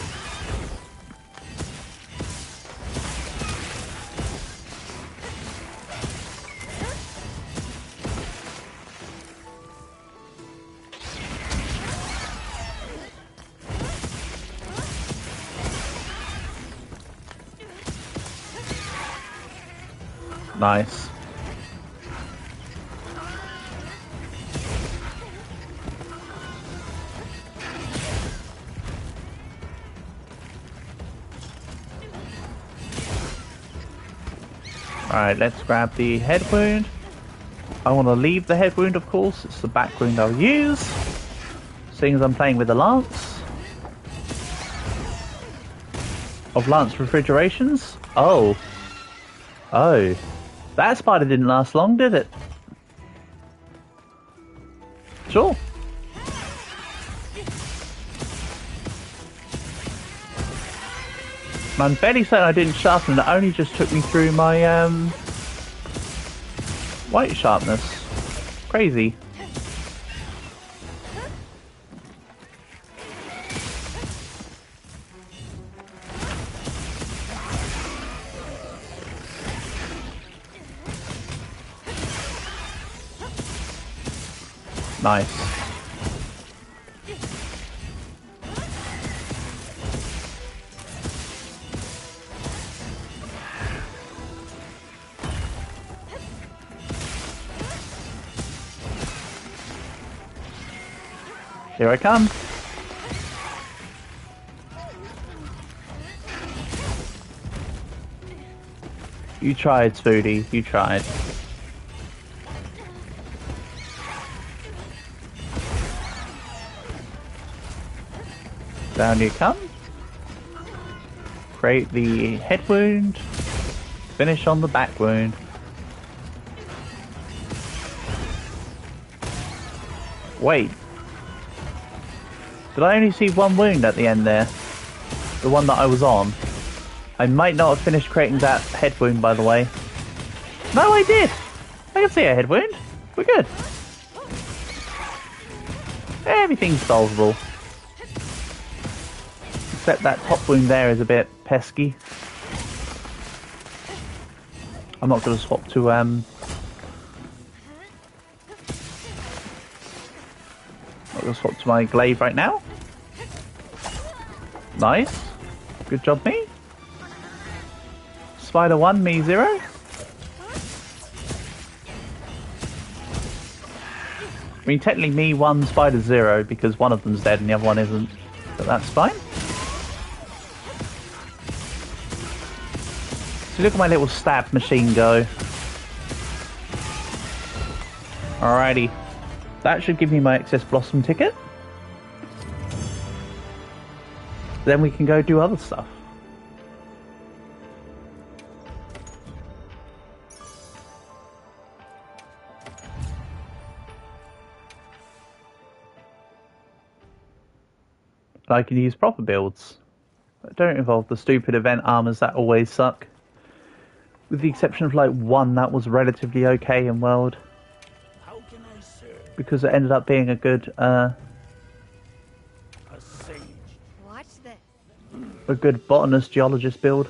Nice. Alright, let's grab the head wound. I want to leave the head wound, of course. It's the back wound I'll use. Seeing as I'm playing with the lance. Of lance refrigerations. Oh. Oh. That spider didn't last long, did it? Sure. I'm fairly certain I didn't sharpen it. It only just took me through my white sharpness. Crazy. Nice. Here I come. You tried, Spoody. You tried. Down you come. Create the head wound. Finish on the back wound. Wait. Did I only see one wound at the end there? The one that I was on. I might not have finished creating that head wound, by the way. No, I did! I can see a head wound. We're good. Everything's solvable. Except that top wound there is a bit pesky. I'm not going to swap to, not going to swap to my glaive right now. Nice. Good job, me. Spider 1, me 0. I mean, technically me 1, Spider 0, because one of them's dead and the other one isn't. But that's fine. So look at my little stab machine go. Alrighty. That should give me my excess blossom ticket. Then we can go do other stuff. I can use proper builds that don't involve the stupid event armors that always suck. With the exception of like one that was relatively okay in World. How can I serve? Because it ended up being a good A sage. Watch this. a good botanist geologist build.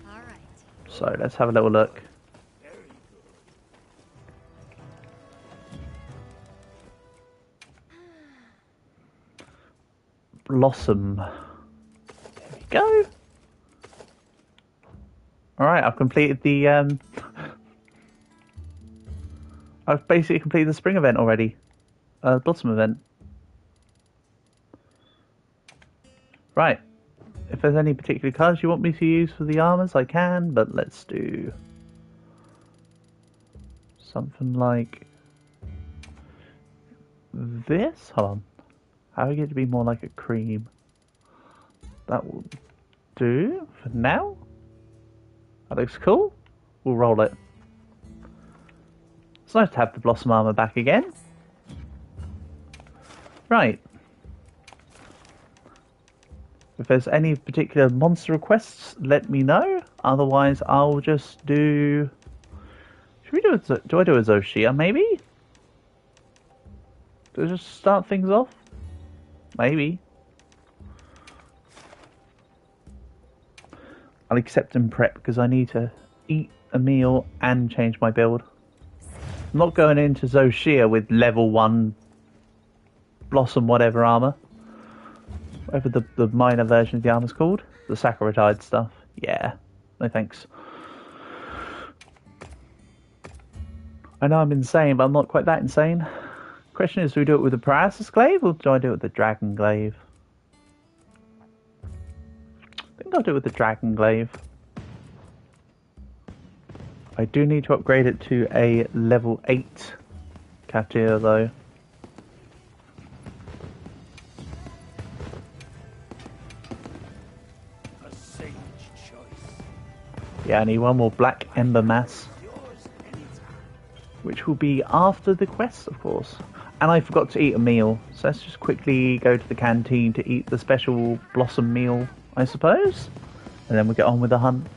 All right. So let's have a little look. Very good. Blossom. There we go. Alright, I've completed the I've basically completed the spring event already. Blossom event. Right. If there's any particular colours you want me to use for the armours, I can, but let's do something like this. Hold on. How do I get it to be more like a cream? That will do for now. That looks cool. We'll roll it. It's nice to have the Blossom armor back again. Right. If there's any particular monster requests, let me know. Otherwise, I'll just do... Should we do it? Do I do a Zoshia, maybe? Do I just start things off? Maybe. I'll accept and prep because I need to eat a meal and change my build. I'm not going into Zoshia with level 1 Blossom whatever armor. Whatever the minor version of the armor's called. The Saccharidide stuff. Yeah. No thanks. I know I'm insane, but I'm not quite that insane. Question is, do we do it with the Paralysis Glaive or do I do it with the Dragon Glaive? I think I'll do it with the Dragon Glaive. I do need to upgrade it to a level 8 Katia though. A sage choice. Yeah, I need one more Black Ember Mass. Yours anytime. Which will be after the quest, of course. And I forgot to eat a meal, so let's just quickly go to the canteen to eat the special Blossom meal, I suppose. And then we'll get on with the hunt.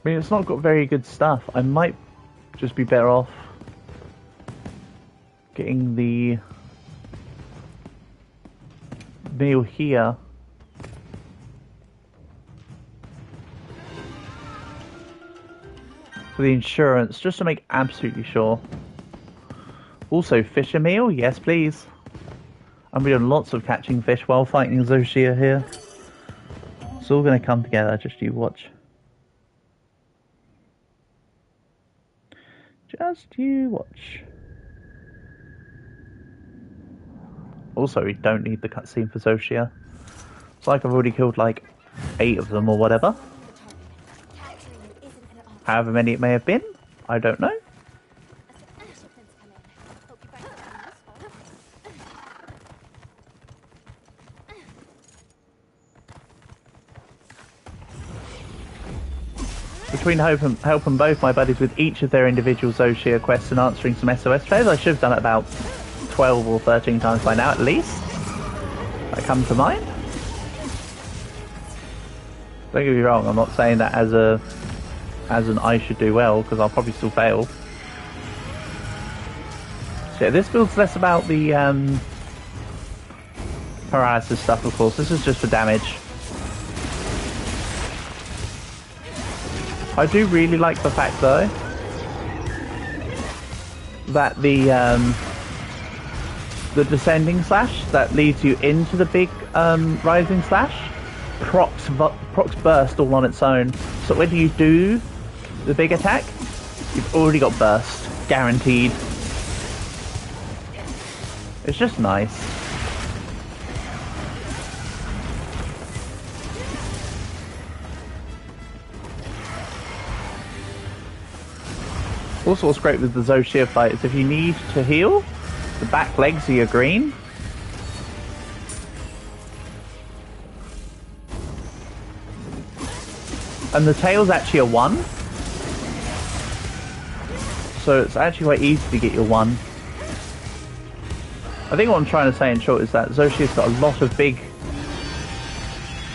I mean, it's not got very good stuff. I might just be better off getting the meal here. For the insurance, just to make absolutely sure. Also, fisher meal, yes please. I'm doing lots of catching fish while fighting Zoshia here. It's all going to come together, just you watch. Just you watch. Also, we don't need the cutscene for Zoshia. It's like I've already killed like 8 of them or whatever. However many it may have been, I don't know. Between helping both my buddies with each of their individual Zoshia quests and answering some SOS prayers, I should have done it about 12 or 13 times by now at least. That come to mind. Don't get me wrong, I'm not saying that as an I should do well, because I'll probably still fail. So yeah, this build's less about the paralysis stuff, of course. This is just for damage. I do really like the fact, though, that the descending slash that leads you into the big rising slash procs burst all on its own. So when you do the big attack, you've already got burst, guaranteed. It's just nice. Also, what's great with the Zoshia fight is if you need to heal, the back legs are your green. And the tail's actually a 1. So it's actually quite easy to get your 1. I think what I'm trying to say in short is that Zoshia's got a lot of big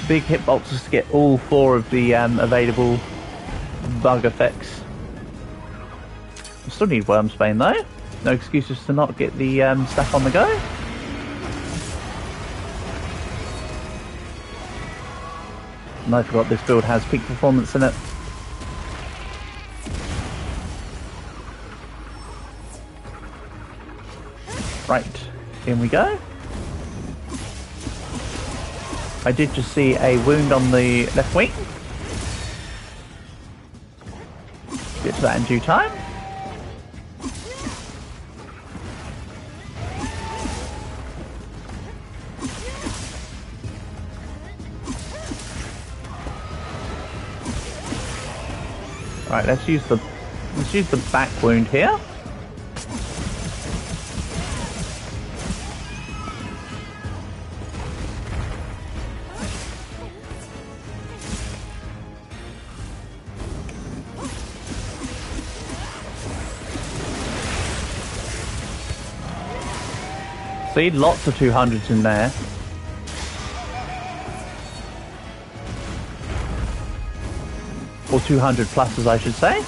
hitboxes to get all 4 of the available bug effects. I still need Wormsbane though. No excuses to not get the stuff on the go. And I forgot this build has peak performance in it. Right, in we go. I did just see a wound on the left wing. Get to that in due time. Right, let's use the back wound here. See, lots of 200s in there. Or 200 pluses, I should say.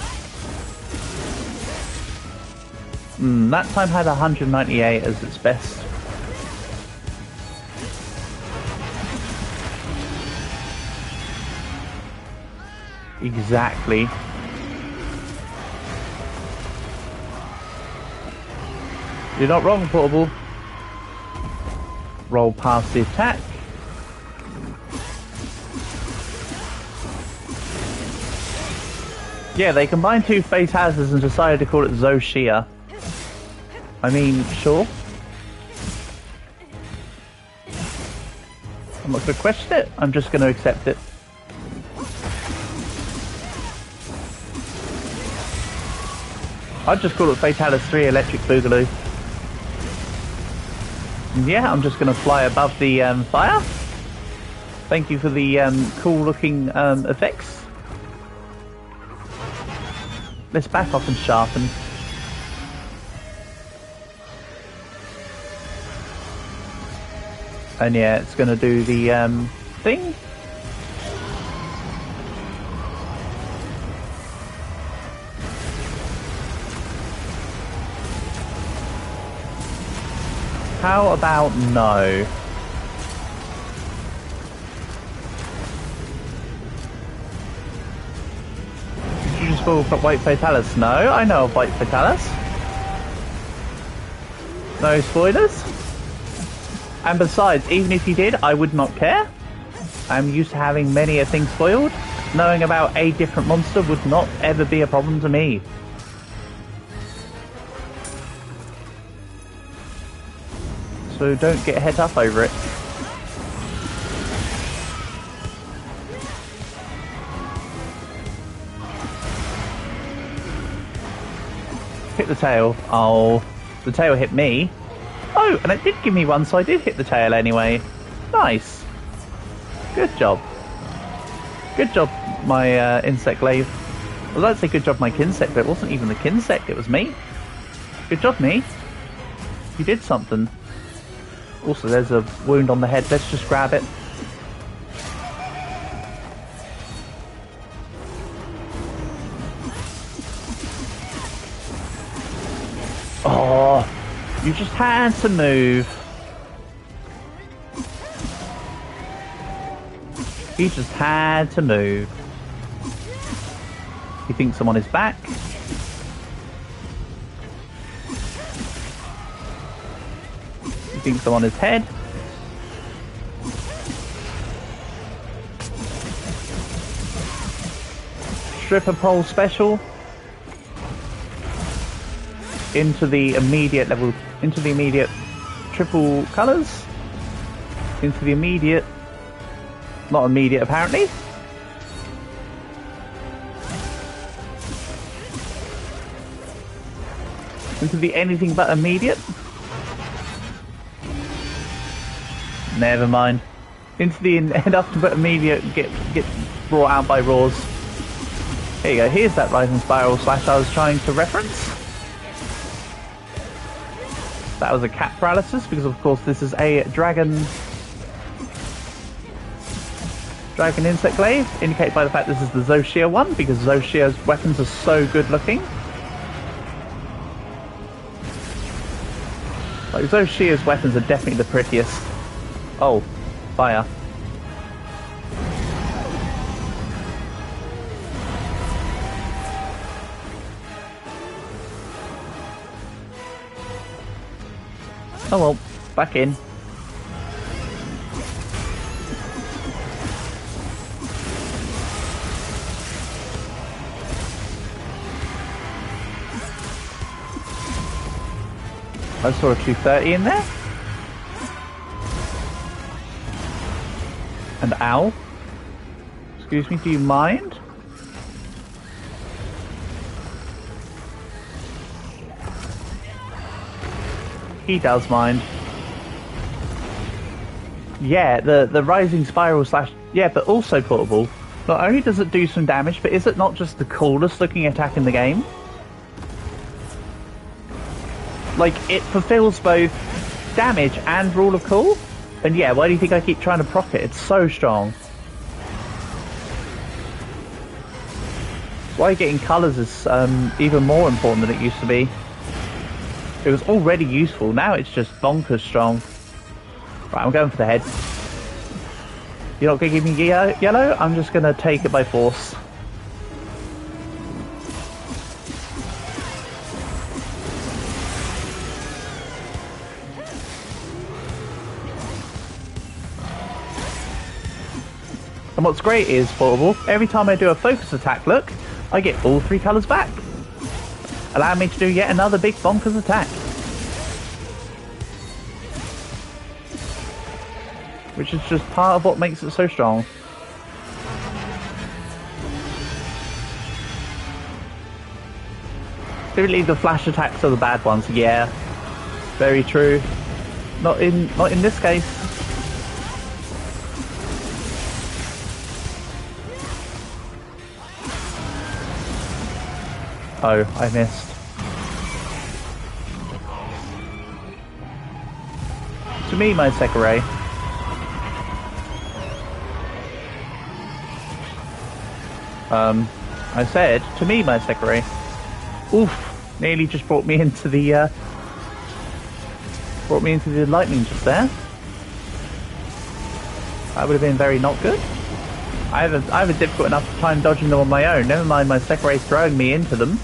That time had 198 as its best. Exactly. You're not wrong, Portable. Roll past the attack. Yeah, they combined 2 face houses and decided to call it Zoshia. I mean, sure. I'm not going to question it, I'm just going to accept it. I'd just call it Fatalis 3 Electric Boogaloo. And yeah, I'm just going to fly above the fire. Thank you for the cool looking effects. Let's back off and sharpen. And yeah, it's going to do the thing. How about no? Did you just fall for White Fatalis? No, I know of White Fatalis. No spoilers. And besides, even if you did, I would not care. I'm used to having many a thing spoiled. Knowing about a different monster would not ever be a problem to me. So don't get het up over it. Hit the tail. Oh, the tail hit me. Oh, and it did give me one, so I did hit the tail anyway. Nice. Good job. Good job, my insect glaive. I was about to say good job, my kinsect, but it wasn't even the kinsect, it was me. Good job, me. You did something. Also, there's a wound on the head. Let's just grab it. Oh, you just had to move. He just had to move. He thinks someone is back. He thinks I'm on his head. Stripper pole special. Into the immediate level, into the immediate triple colours. Into the immediate, not immediate apparently. Into the anything but immediate. Never mind. Into the nothing but immediate get brought out by roars. Here you go, here's that rising spiral slash I was trying to reference. That was a cat paralysis because of course this is a dragon insect glaive, indicated by the fact this is the Zoshia one because Zoshia's weapons are so good looking. Like Zoshia's weapons are definitely the prettiest. Oh, fire. Oh well, back in. I saw a 230 in there. And ow. Excuse me, do you mind? He does mind. Yeah, the rising spiral slash... Yeah, but also portable. Not only does it do some damage, but is it not just the coolest looking attack in the game? Like, it fulfills both damage and rule of cool. And yeah, why do you think I keep trying to proc it? It's so strong. That's why getting colours is even more important than it used to be. It was already useful, now it's just bonkers strong. Right, I'm going for the head. You're not going to give me yellow? I'm just going to take it by force. And what's great is, portable, every time I do a focus attack look, I get all three colours back. Allow me to do yet another big bonkers attack. Which is just part of what makes it so strong. Typically the flash attacks are the bad ones, yeah. Very true. Not in this case. Oh, I missed. To me, my Sekirei. I said, to me, my Sekirei. Oof, nearly just brought me into the lightning just there. That would have been very not good. I have a difficult enough time dodging them on my own. Never mind my Sekirei throwing me into them.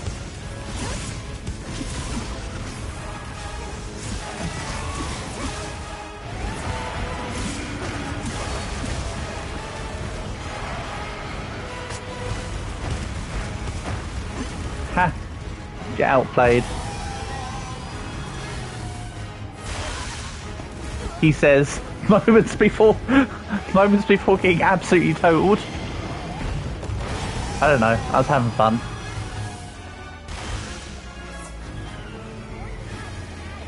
Get outplayed. He says, moments before getting absolutely totaled. I don't know, I was having fun.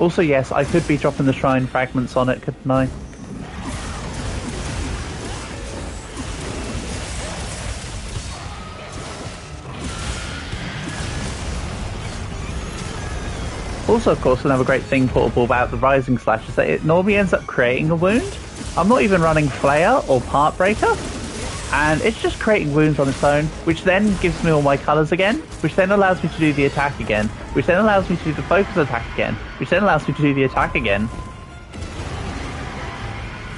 Also, yes, I could be dropping the shrine fragments on it, couldn't I? Also, of course, another great thing portable about the Rising Slash is that it normally ends up creating a wound. I'm not even running Flare or Part Breaker, and it's just creating wounds on its own, which then gives me all my colours again, which then allows me to do the attack again, which then allows me to do the focus attack again, which then allows me to do the attack again.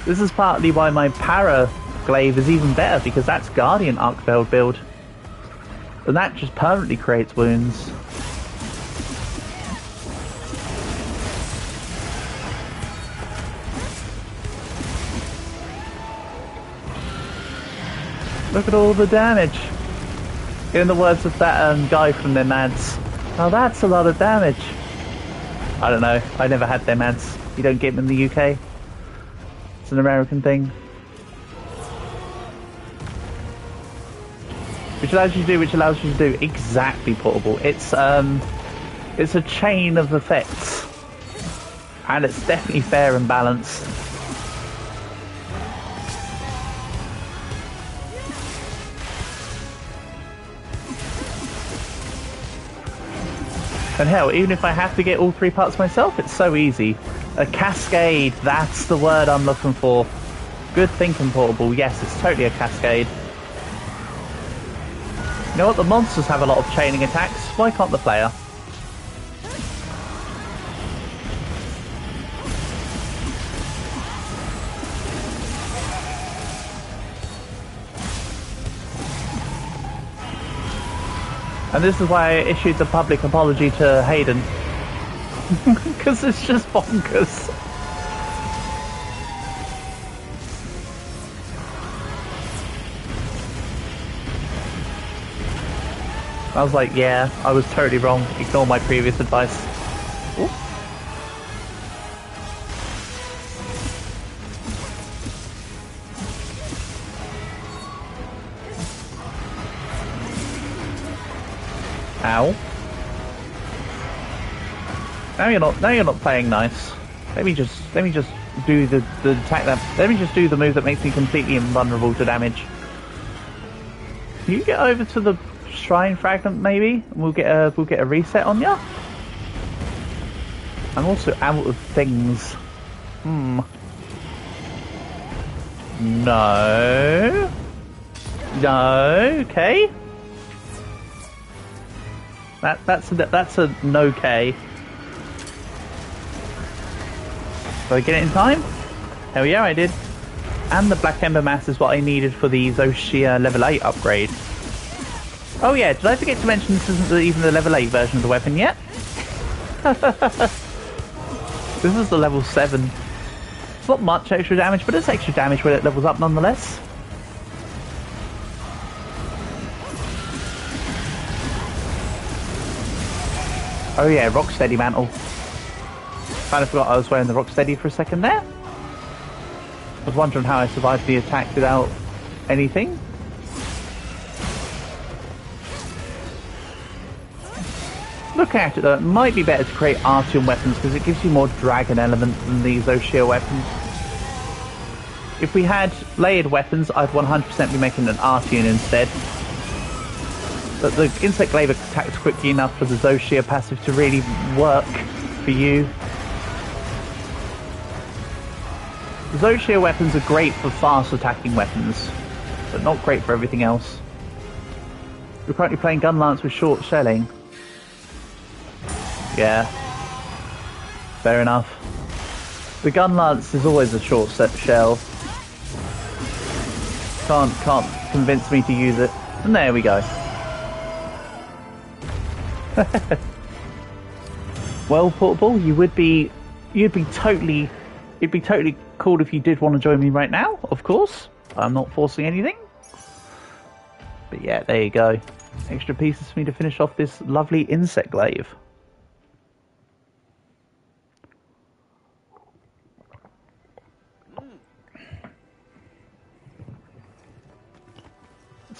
This is partly why my Para Glaive is even better, because that's Guardian Arcveld build. And that just permanently creates wounds. Look at all the damage. In the words of that guy from their mads. Now that's a lot of damage. I don't know. I never had their mads. You don't get them in the UK. It's an American thing. Which allows you to do exactly portable. It's a chain of effects. And it's definitely fair and balanced. And hell, even if I have to get all 3 parts myself, it's so easy. A cascade, that's the word I'm looking for. Good thinking, portable. Yes, it's totally a cascade. You know what? The monsters have a lot of chaining attacks. Why can't the player? And this is why I issued the public apology to Hayden. Because it's just bonkers. I was like, yeah, I was totally wrong. Ignore my previous advice. Ooh. Ow. Now you're not playing nice. Let me just do the attack that let me just do the move that makes me completely invulnerable to damage. Can you get over to the shrine fragment maybe? And we'll get a reset on ya? I'm also out of things. No. No, okay. That's a no-K. Did I get it in time? Hell yeah, I did. And the Black Ember Mass is what I needed for the Zoshia level 8 upgrade. Oh yeah, did I forget to mention this isn't even the level 8 version of the weapon yet? This is the level 7. It's not much extra damage, but it's extra damage when it levels up nonetheless. Oh yeah, Rocksteady mantle. Kind of forgot I was wearing the Rocksteady for a second there. I was wondering how I survived the attack without anything. Looking at it though, it might be better to create Artium weapons because it gives you more dragon element than these Zoshia weapons. If we had layered weapons, I'd 100% be making an Artium instead. But the Insect Glaive attacks quickly enough for the Zoshia passive to really work for you. The Zoshia weapons are great for fast attacking weapons, but not great for everything else. We're currently playing Gun Lance with short shelling. Yeah. Fair enough. The Gun Lance is always a short shell. Can't convince me to use it. And there we go. Well, portable, you'd be totally cool if you did want to join me right now, of course. I'm not forcing anything. But yeah, there you go. Extra pieces for me to finish off this lovely Insect Glaive.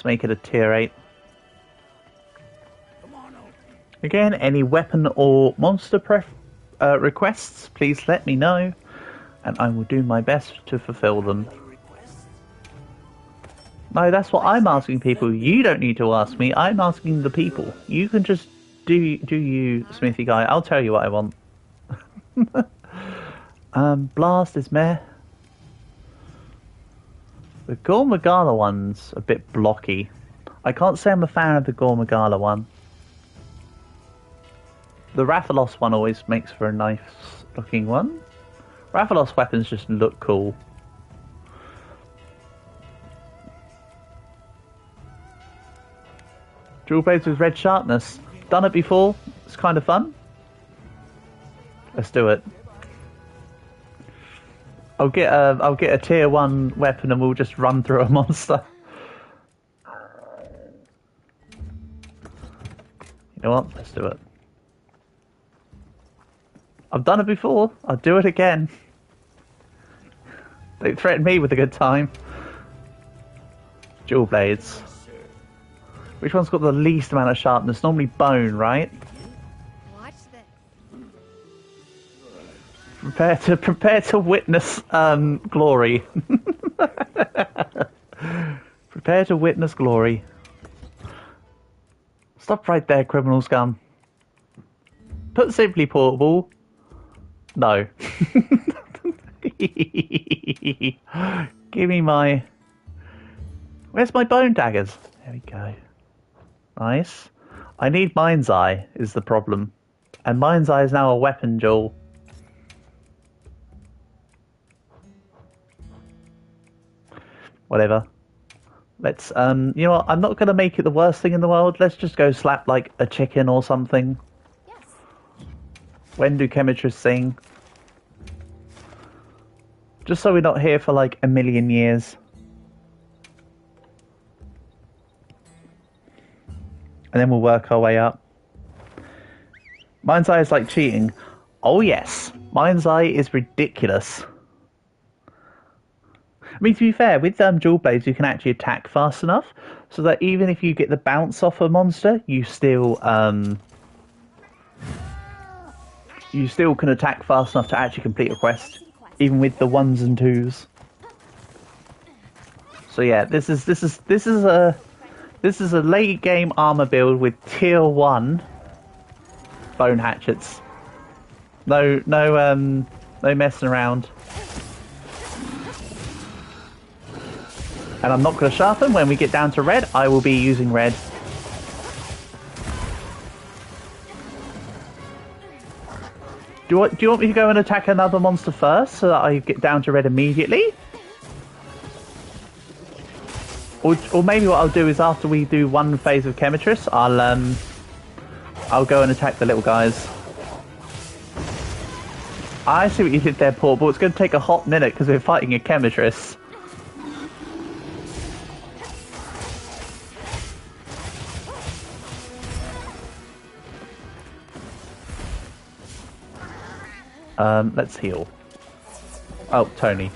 Let's make it a tier 8. Come on, Opie. Again, any weapon or monster requests, please let me know, and I will do my best to fulfill them. Any requests? No, that's what I'm asking people. You don't need to ask me. I'm asking the people. You can just do you, Smithy guy. I'll tell you what I want. Blast is meh. The Gormagala one's a bit blocky. I can't say I'm a fan of the Gormagala one. The Rathalos one always makes for a nice looking one. Rathalos weapons just look cool. Dual blades with red sharpness. Done it before. It's kind of fun. Let's do it. I'll get a tier 1 weapon and we'll just run through a monster. You know what? Let's do it. I've done it before. I'll do it again. Don't threaten me with a good time. Dual blades. Which one's got the least amount of sharpness? Normally bone, right? Watch this. Prepare to witness glory. Prepare to witness glory. Stop right there, criminal scum. Put simply portable. No. Give me my... Where's my bone daggers? There we go. Nice. I need Mind's Eye, is the problem. And Mind's Eye is now a weapon, Joel. Whatever. Let's, you know what? I'm not going to make it the worst thing in the world. Let's just go slap, like, a chicken or something. Yes. When do chemitrists sing? Just so we're not here for, like, a million years. And then we'll work our way up. Mind's Eye is like cheating. Oh yes, Mind's Eye is ridiculous. I mean, to be fair, with dual blades you can actually attack fast enough so that even if you get the bounce off a monster, you still can attack fast enough to actually complete a quest, even with the 1s and 2s. So yeah, this is a late game armor build with tier 1 bone hatchets. No messing around. And I'm not going to sharpen. When we get down to red, I will be using red. Do you want me to go and attack another monster first so that I get down to red immediately? Or maybe what I'll do is after we do one phase of Chemitress, I'll go and attack the little guys. I see what you did there, Portable. It's going to take a hot minute because we're fighting a Chemitress. Let's heal. Oh, Tony.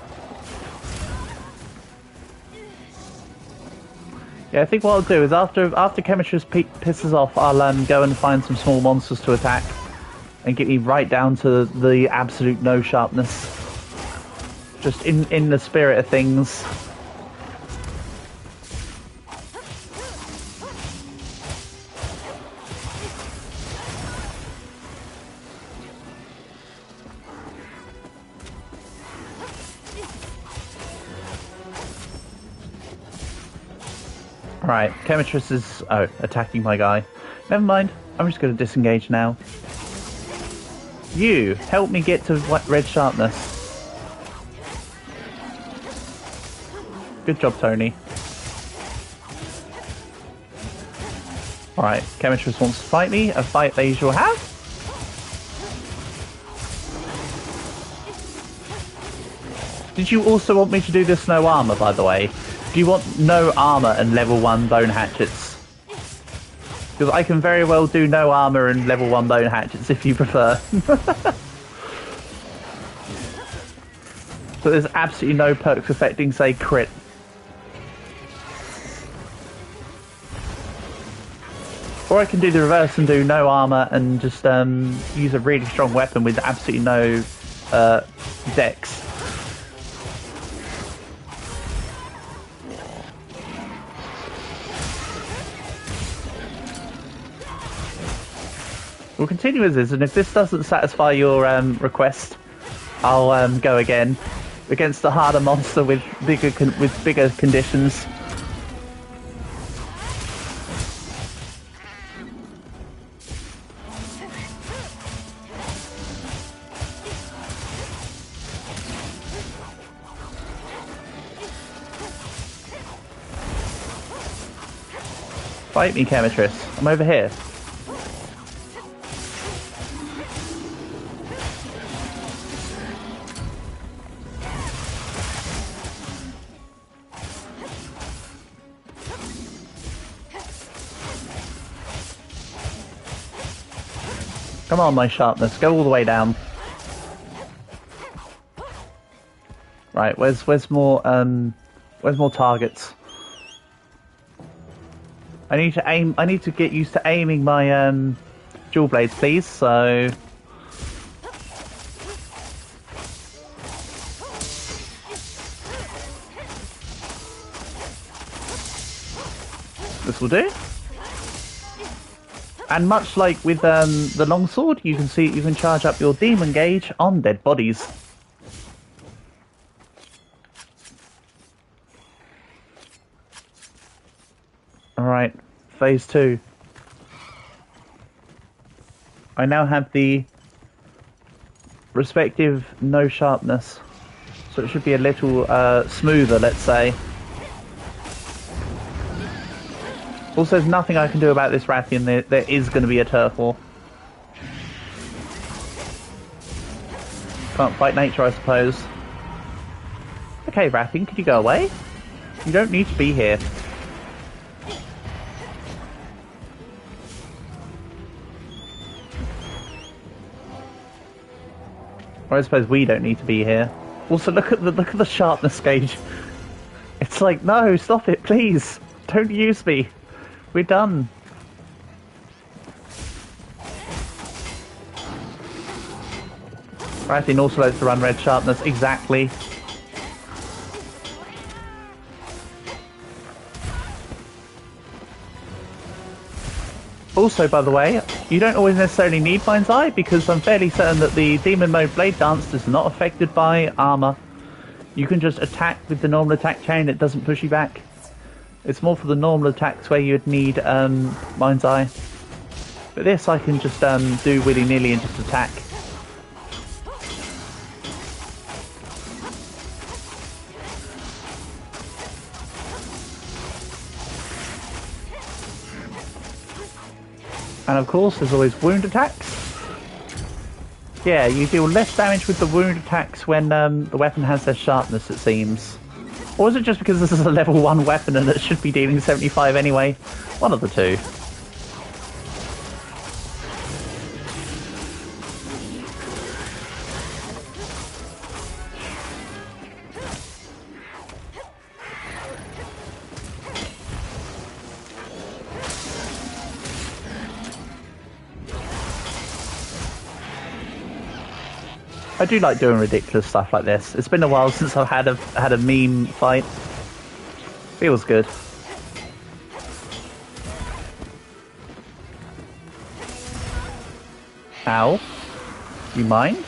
Yeah, I think what I'll do is after Chemitress pisses off, I'll go and find some small monsters to attack and get me right down to the absolute no sharpness. Just in the spirit of things. Right, Chemitress is attacking my guy. Never mind, I'm just going to disengage now. You, help me get to red sharpness. Good job, Tony. Alright, Chemitress wants to fight me, a fight they shall have. Did you also want me to do this no armor, by the way? Do you want no armor and level 1 bone hatchets? Because I can very well do no armor and level 1 bone hatchets if you prefer. So there's absolutely no perks affecting, say, crit. Or I can do the reverse and do no armor and just use a really strong weapon with absolutely no dex. We'll continue as is, and if this doesn't satisfy your request, I'll go again against a harder monster with bigger conditions. Fight me, Chemitress. I'm over here. Come on, my sharpness. Go all the way down. Right, where's more targets? I need to get used to aiming my dual blades, please. So this will do. And much like with the longsword, you can charge up your demon gauge on dead bodies. Alright, phase 2. I now have the respective no sharpness, so it should be a little smoother, let's say. Also, there's nothing I can do about this Rathian. There is going to be a turf war. Can't fight nature, I suppose. Okay, Rathian, could you go away? You don't need to be here. Or I suppose we don't need to be here. Also, look at the sharpness gauge. It's like, no, stop it, please. Don't use me. We're done. Rathian also likes to run red sharpness, exactly. Also, by the way, you don't always necessarily need Mind's Eye, because I'm fairly certain that the Demon Mode Blade Dance is not affected by armor. You can just attack with the normal attack chain, it doesn't push you back. It's more for the normal attacks where you'd need Mind's Eye. But this I can just do willy-nilly and just attack. And of course there's always wound attacks. Yeah, you deal less damage with the wound attacks when the weapon has their sharpness, it seems. Or is it just because this is a level 1 weapon and it should be dealing 75 anyway? One of the two. I do like doing ridiculous stuff like this. It's been a while since I've had a meme fight. Feels good. Ow. You mind?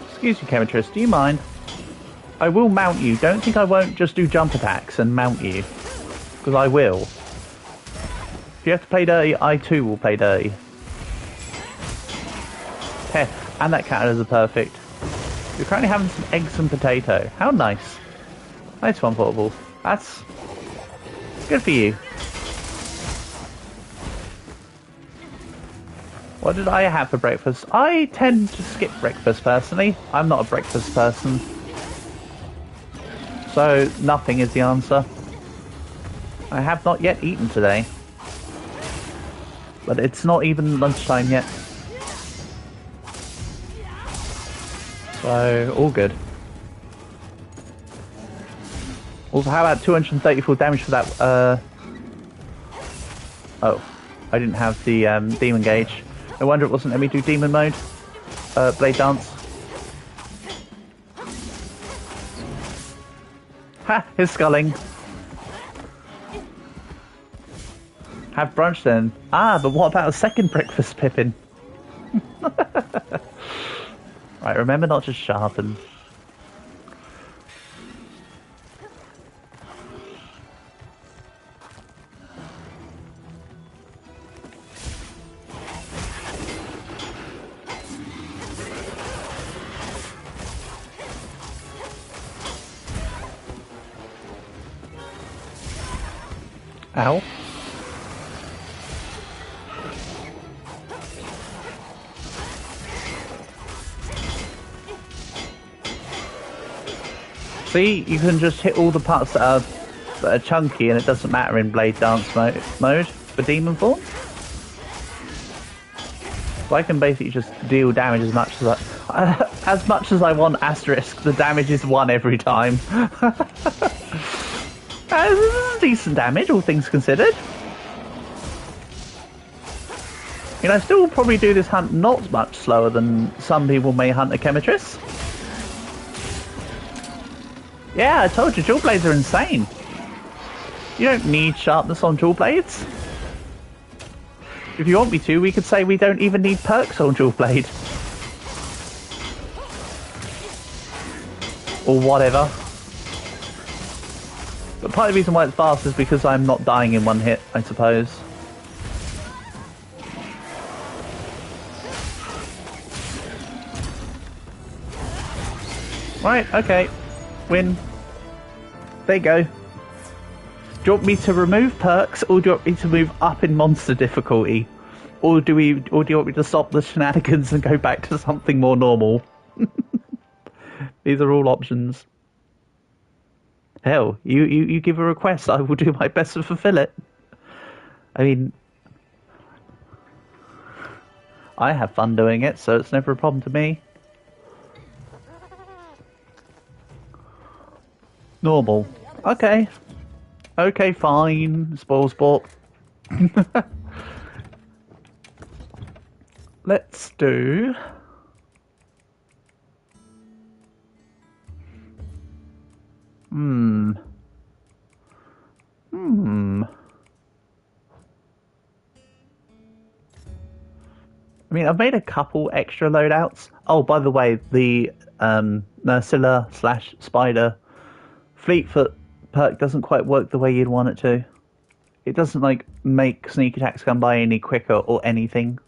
Excuse me, Chemitress, do you mind? I will mount you. Don't think I won't just do jump attacks and mount you. Because I will. If you have to play dirty, I too will play dirty. Heh, and that counted as a perfect. You're currently having some eggs and potato. How nice. Nice one, Portable. That's good for you. What did I have for breakfast? I tend to skip breakfast personally. I'm not a breakfast person. So nothing is the answer. I have not yet eaten today. But it's not even lunchtime yet. So, all good. Also, how about 234 damage for that, Oh, I didn't have the, demon gauge. No wonder it wasn't let me do demon mode. Blade dance. Ha! His sculling. Have brunch then. Ah, but what about a second breakfast, Pippin? Right, remember not to sharpen. Ow. See, you can just hit all the parts that are chunky and it doesn't matter in Blade Dance mode for Demon Form. So I can basically just deal damage as much as I want, asterisk, the damage is 1 every time. This is decent damage, all things considered. You know, I still probably do this hunt not much slower than some people may hunt a Chemitress. Yeah, I told you, dual blades are insane. You don't need sharpness on dual blades. If you want me to, we could say we don't even need perks on dual blade. Or whatever. But part of the reason why it's fast is because I'm not dying in one hit, I suppose. Right, okay. Win. There you go. Do you want me to remove perks, or do you want me to move up in monster difficulty? Or do you want me to stop the shenanigans and go back to something more normal? These are all options. Hell, you give a request, I will do my best to fulfill it. I mean, I have fun doing it, so it's never a problem to me. Normal. Okay. Okay, fine. Spoil sport. Let's do... I mean, I've made a couple extra loadouts. Oh, by the way, the Nursilla / Spider Fleetfoot perk doesn't quite work the way you'd want it to. It doesn't, like, make sneak attacks come by any quicker or anything.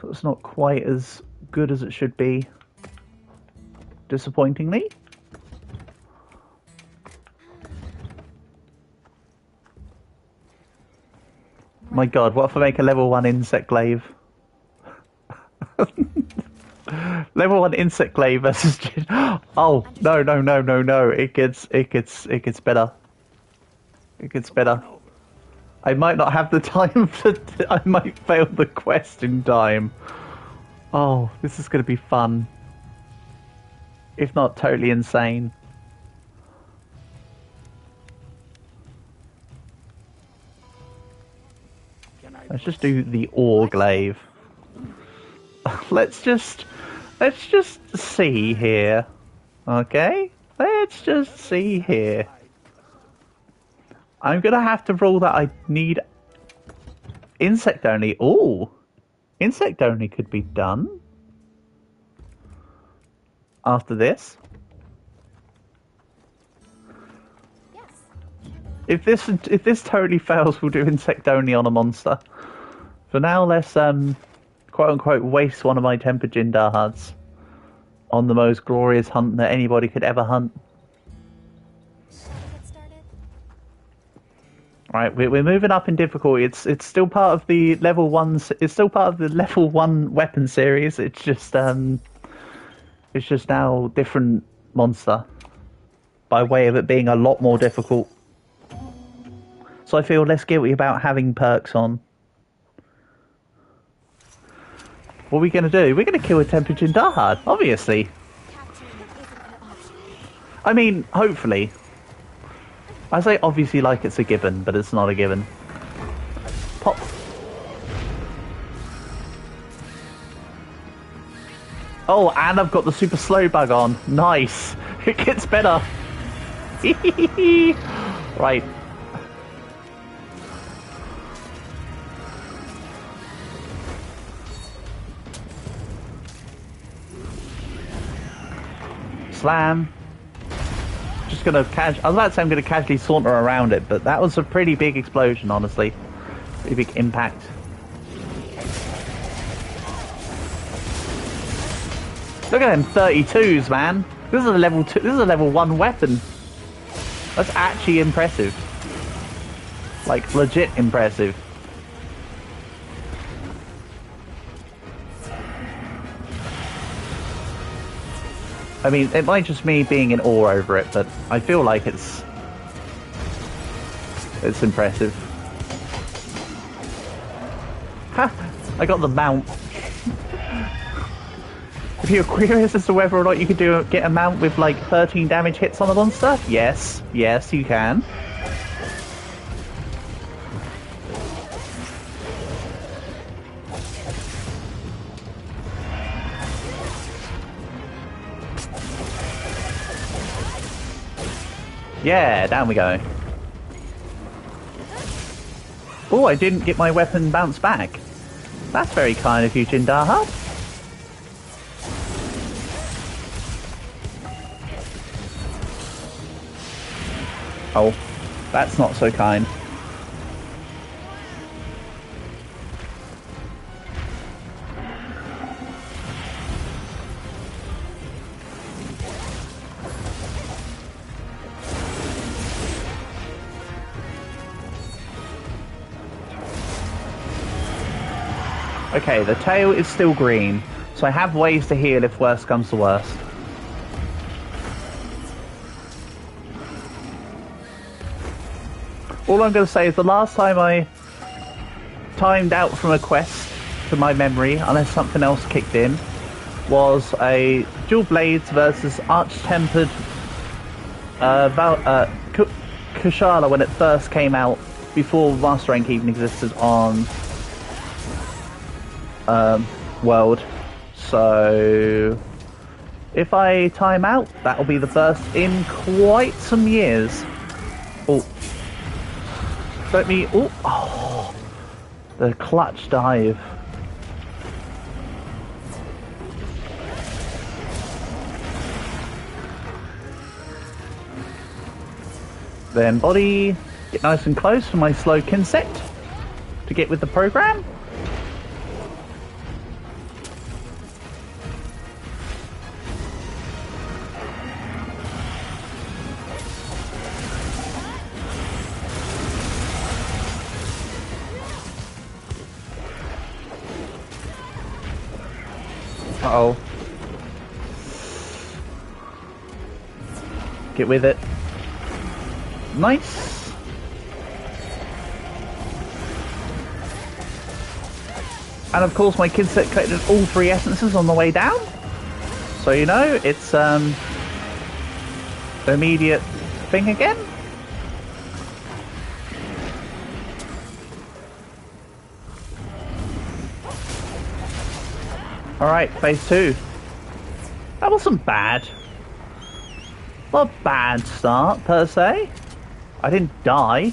So it's not quite as good as it should be. Disappointingly. My god, what if I make a level 1 insect glaive? Level 1 insect glaive versus... Oh, no. It gets better. It gets better. I might not have the time to... I might fail the quest in time. Oh, this is going to be fun. If not totally insane. Let's just do the ore glaive. Let's just see here. Okay? Let's just see here. I'm gonna have to rule that I need insect only. Ooh! Insect only could be done. After this. If this totally fails, we'll do insect only on a monster. For now, let's quote unquote waste one of my tempered Jindahads on the most glorious hunt that anybody could ever hunt. Right, we're moving up in difficulty. It's still part of the level 1. It's still part of the level 1 weapon series. It's just now different monster by way of it being a lot more difficult. so I feel less guilty about having perks on. What are we going to do? We're going to kill a temperature in Dahad, obviously. Capturing it isn't an option. I mean, hopefully. I say obviously like it's a given, but it's not a given. Pop. Oh, and I've got the super slow bug on. Nice. It gets better. Right. Slam. Just gonna I was about to say I'm gonna casually saunter around it, but that was a pretty big explosion, honestly. Pretty big impact. Look at them 32s, man. This is a level 2. This is a level 1 weapon. That's actually impressive. Like legit impressive. I mean, it might just me being in awe over it, but I feel like it's impressive. Ha! I got the mount. If you're curious as to whether or not you could get a mount with like 13 damage hits on a monster, yes, you can. Yeah, down we go. Oh, I didn't get my weapon bounced back. That's very kind of you, Jindaha. Oh, that's not so kind. Okay, the tail is still green, so I have ways to heal if worst comes to worst. All I'm going to say is the last time I timed out from a quest, to my memory, unless something else kicked in, was a dual blades versus arch-tempered Kushala when it first came out, before Master Rank even existed on World. So if I time out, that'll be the first in quite some years. Oh. Let me... Oh, the clutch dive. Then body, get nice and close for my slow kinsect to get with the program. Uh-oh. Get with it. Nice. And of course my kinsect collected all 3 essences on the way down. So you know, it's the immediate thing again. Alright, phase 2. That wasn't bad. Not a bad start, per se. I didn't die.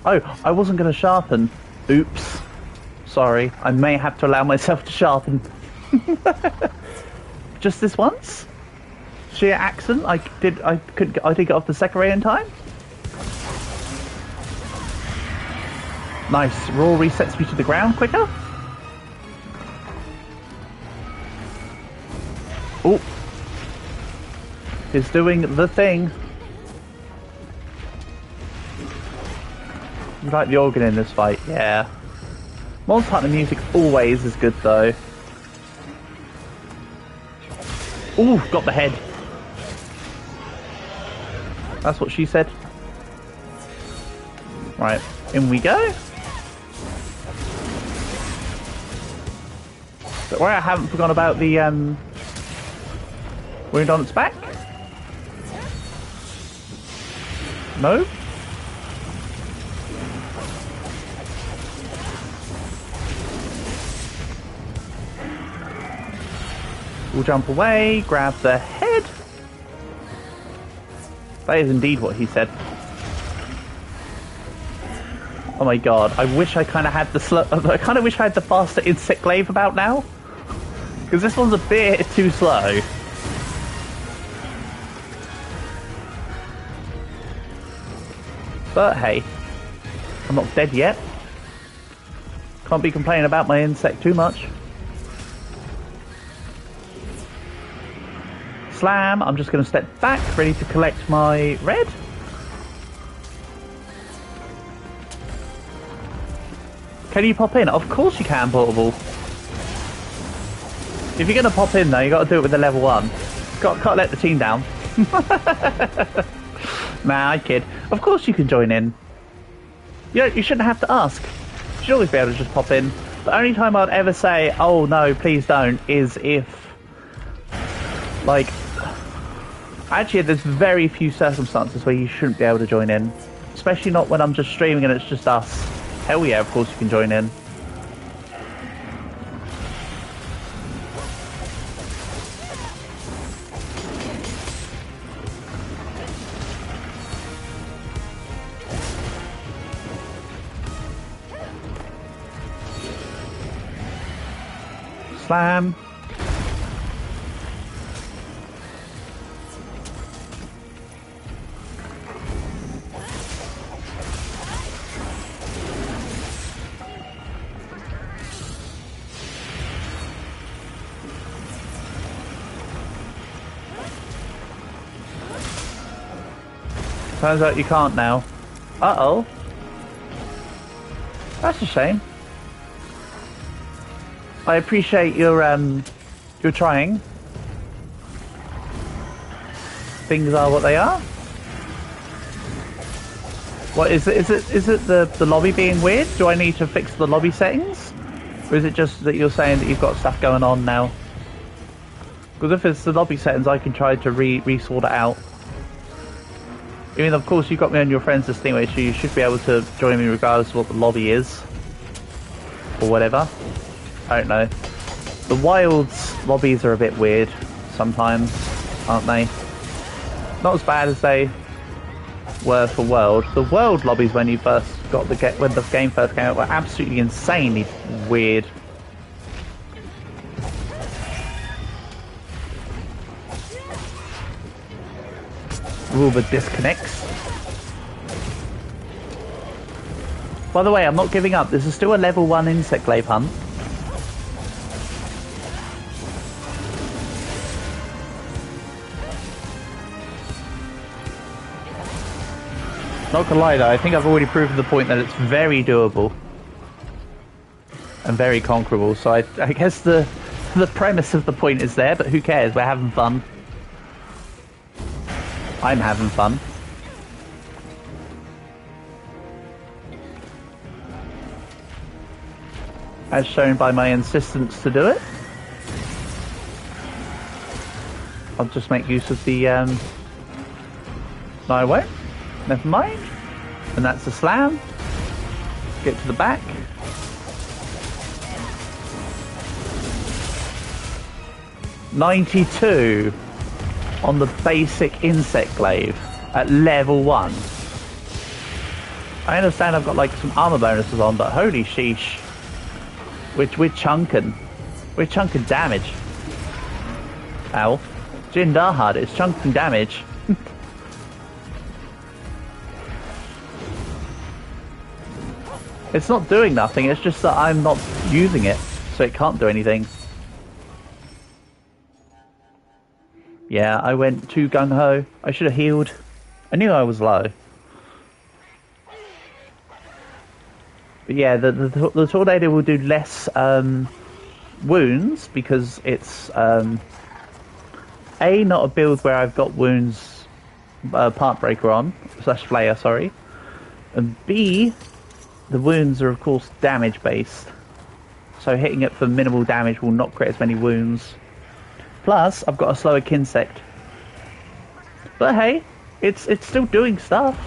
Oh, I wasn't going to sharpen. Oops. Sorry, I may have to allow myself to sharpen. Just this once? Sheer accident. I did get off the second ray in time. Nice. Raw resets me to the ground quicker. Oh, is doing the thing. You like the organ in this fight? Yeah. Monster Hunter music always is good though. Ooh, got the head. That's what she said. Right, in we go. But where I haven't forgotten about the wound on its back. No. We'll jump away, grab the head. That is indeed what he said. Oh my god, I wish I kind of had the I kind of wish I had the faster insect glaive about now. Because this one's a bit too slow. But hey, I'm not dead yet. Can't be complaining about my insect too much. Slam, I'm just going to step back, ready to collect my red. Can you pop in? Of course you can, Portable. If you're going to pop in though, you got to do it with a level 1. Can't let the team down. Nah, I kid. Of course you can join in. You shouldn't have to ask. You should always be able to just pop in. The only time I'd ever say, oh no, please don't, is if, like, actually there's very few circumstances where you shouldn't be able to join in. Especially not when I'm just streaming and it's just us. Hell yeah, of course you can join in. Slam. Turns out you can't now. Uh-oh. That's a shame. I appreciate your trying. Things are what they are. What is it? Is it the lobby being weird? Do I need to fix the lobby settings, or is it just that you're saying that you've got stuff going on now? Because if it's the lobby settings, I can try to re-sort it out. I mean, of course, you've got me on your friends list anyway, so you should be able to join me regardless of what the lobby is. Or whatever. I don't know. The Wilds lobbies are a bit weird sometimes, aren't they? Not as bad as they were for World. The World lobbies when you first got when the game first came out were absolutely insanely weird. All the disconnects. By the way, I'm not giving up. This is still a level 1 insect glaive hunt. Not gonna lie though, I think I've already proven the point that it's very doable. And very conquerable, so I guess the premise of the point is there, but who cares? We're having fun. I'm having fun. As shown by my insistence to do it. I'll just make use of the no, I won't. Never mind. And that's a slam. Get to the back. $92 on the basic insect glaive at level 1. I understand I've got like some armor bonuses on, but holy sheesh. We're chunking. We're chunking damage. Ow. Jindahad, it's chunking damage. It's not doing nothing, it's just that I'm not using it, so it can't do anything. Yeah, I went too gung-ho. I should have healed. I knew I was low. But yeah, the tornado will do less wounds because it's A, not a build where I've got wounds part breaker on, slash flayer, sorry. And B, the wounds are of course damage based. So hitting it for minimal damage will not create as many wounds. Plus, I've got a slower kinsect. But hey, it's still doing stuff.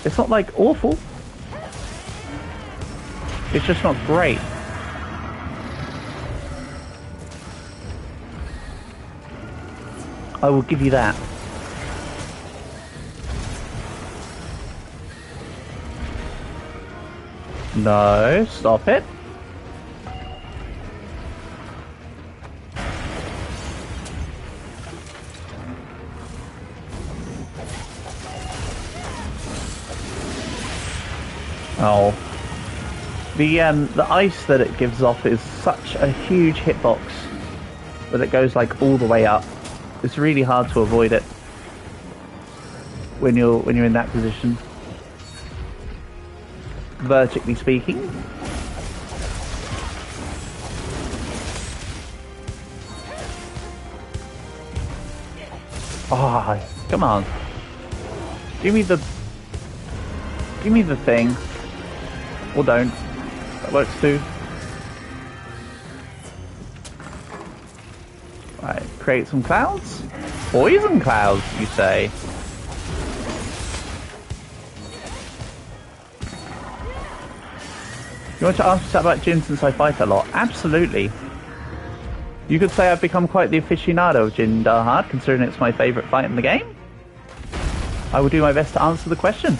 It's not like awful. It's just not great. I will give you that. No, stop it. Oh. The ice that it gives off is such a huge hitbox that it goes like all the way up. It's really hard to avoid it when you're in that position. Vertically speaking. Ah, oh, come on. Give me the thing. Or don't. That works too. Right, create some clouds. Poison clouds, you say? You want to ask me something about Jin since I fight a lot? Absolutely. You could say I've become quite the aficionado of Jin Dahad, considering it's my favourite fight in the game. I will do my best to answer the question.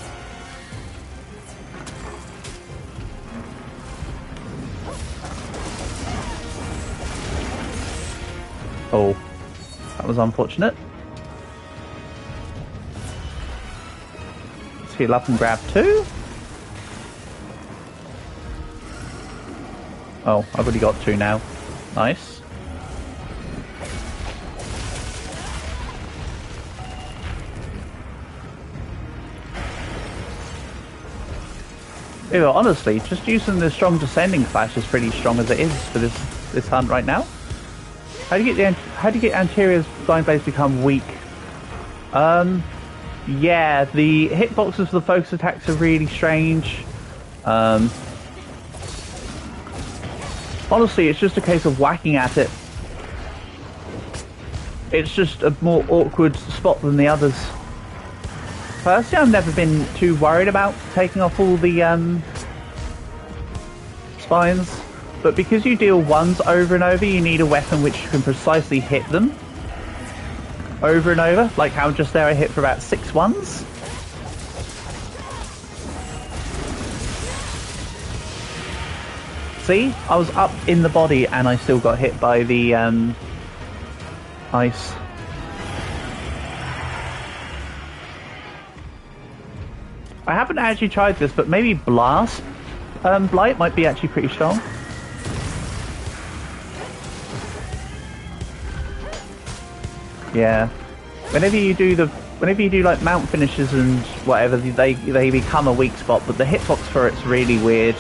Oh, that was unfortunate. Let's heal up and grab two. Oh, I've already got two now. Nice. Yeah, honestly, just using the strong descending flash is pretty strong as it is for this hunt right now. How do you get Anterior's blind blades become weak? Yeah, the hitboxes for the focus attacks are really strange. Honestly, it's just a case of whacking at it. It's just a more awkward spot than the others. Personally, I've never been too worried about taking off all the spines. But because you deal ones over and over, you need a weapon which can precisely hit them over and over. Like how just there I hit for about 6 ones. See? I was up in the body and I still got hit by the ice. I haven't actually tried this, but maybe Blast Blight might be actually pretty strong. Yeah. Whenever you do like mount finishes and whatever, they become a weak spot, but the hitbox for it's really weird.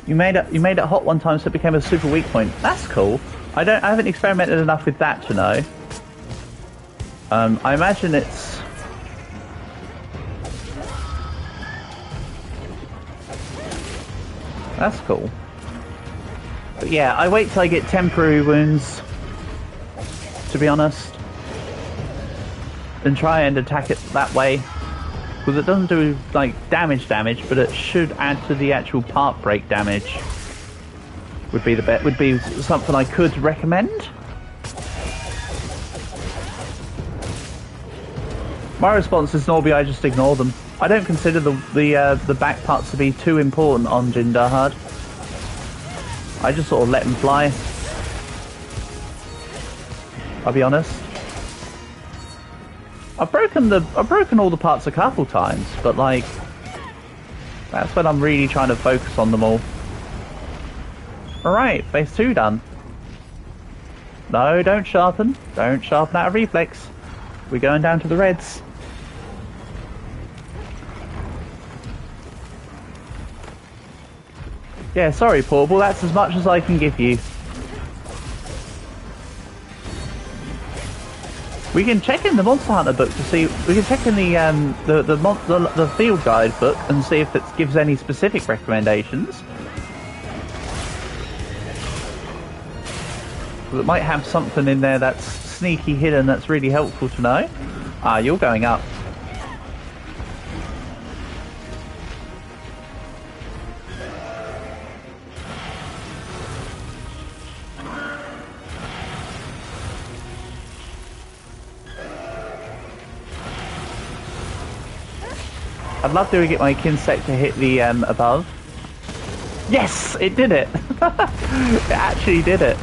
You made it hot one time, so it became a super weak point. That's cool. I haven't experimented enough with that to know. I imagine it's... That's cool. But yeah, I wait till I get temporary wounds, to be honest, and try and attack it that way. Because it doesn't do like damage, but it should add to the actual part break damage. Would be the bet. Would be something I could recommend. My response is normally I just ignore them. I don't consider the back parts to be too important on Jin Dahad. I just sort of let them fly. I'll be honest. I've broken all the parts a couple times, but like that's when I'm really trying to focus on them all. Alright, phase 2 done. No, don't sharpen. Don't sharpen out of reflex. We're going down to the Reds. Yeah, sorry, Portable, that's as much as I can give you. We can check in the Monster Hunter book to see. We can check in the field guide book and see if it gives any specific recommendations. It might have something in there that's sneaky hidden that's really helpful to know. Ah, you're going up. I'd love to get my Kinsect to hit the above. Yes, it did it. It actually did it.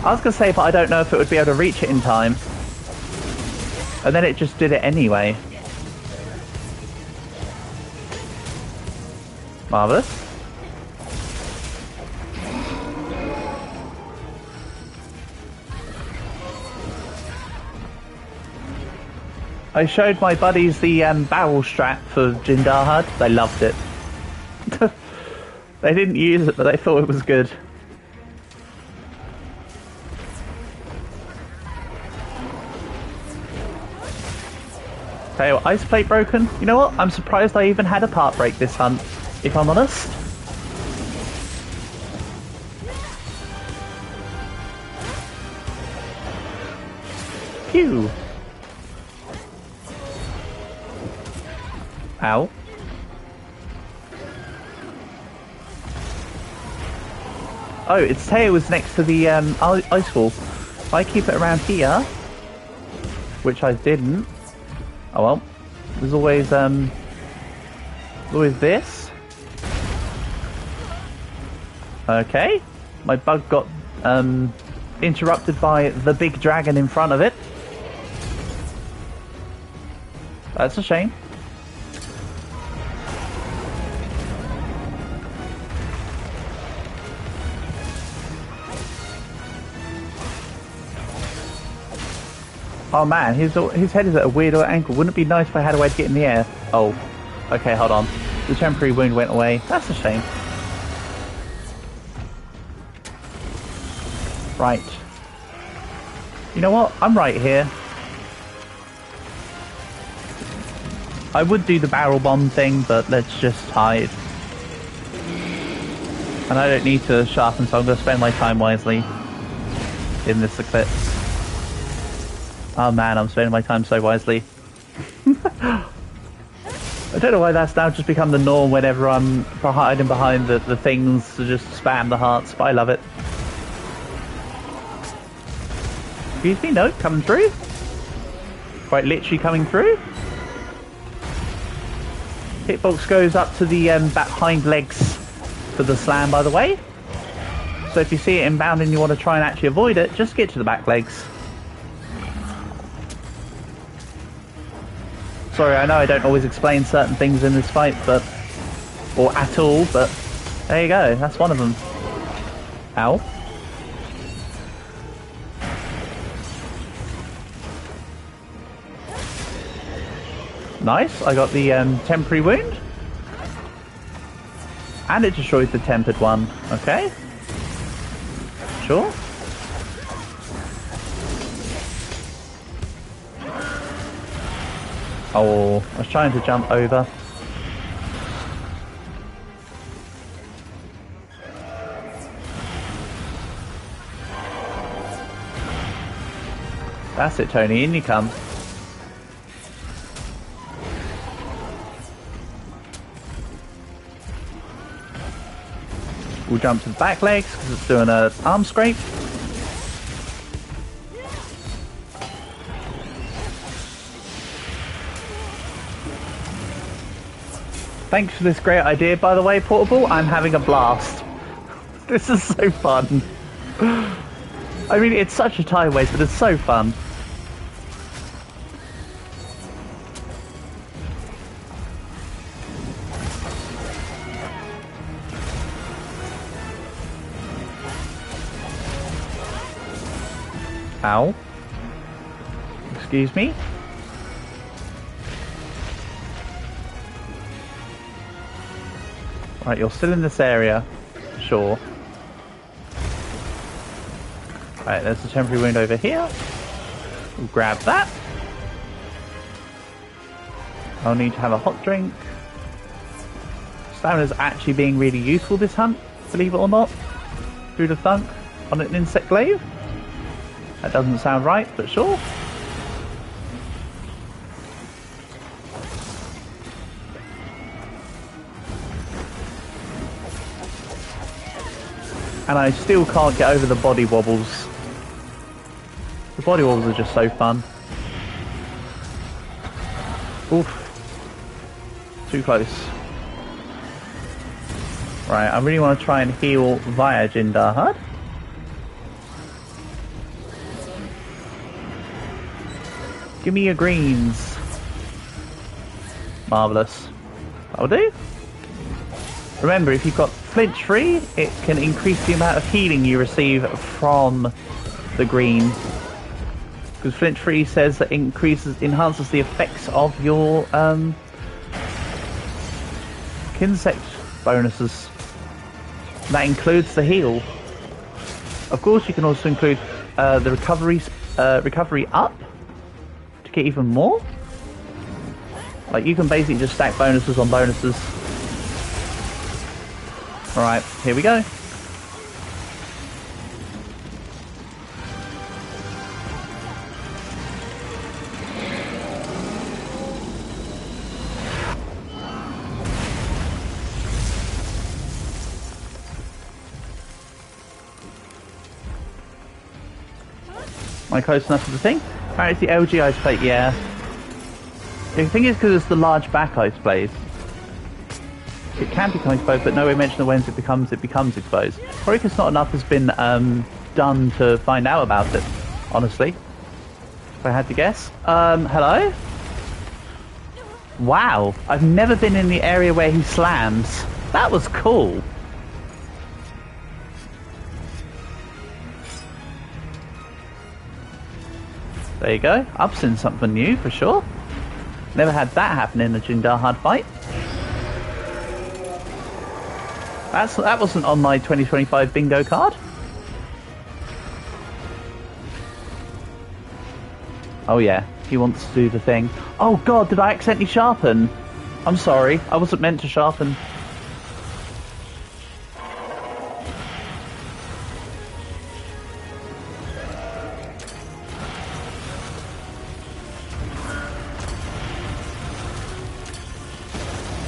I was going to say, but I don't know if it would be able to reach it in time. And then it just did it anyway. Marvellous. I showed my buddies the barrel strap for Jindahad. They loved it. They didn't use it, but they thought it was good. Tell you what, ice plate broken. You know what? I'm surprised I even had a part break this hunt, if I'm honest. Phew. Ow. Oh, its tail was next to the ice wall. If I keep it around here, which I didn't. Oh well. There's always this. Okay. My bug got interrupted by the big dragon in front of it. That's a shame. Oh man, his head is at a weird angle. Wouldn't it be nice if I had a way to get in the air? Oh, okay, hold on. The temporary wound went away. That's a shame. Right. You know what? I'm right here. I would do the barrel bomb thing, but let's just hide. And I don't need to sharpen, so I'm going to spend my time wisely in this eclipse. Oh man, I'm spending my time so wisely. I don't know why that's now just become the norm whenever I'm hiding behind the things to just spam the hearts, but I love it. Excuse me, no, coming through. Quite literally coming through. Hitbox goes up to the back hind legs for the slam, by the way. So if you see it inbound and you want to try and actually avoid it, just get to the back legs. Sorry, I know I don't always explain certain things in this fight, but... or at all, but... there you go, that's one of them. Ow. Nice, I got the temporary wound. And it destroyed the tempered one. Okay. Sure. Oh, I was trying to jump over. That's it, Tony, in you come. We'll jump to the back legs because it's doing an arm scrape. Thanks for this great idea, by the way, Portable. I'm having a blast. This is so fun. I mean, it's such a time waste, but it's so fun. Ow. Excuse me. Right, you're still in this area. Sure. Right, there's a temporary wound over here. We'll grab that. I'll need to have a hot drink. Stamina's actually being really useful this hunt, believe it or not. Who'd have thunk? On an insect glaive? That doesn't sound right, but sure. And I still can't get over the body wobbles. The body wobbles are just so fun. Oof. Too close. Right, I really want to try and heal via Jindarhad. Give me your greens. Marvellous. That'll do. Remember, if you've got flinch free, it can increase the amount of healing you receive from the green. Because flinch free says that enhances the effects of your insect bonuses. That includes the heal. Of course, you can also include the recovery up to get even more. Like, you can basically just stack bonuses on bonuses. Alright, here we go. Am I close enough to the thing? Apparently it's the LG ice plate, yeah. The thing is because it's the large back ice plate. It can become exposed, but nowhere mentioned when it becomes exposed. Probably because not enough has been done to find out about it, honestly. If I had to guess. Hello? Wow, I've never been in the area where he slams. That was cool. There you go. I've seen something new for sure. Never had that happen in a Jindarhad fight. That wasn't on my 2025 bingo card. Oh yeah, he wants to do the thing. Oh god, did I accidentally sharpen? I'm sorry, I wasn't meant to sharpen.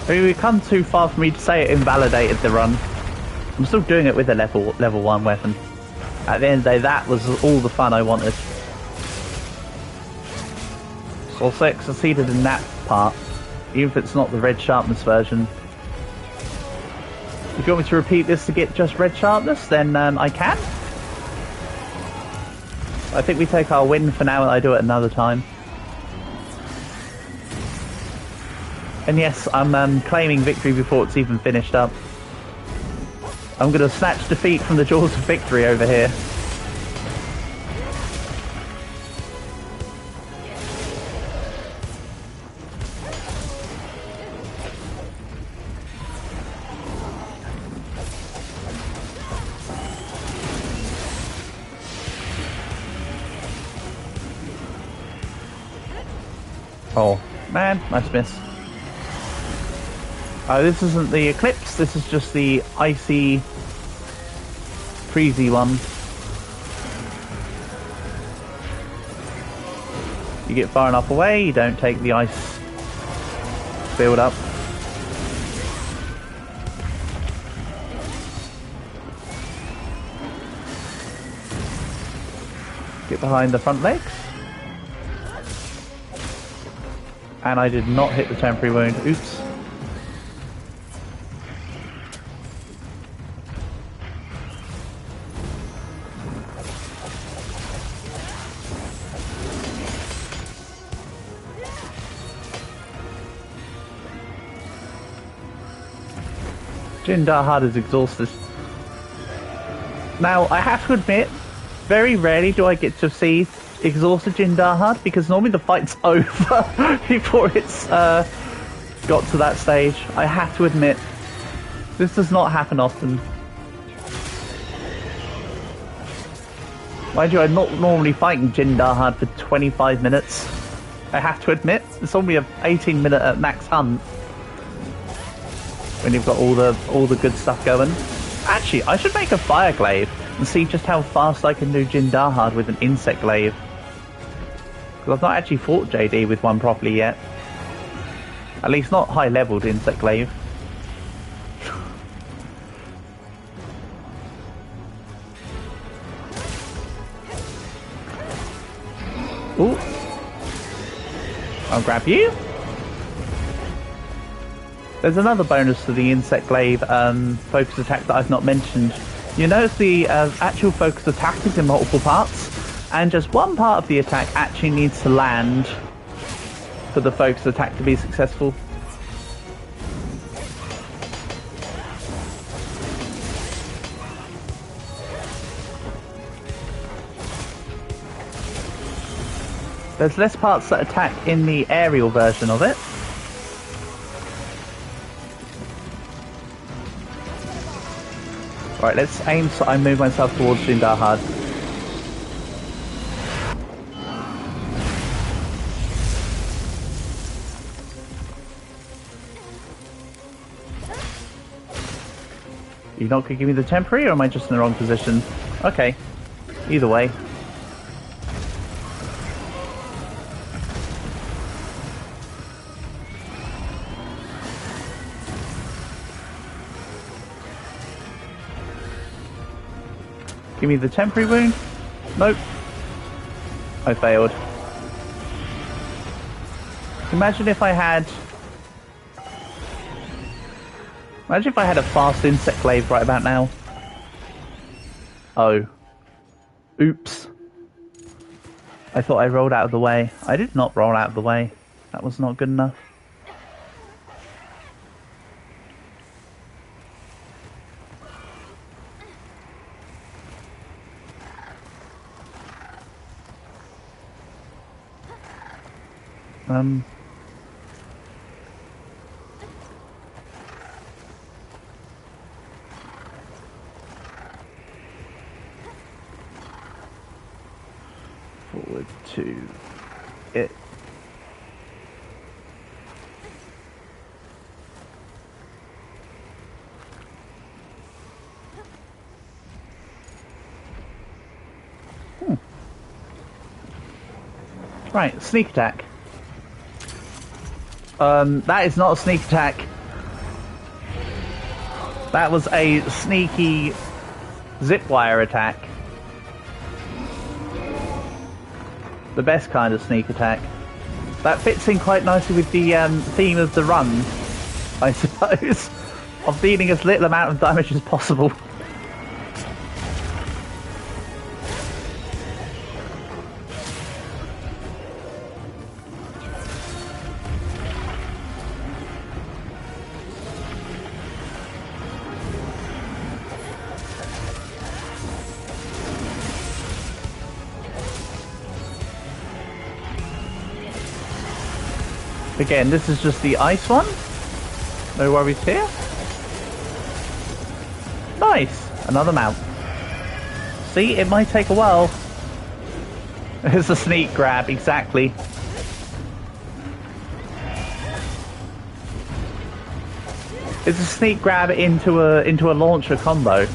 We've come too far for me to say it invalidated the run. I'm still doing it with a level 1 weapon. At the end of the day, that was all the fun I wanted. So I succeeded in that part, even if it's not the red sharpness version. If you want me to repeat this to get just red sharpness, then I can. I think we take our win for now and I do it another time. And yes, I'm claiming victory before it's even finished up. I'm going to snatch defeat from the jaws of victory over here. Oh, man, nice miss. Oh, this isn't the Eclipse, this is just the icy, freezy one. You get far enough away, you don't take the ice build up. Get behind the front legs. And I did not hit the temporary wound, oops. Jindarhad is exhausted. Now, I have to admit, very rarely do I get to see exhausted Jindarhad, because normally the fight's over before it's got to that stage. I have to admit, This does not happen often. Mind you, I'm not normally fighting Jindahad for 25 minutes. I have to admit, it's only a 18-minute at max hunt. When you've got all the good stuff going. Actually, I should make a fire glaive and see just how fast I can do Jindahad with an insect glaive. Because I've not actually fought JD with one properly yet. At least not high-leveled insect glaive. Ooh. I'll grab you. There's another bonus to the insect glaive focus attack that I've not mentioned. You notice the actual focus attack is in multiple parts, and just one part of the attack actually needs to land for the focus attack to be successful. There's less parts that attack in the aerial version of it. Right, let's aim so I move myself towards Jindahad. You not gonna give me the temporary, or am I just in the wrong position? Okay. Either way. Give me the temporary wound. Nope. I failed. Imagine if I had a fast insect glaive right about now. Oh. Oops. I thought I rolled out of the way. I did not roll out of the way. That was not good enough. Forward to it. Right, sneak attack. That is not a sneak attack. That was a sneaky zip wire attack. The best kind of sneak attack. That fits in quite nicely with the theme of the run, I suppose, of dealing as little amount of damage as possible. Again, this is just the ice one. No worries here. Nice! Another mount. See, it might take a while. It's a sneak grab, exactly. It's a sneak grab into a launcher combo.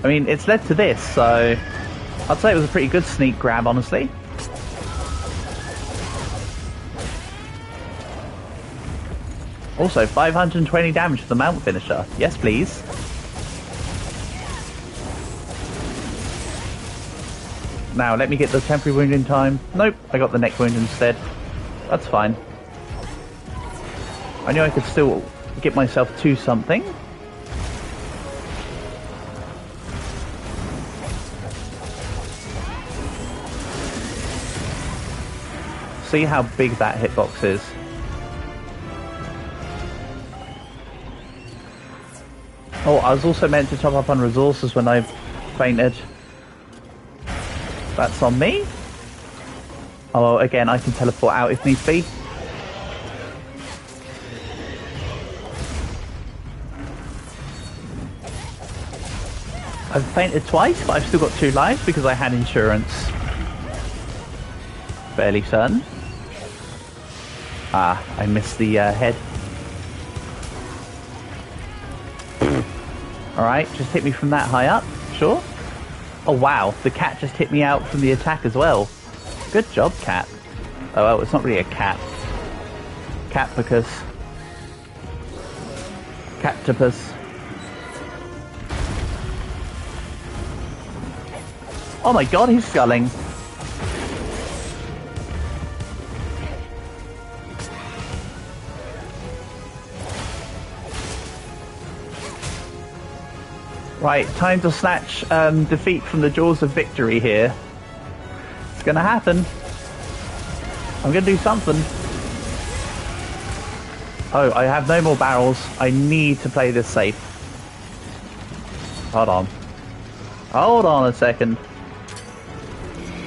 I mean, it's led to this, so I'd say it was a pretty good sneak grab, honestly. Also, 520 damage to the mount finisher. Yes, please. Now, let me get the temporary wound in time. Nope, I got the neck wound instead. That's fine. I knew I could still get myself to something. See how big that hitbox is. Oh, I was also meant to top up on resources when I fainted. That's on me. Oh, again, I can teleport out if need be. I've fainted twice, but I've still got 2 lives because I had insurance. Fairly certain. Ah, I missed the head. Alright, just hit me from that high up, sure. Oh wow, the cat just hit me out from the attack as well. Good job, cat. Oh well, it's not really a cat. Catpicus. Catopus. Oh my god, he's sculling. Right, time to snatch defeat from the jaws of victory here. It's gonna happen. I'm gonna do something. Oh, I have no more barrels. I need to play this safe. Hold on. Hold on a second.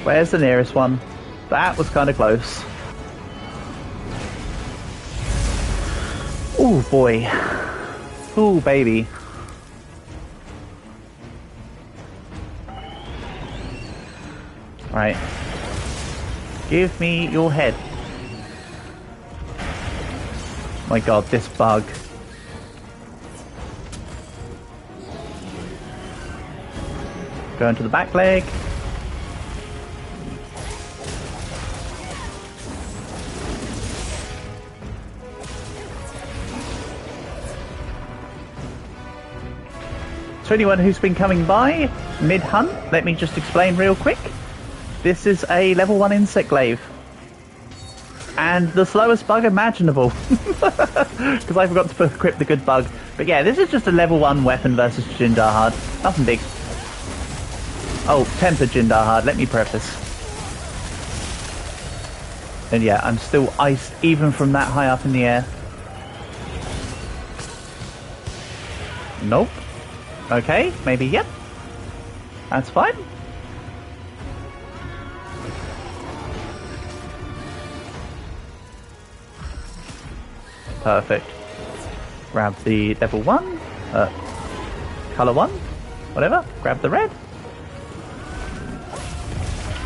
Where's the nearest one? That was kind of close. Oh boy. Oh baby. Right. Give me your head. My god, this bug. Go into the back leg. To anyone who's been coming by mid-hunt, let me just explain real quick. This is a level 1 insect glaive. And the slowest bug imaginable. Because I forgot to equip the good bug. But yeah, this is just a level 1 weapon versus Jindarhard. Nothing big. Oh, tempered Jindarhard, let me preface. And yeah, I'm still iced even from that high up in the air. Nope. Okay, maybe yep. That's fine. Perfect. Grab the level 1, colour 1, whatever. Grab the red.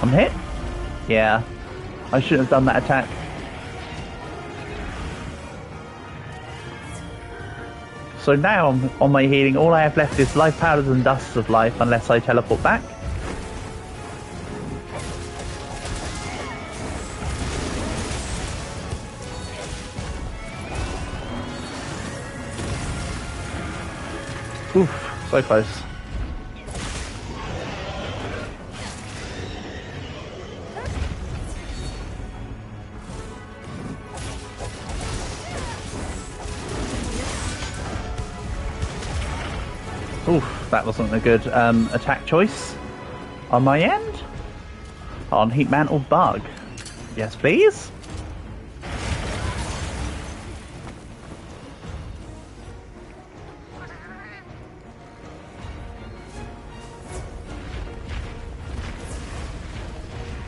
I'm hit. Yeah, I shouldn't have done that attack. So now on my healing, all I have left is life powders and dusts of life unless I teleport back. Oof, so close. Oof, that wasn't a good attack choice on my end. On Heat Mantle Bug. Yes, please.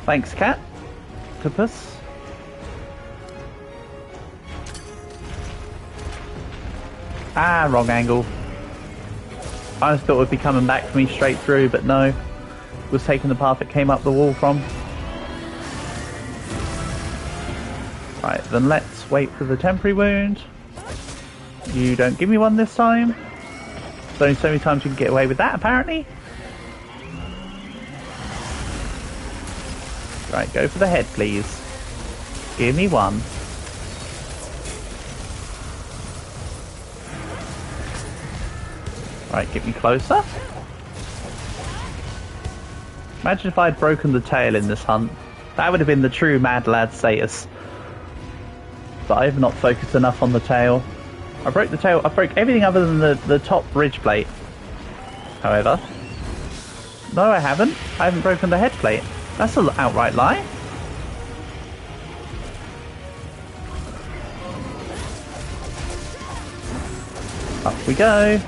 Thanks, cat. Octopus. Ah, wrong angle. I just thought it would be coming back for me straight through, but no. It was taking the path it came up the wall from. Right, then let's wait for the temporary wound. You don't give me one this time. There's only so many times you can get away with that, apparently. Right, go for the head, please. Give me one. Right, get me closer. Imagine if I'd broken the tail in this hunt. That would have been the true mad lad status. But I've not focused enough on the tail. I broke the tail. I broke everything other than the top ridge plate. However. No, I haven't. I haven't broken the head plate. That's an outright lie. Up we go.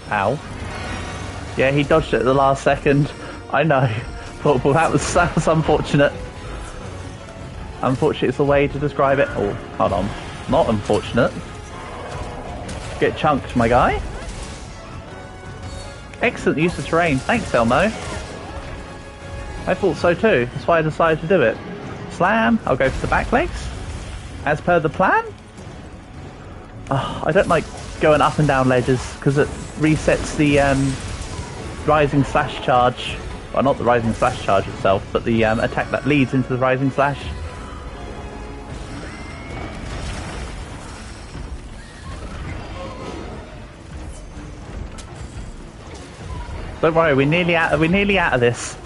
Ow. Yeah, he dodged it at the last second. I know. But well, that was unfortunate. Unfortunate is the way to describe it. Oh, hold on. Not unfortunate. Get chunked, my guy. Excellent use of terrain. Thanks, Elmo. I thought so too. That's why I decided to do it. Slam. I'll go for the back legs. As per the plan. Oh, I don't like going up and down ledges because it resets the rising slash charge. Well, not the rising slash charge itself, but the attack that leads into the rising slash. Don't worry, we're nearly out of this.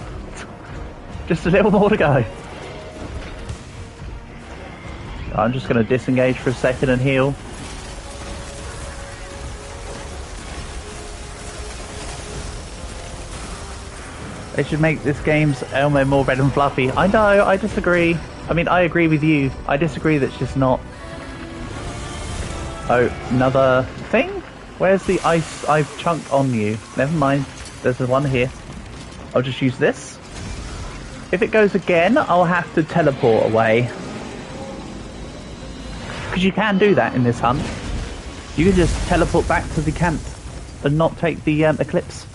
Just a little more to go. I'm just going to disengage for a second and heal. They should make this game's Elmo more red and fluffy. I know, I disagree. I mean, I agree with you. I disagree that's just not... Oh, another thing? Where's the ice I've chunked on you? Never mind. There's one here. I'll just use this. If it goes again, I'll have to teleport away. Because you can do that in this hunt. You can just teleport back to the camp and not take the eclipse.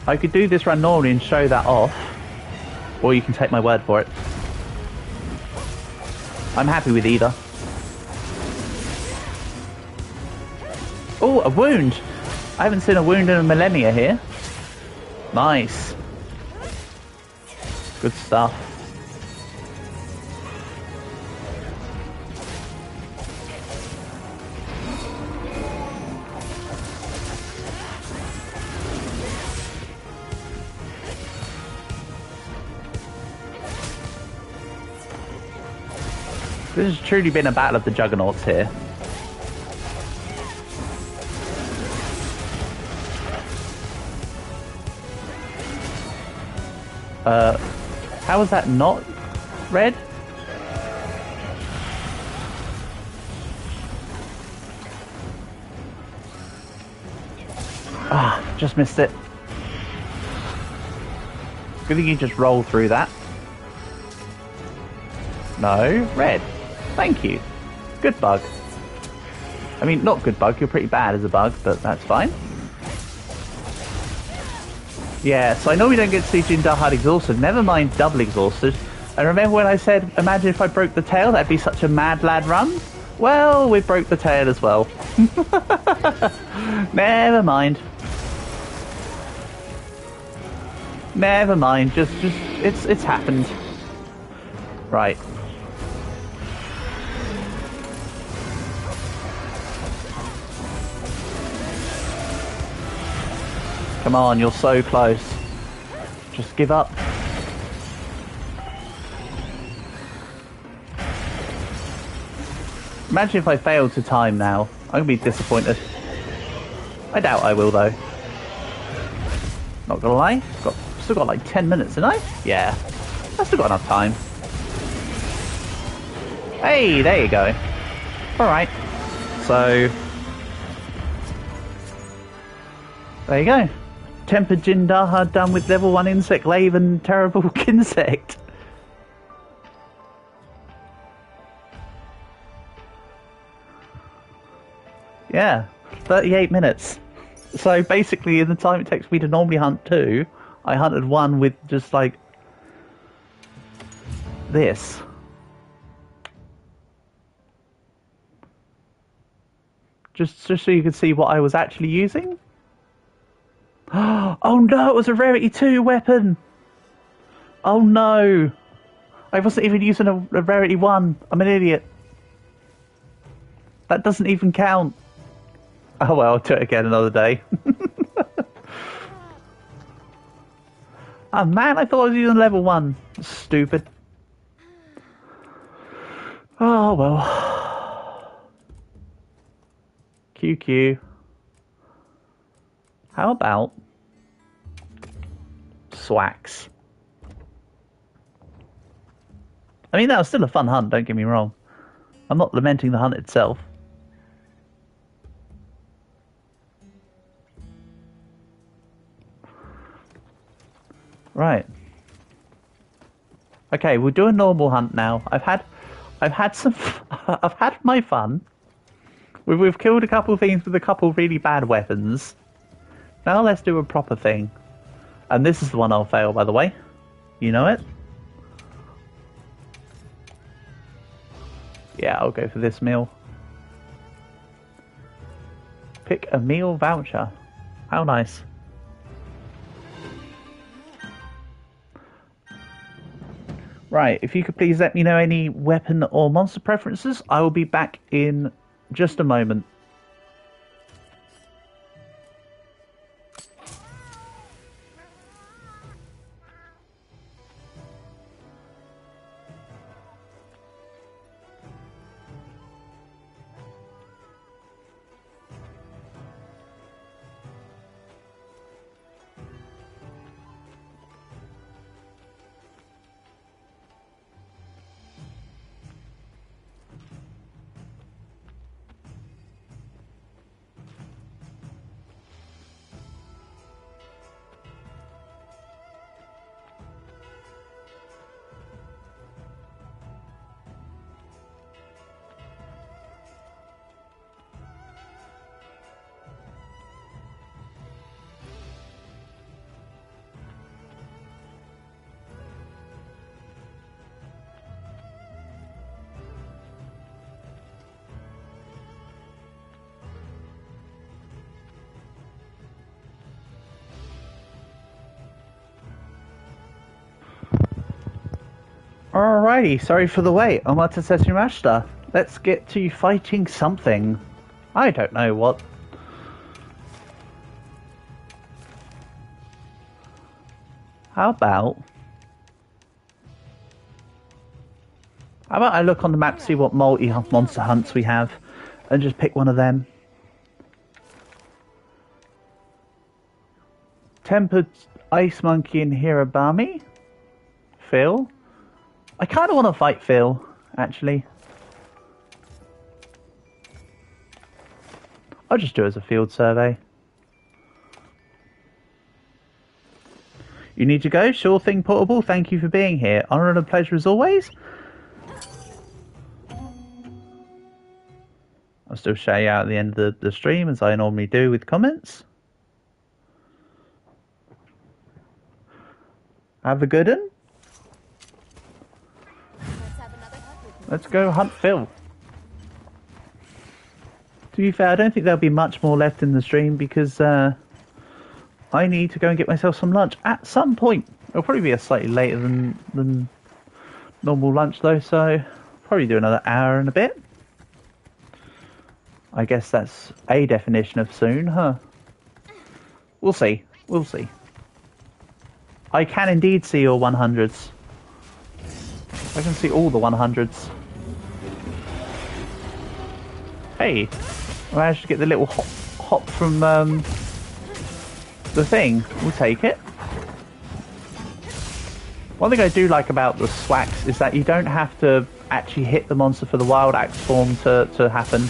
I could do this run normally and show that off. Or you can take my word for it. I'm happy with either. Oh, a wound! I haven't seen a wound in a millennia here. Nice. Good stuff. This has truly been a battle of the juggernauts here. How was that not red? Ah, just missed it. Good thing you just roll through that. No, red. Thank you. Good bug. I mean, not good bug, you're pretty bad as a bug, but that's fine. Yeah, so I know we don't get to see Jin Dahad exhausted, never mind double exhausted. And remember when I said, imagine if I broke the tail, that'd be such a mad lad run? Well, we broke the tail as well. Never mind. Never mind, just it's happened. Right. Come on, you're so close. Just give up. Imagine if I failed to time now. I'm going to be disappointed. I doubt I will though. Not gonna lie. Still got like 10 minutes, haven't I? Yeah. I've still got enough time. Hey, there you go. Alright. So... there you go. Tempered Jin Dahad done with level 1 insect lave and terrible insect. Yeah, 38 minutes. So basically in the time it takes me to normally hunt 2, I hunted 1 with just like this. Just so you could see what I was actually using. Oh no, it was a Rarity 2 weapon! Oh no! I wasn't even using a Rarity 1. I'm an idiot. That doesn't even count. Oh well, I'll do it again another day. Oh man, I thought I was using level 1. Stupid. Oh well. QQ. How about Swax? I mean, that was still a fun hunt, don't get me wrong. I'm not lamenting the hunt itself. Right. Okay, we'll do a normal hunt now. I've had some I've had my fun. We've killed a couple of things with a couple of really bad weapons. Now let's do a proper thing. And this is the one I'll fail, by the way. You know it? Yeah, I'll go for this meal. Pick a meal voucher. How nice. Right, if you could please let me know any weapon or monster preferences, I will be back in just a moment. Alrighty, sorry for the wait. I'm at Sesame Master. Let's get to fighting something. I don't know what. How about I look on the map, see what monster hunts we have, and just pick one of them. Tempered Ice Monkey and Hirabami. Phil. I kind of want to fight Phil, actually. I'll just do it as a field survey. You need to go? Sure thing, Portable. Thank you for being here. Honor and a pleasure as always. I'll still shout you out at the end of the stream, as I normally do with comments. Have a good one. Let's go hunt Phil. To be fair, I don't think there'll be much more left in the stream because I need to go and get myself some lunch at some point. It'll probably be a slightly later than normal lunch though, so probably do another hour and a bit. I guess that's a definition of soon, huh? We'll see. We'll see. I can indeed see your 100s. I can see all the 100s. Hey, I managed to get the little hop from the thing. We'll take it. One thing I do like about the swacks is that you don't have to actually hit the monster for the wild axe form to happen.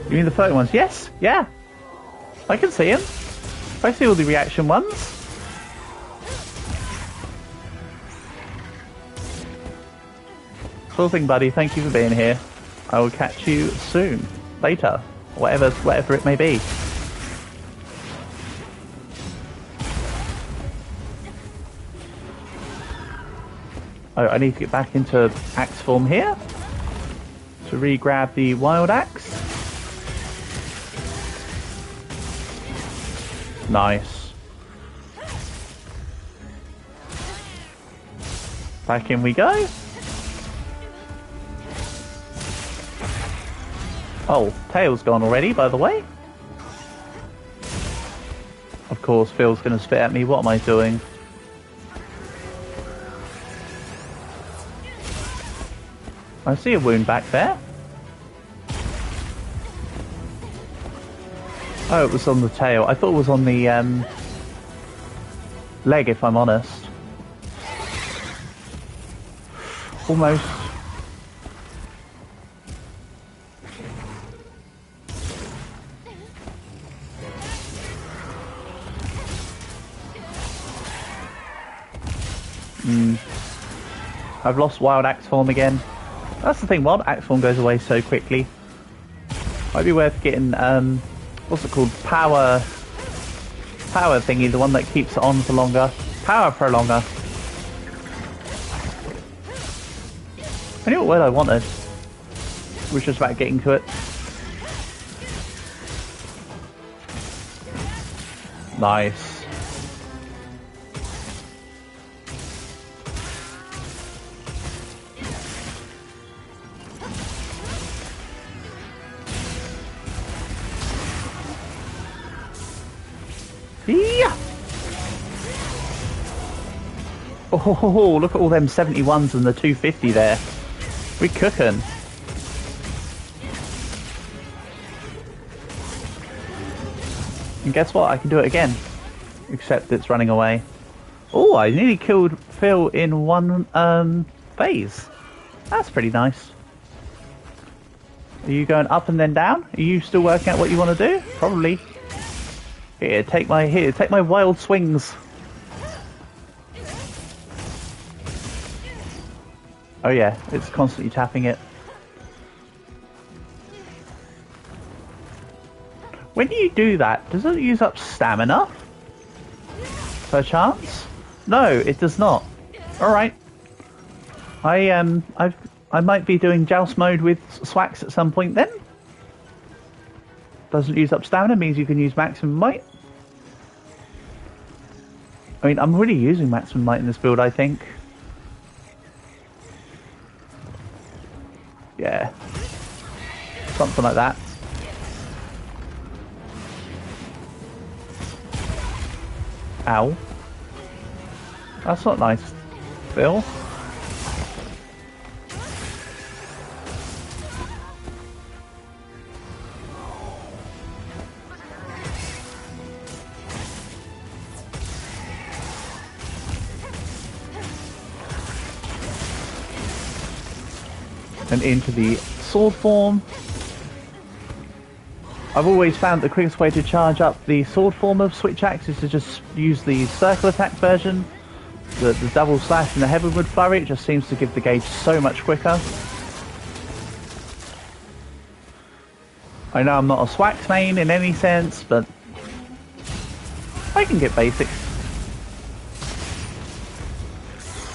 You mean the floating ones? Yes, yeah. I can see them. I see all the reaction ones. Cool thing, buddy. Thank you for being here. I will catch you soon. Later. Whatever it may be. Oh, I need to get back into axe form here. To re-grab the wild axe. Nice. Back in we go. Oh, tail's gone already, by the way. Of course, Phil's going to spit at me. What am I doing? I see a wound back there. Oh, it was on the tail. I thought it was on the leg, if I'm honest. Almost. I've lost wild axe form again. That's the thing, wild axe form goes away so quickly. Might be worth getting, what's it called? Power thingy, the one that keeps it on for longer. Power prolonger. I knew what word I wanted. We're just about getting to it. Nice. Yeah. Oh, look at all them 71s and the 250 there. We cooking. And guess what? I can do it again. Except it's running away. Oh, I nearly killed Phil in one phase. That's pretty nice. Are you going up and then down? Are you still working out what you want to do? Probably. Here, take my wild swings. Oh yeah, it's constantly tapping it. When you do that, does it use up stamina? Per chance? No, it does not. Alright. I might be doing joust mode with Swax at some point then. Doesn't use up stamina, means you can use maximum might. I mean, I'm really using maximum might in this build, I think. Yeah. Something like that. Ow. That's not nice, Phil. And into the sword form. I've always found the quickest way to charge up the sword form of Switch Axe is to just use the circle attack version. The double slash and the heavenward flurry, it just seems to give the gauge so much quicker. I know I'm not a Swax main in any sense, but I can get basics.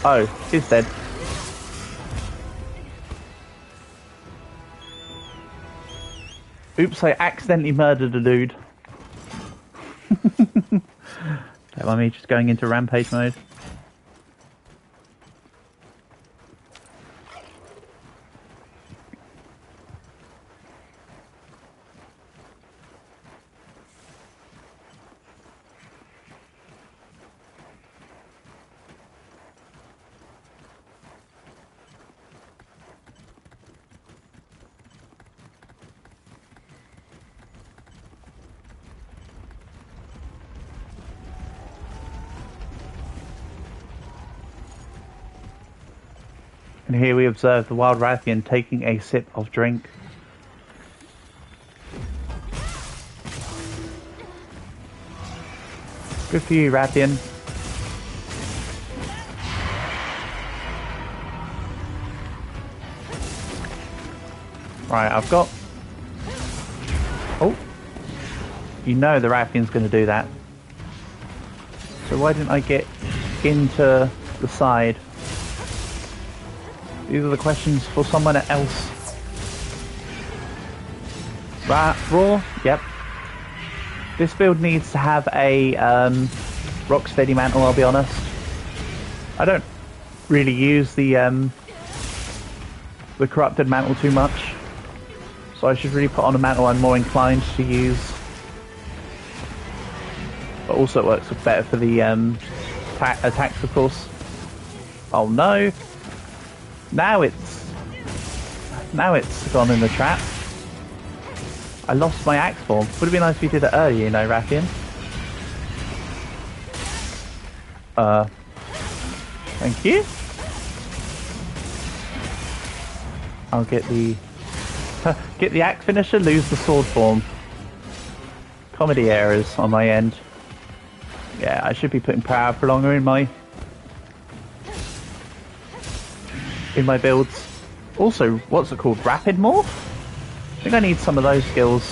Oh, he's dead. Oops, I accidentally murdered a dude. Don't mind me just going into rampage mode. And here we observe the wild Rathian taking a sip of drink. Good for you, Rathian. Right, I've got... Oh! You know the Rathian's going to do that. So why didn't I get into the side? These are the questions for someone else. Raw? Yep. This build needs to have a Rocksteady mantle, I'll be honest. I don't really use the corrupted mantle too much. So I should really put on a mantle I'm more inclined to use. But also it works better for the attacks, of course. Oh no! Now it's gone in the trap. I lost my axe form. Would have been nice if you did it earlier, you know, Rathian. Thank you. I'll get the axe finisher, lose the sword form. Comedy errors on my end. Yeah, I should be putting power prolonger in my in my builds. Also, what's it called? Rapid Morph? I think I need some of those skills.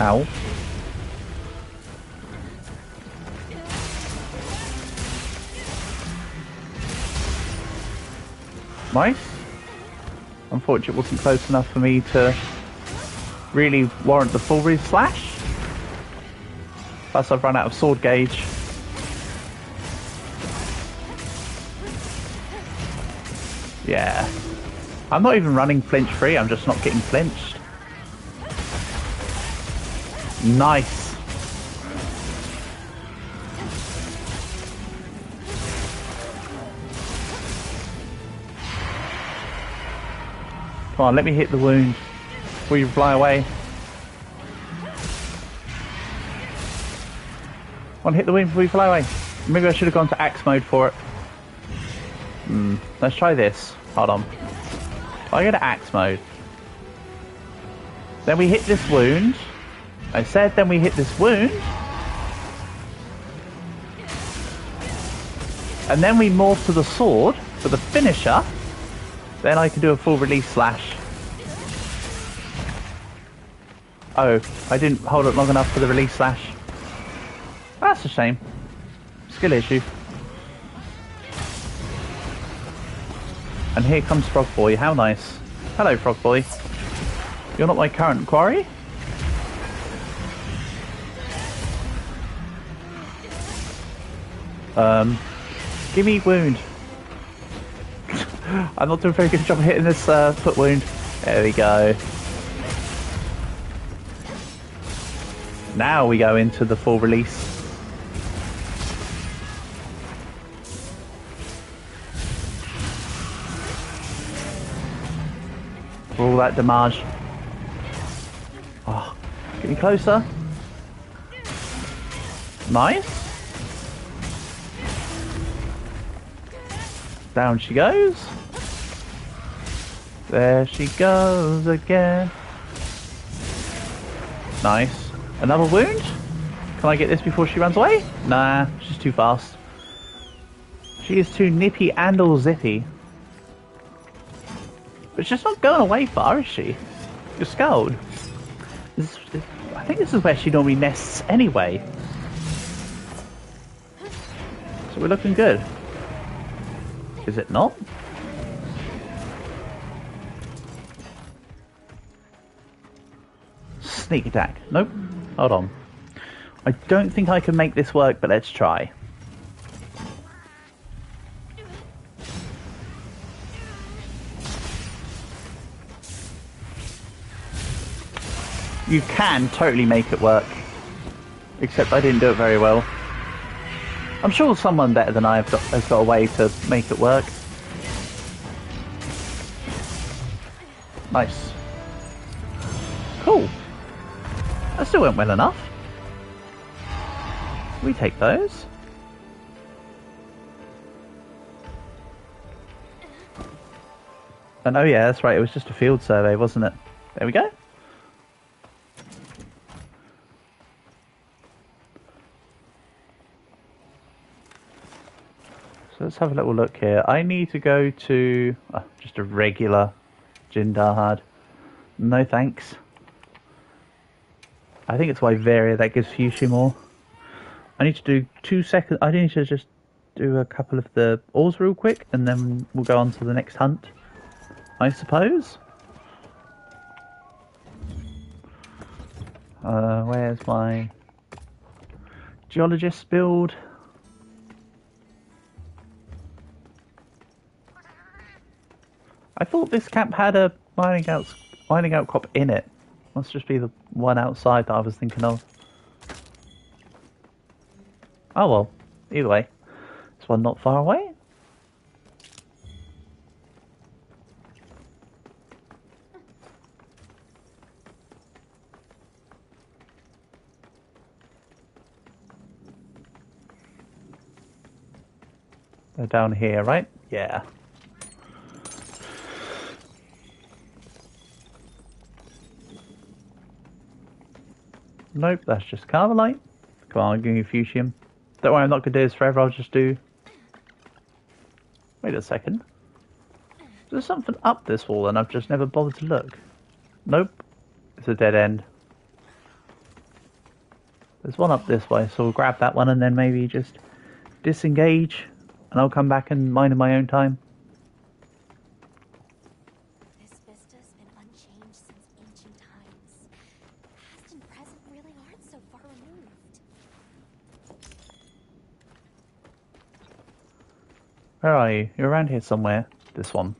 Ow. Nice. Unfortunately, it wasn't close enough for me to really warrant the full wrist slash. Plus, I've run out of sword gauge. Yeah. I'm not even running flinch free, I'm just not getting flinched. Nice. Come on, let me hit the wound before you fly away. Come on, hit the wound before you fly away. Maybe I should have gone to axe mode for it. Let's try this. Hold on. I go to axe mode. Then we hit this wound. I said then we hit this wound. And then we morph to the sword for the finisher. Then I can do a full release slash. Oh, I didn't hold it long enough for the release slash. That's a shame. Skill issue. And here comes Frog Boy. How nice. Hello, Frog Boy. You're not my current quarry? Give me wound. I'm not doing a very good job of hitting this foot wound. There we go. Now we go into the full release. For all that damage. Oh, getting closer. Nice. Down she goes. There she goes again. Nice. Another wound? Can I get this before she runs away? Nah, she's too fast. She is too nippy and all zippy. But she's not going away far, is she? You're scolded. I think this is where she normally nests anyway. So we're looking good. Is it not? Sneak attack. Nope. Hold on. I don't think I can make this work, but let's try. You can totally make it work. Except I didn't do it very well. I'm sure someone better than I has got a way to make it work. Nice. Cool. That still went well enough. We take those. And oh yeah, that's right, it was just a field survey, wasn't it? There we go. So let's have a little look here. I need to go to just a regular Jindahad. No thanks. I think it's Wyveria that gives Fushi more. I need to do 2 seconds. I need to just do a couple of the ores real quick, and then we'll go on to the next hunt, I suppose. Where's my geologist build? I thought this camp had a mining outcrop in it. Must just be the one outside that I was thinking of. Oh well, either way. This one not far away. They're down here, right? Yeah. Nope, that's just Carmelite. Come on, give me Fuchsium. Don't worry, I'm not going to do this forever, I'll just do... Wait a second. There's something up this wall and I've just never bothered to look. Nope. It's a dead end. There's one up this way, so we'll grab that one and then maybe just disengage and I'll come back and mine in my own time. This vista's been unchanged since ancient times. Past and present really aren't so far removed. Where are you? You're around here somewhere. This one.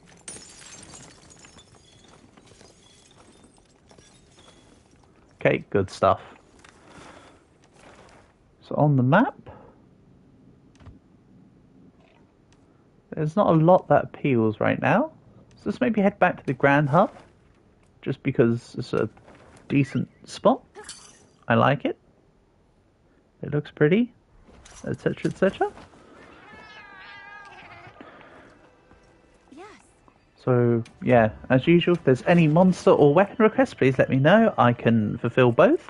Okay, good stuff. So on the map, there's not a lot that appeals right now. So let's maybe head back to the Grand Hub, just because it's a decent spot. I like it. It looks pretty, etc., etc. Yes. So, yeah, as usual, if there's any monster or weapon requests, please let me know. I can fulfill both.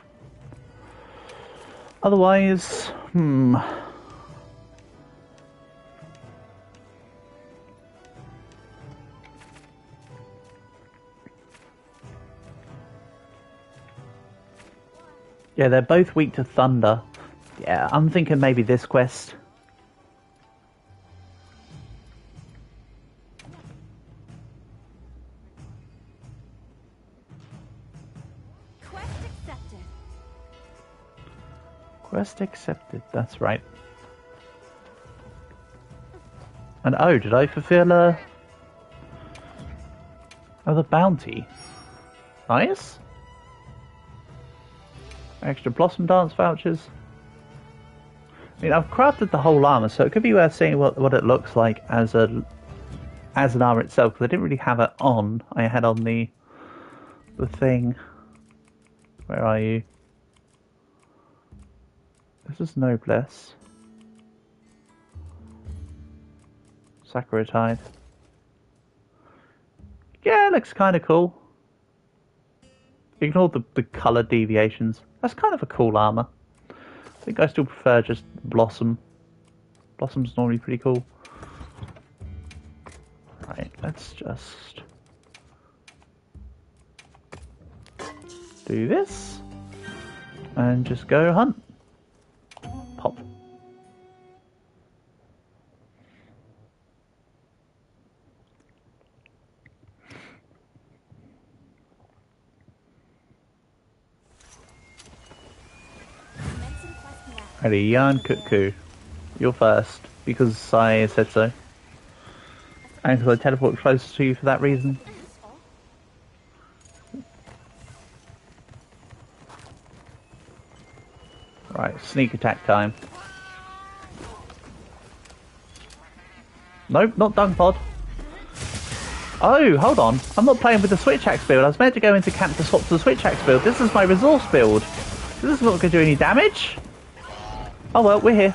Otherwise, yeah, they're both weak to thunder. Yeah, I'm thinking maybe this quest. Quest accepted. Quest accepted, that's right. And oh, did I fulfill the bounty? Nice. Extra Blossom Dance vouchers. I mean, I've crafted the whole armor, so it could be worth seeing what it looks like as an armor itself, because I didn't really have it on. I had on the thing. Where are you? This is Noblesse. Saccharitide. Yeah, it looks kind of cool. Ignore the colour deviations. That's kind of a cool armor. I think I still prefer just Blossom. Blossom's normally pretty cool. Right, let's just do this and just go hunt. Pop. Commencing quest now. Ready, Yarn Cuckoo. You're first, because I said so. And because I teleport closer to you for that reason. Right, sneak attack time. Nope, not Dung Pod. Oh, hold on. I'm not playing with the Switch Axe build. I was meant to go into camp to swap to the Switch Axe build. This is my resource build. This is not going to do any damage. Oh well, we're here.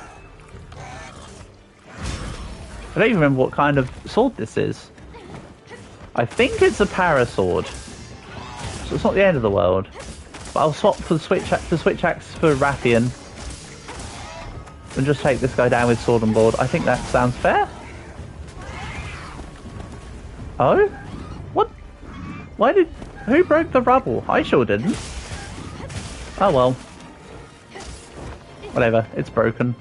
I don't even remember what kind of sword this is. I think it's a para sword. So it's not the end of the world. But I'll swap for the Switch Axe for Rathian. And just take this guy down with sword and board. I think that sounds fair. Oh? What? Why did... Who broke the rubble? I sure didn't. Oh well. Whatever, it's broken.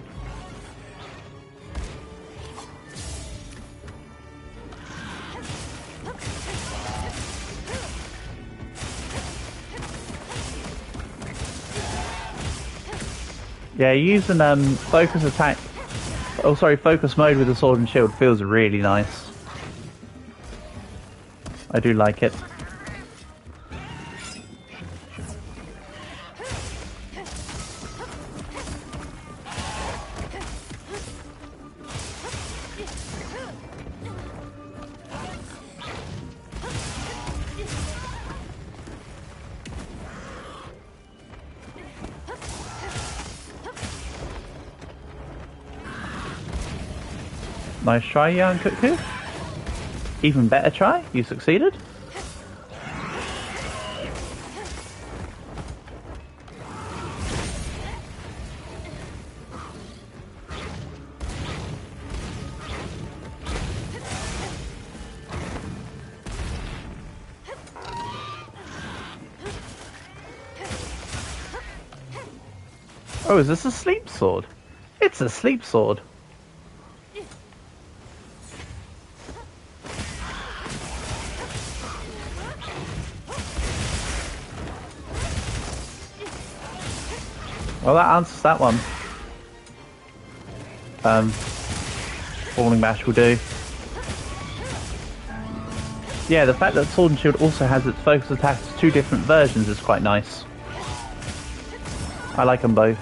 Yeah, using focus attack... Oh sorry, focus mode with the sword and shield feels really nice. I do like it. Nice try, Yarn Cuckoo. Even better try, you succeeded. Oh, is this a sleep sword? It's a sleep sword. Well, that answers that one. Falling Bash will do. Yeah, the fact that Sword and Shield also has its focus attack as two different versions is quite nice. I like them both.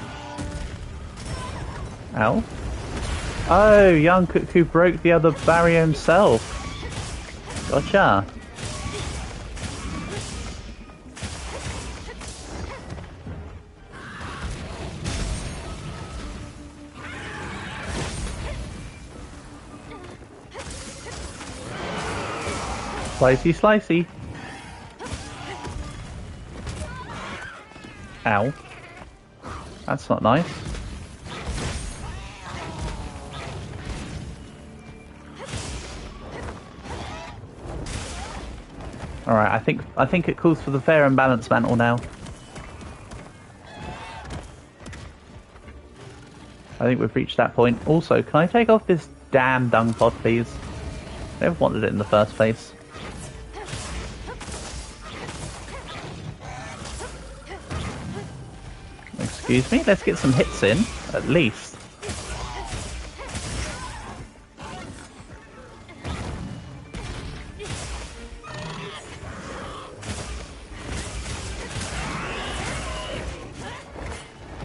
Ow. Oh, young Cuckoo broke the other barrier himself. Gotcha. Slicey, slicey. Ow. That's not nice. Alright, I think it calls for the fair and balanced mantle now. I think we've reached that point. Also, can I take off this damn dung pod, please? I never wanted it in the first place. Excuse me, let's get some hits in, at least.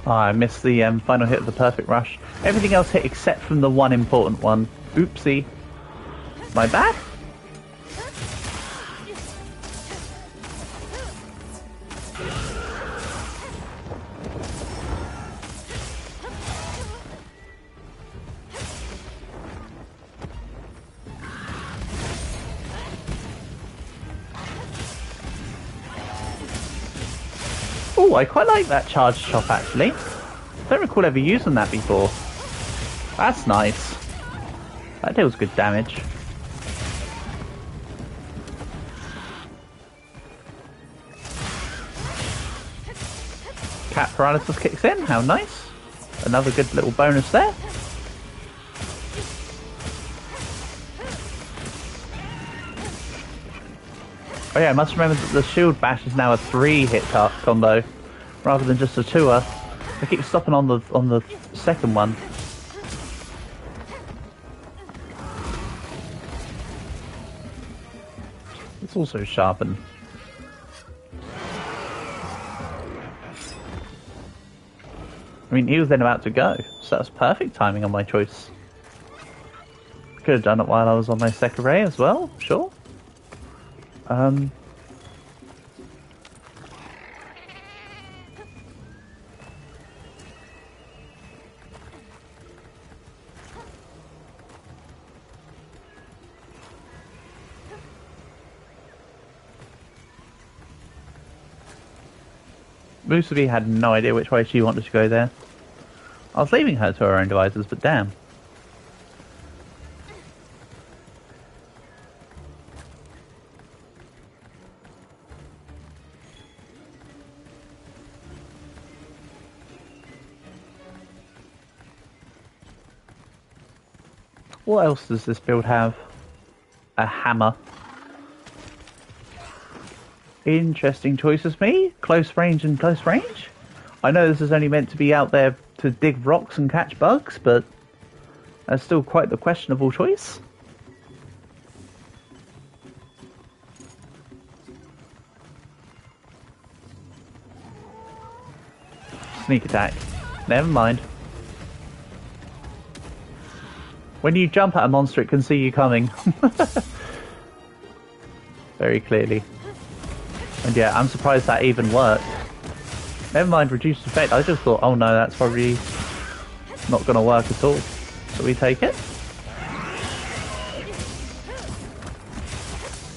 Oh, I missed the final hit of the perfect rush. Everything else hit except from the one important one. Oopsie. My bad? Oh, I quite like that charge chop actually. Don't recall ever using that before. That's nice. That deals good damage. Cat paralysis kicks in, how nice. Another good little bonus there. Oh yeah, I must remember that the shield bash is now a 3-hit combo rather than just a 2-er. I keep stopping on the second one. It's also sharpened. I mean, he was then about to go, so that was perfect timing on my choice. Could have done it while I was on my Sekirei as well, sure. Millsy had no idea which way she wanted to go there. I was leaving her to her own devices, but damn. What else does this build have? A hammer. Interesting choices, me. Close range and close range. I know this is only meant to be out there to dig rocks and catch bugs, but that's still quite the questionable choice. Sneak attack. Never mind. When you jump at a monster, it can see you coming. Very clearly. And yeah, I'm surprised that even worked. Never mind reduced effect, I just thought, oh no, that's probably not going to work at all. So we take it.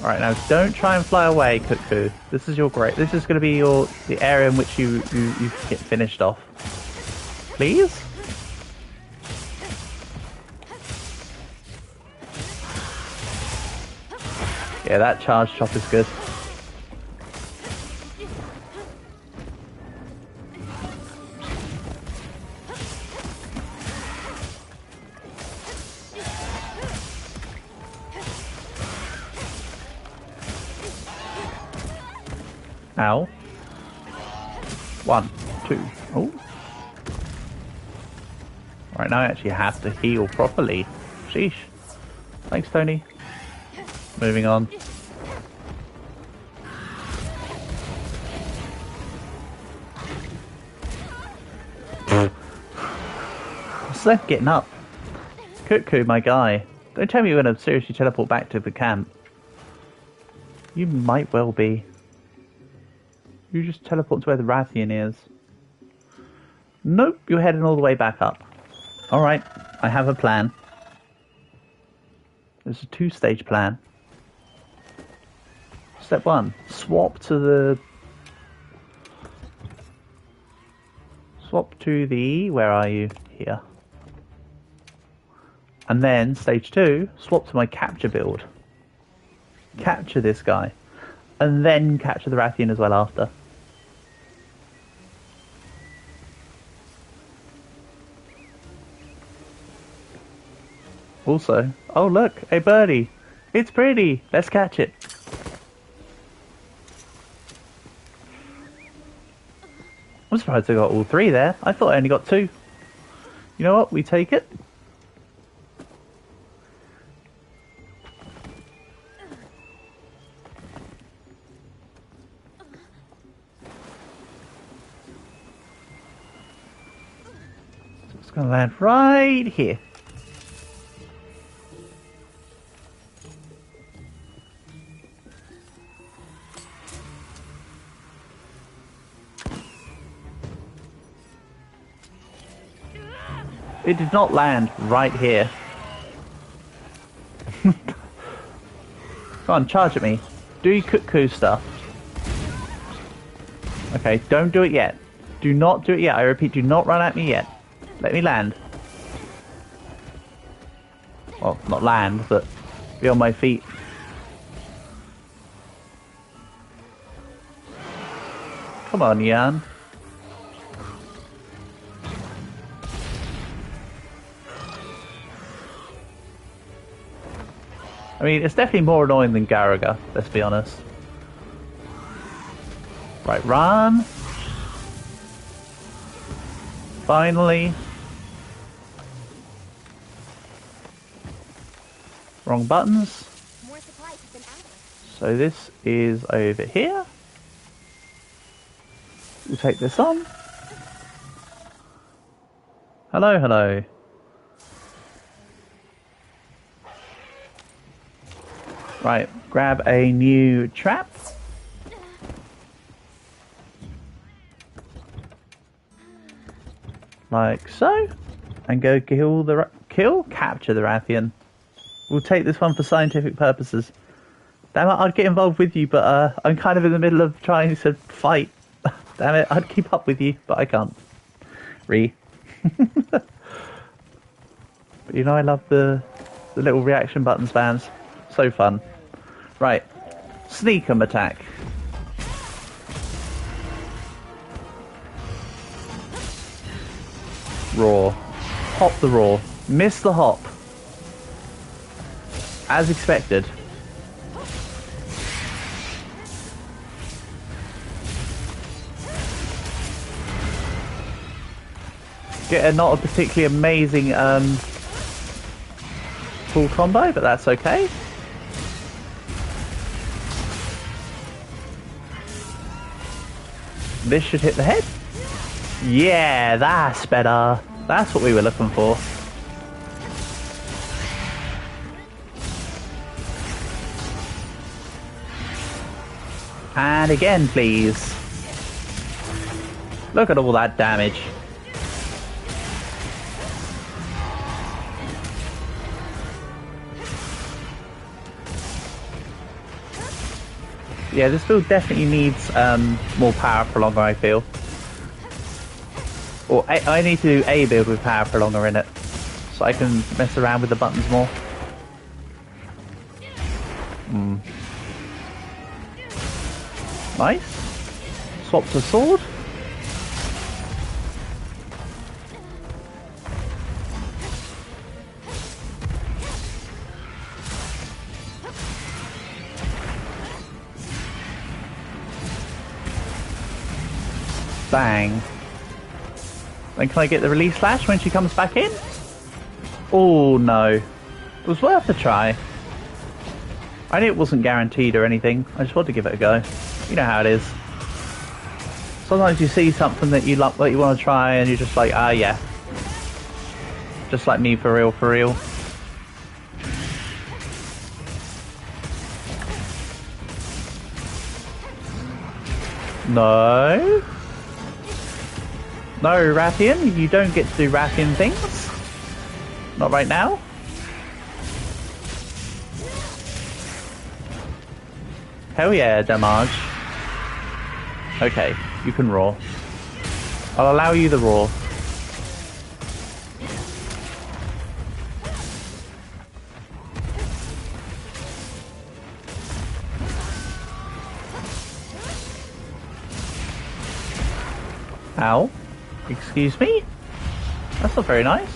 Alright, now don't try and fly away, Cuckoo. This is your this is going to be the area in which you get finished off. Please? Yeah, that charge chop is good. Ow. 1, 2. Oh. Right now I actually have to heal properly. Sheesh. Thanks, Tony. Moving on. What's that getting up? Cuckoo, my guy. Don't tell me you're going to seriously teleport back to the camp. You might well be. You just teleport to where the Rathian is. Nope, you're heading all the way back up. Alright, I have a plan. There's a 2-stage plan. Step 1, swap to the... Swap to the... Where are you? Here. And then, stage 2, swap to my capture build. Capture this guy. And then capture the Rathian as well after. Also, oh look, a birdie. It's pretty. Let's catch it. I'm surprised I got all 3 there. I thought I only got 2. You know what? We take it. So it's going to land right here. It did not land right here. Come on, charge at me. Do your cuckoo stuff. Okay, don't do it yet. Do not do it yet. I repeat, do not run at me yet. Let me land. Well, not land, but be on my feet. Come on, Jan. I mean, it's definitely more annoying than Garaga, let's be honest. Right, run. Finally. Wrong buttons. More supplies have been added. So this is over here. We'll take this on. Hello, hello. Right, grab a new trap. Like so. And go capture the Rathian. We'll take this one for scientific purposes. Damn it, I'd get involved with you, but I'm kind of in the middle of trying to fight. Damn it, I'd keep up with you, but I can't. But you know I love the little reaction button spams. So fun. Right. Sneak 'em attack. Raw. Hop the raw. Miss the hop. As expected. Get a not a particularly amazing full combo, but that's okay. This should hit the head. Yeah, that's better. That's what we were looking for. And again, please. Look at all that damage. Yeah, this build definitely needs more power prolonger, I feel. Or I need to do a build with power prolonger in it, so I can mess around with the buttons more. Nice. Swap to sword. Bang. Then can I get the release slash when she comes back in? Oh no. It was worth a try. I knew it wasn't guaranteed or anything. I just wanted to give it a go. You know how it is. Sometimes you see something that you like, that you want to try, and you're just like, ah, yeah. Just like me, for real, for real. No. No, Rathian, you don't get to do Rathian things. Not right now. Hell yeah, damage. Okay, you can roar. I'll allow you the roar. Ow. Excuse me? That's not very nice.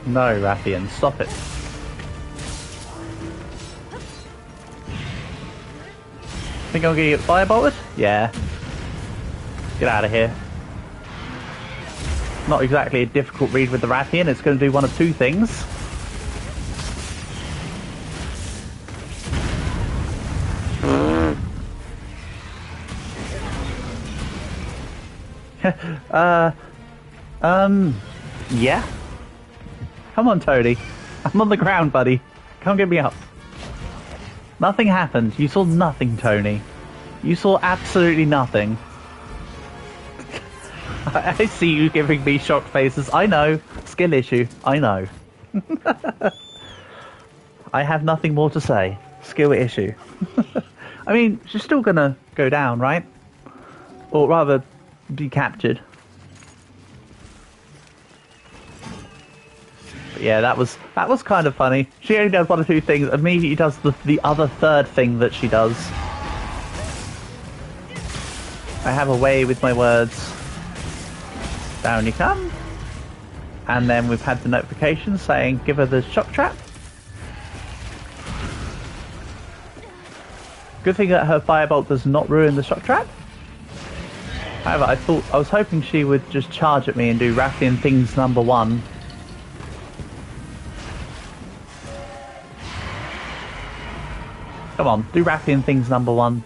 No, Rathian, stop it. Think I'm gonna get firebolted? Yeah. Get out of here. Not exactly a difficult read with the Rathian, it's going to do one of two things. Yeah. Come on, Tony. I'm on the ground, buddy. Come get me up. Nothing happened. You saw nothing, Tony. You saw absolutely nothing. I see you giving me shocked faces. I know. Skill issue. I know. I have nothing more to say. Skill issue. I mean, she's still gonna go down, right? Or rather, be captured. But yeah, that was kind of funny. She only does one or two things. Immediately does the other third thing that she does. I have a way with my words. Down you come. And then we've had the notification saying give her the shock trap. Good thing that her firebolt does not ruin the shock trap. However, I was hoping she would just charge at me and do Rathian things number 1. Come on, do Rathian things number 1.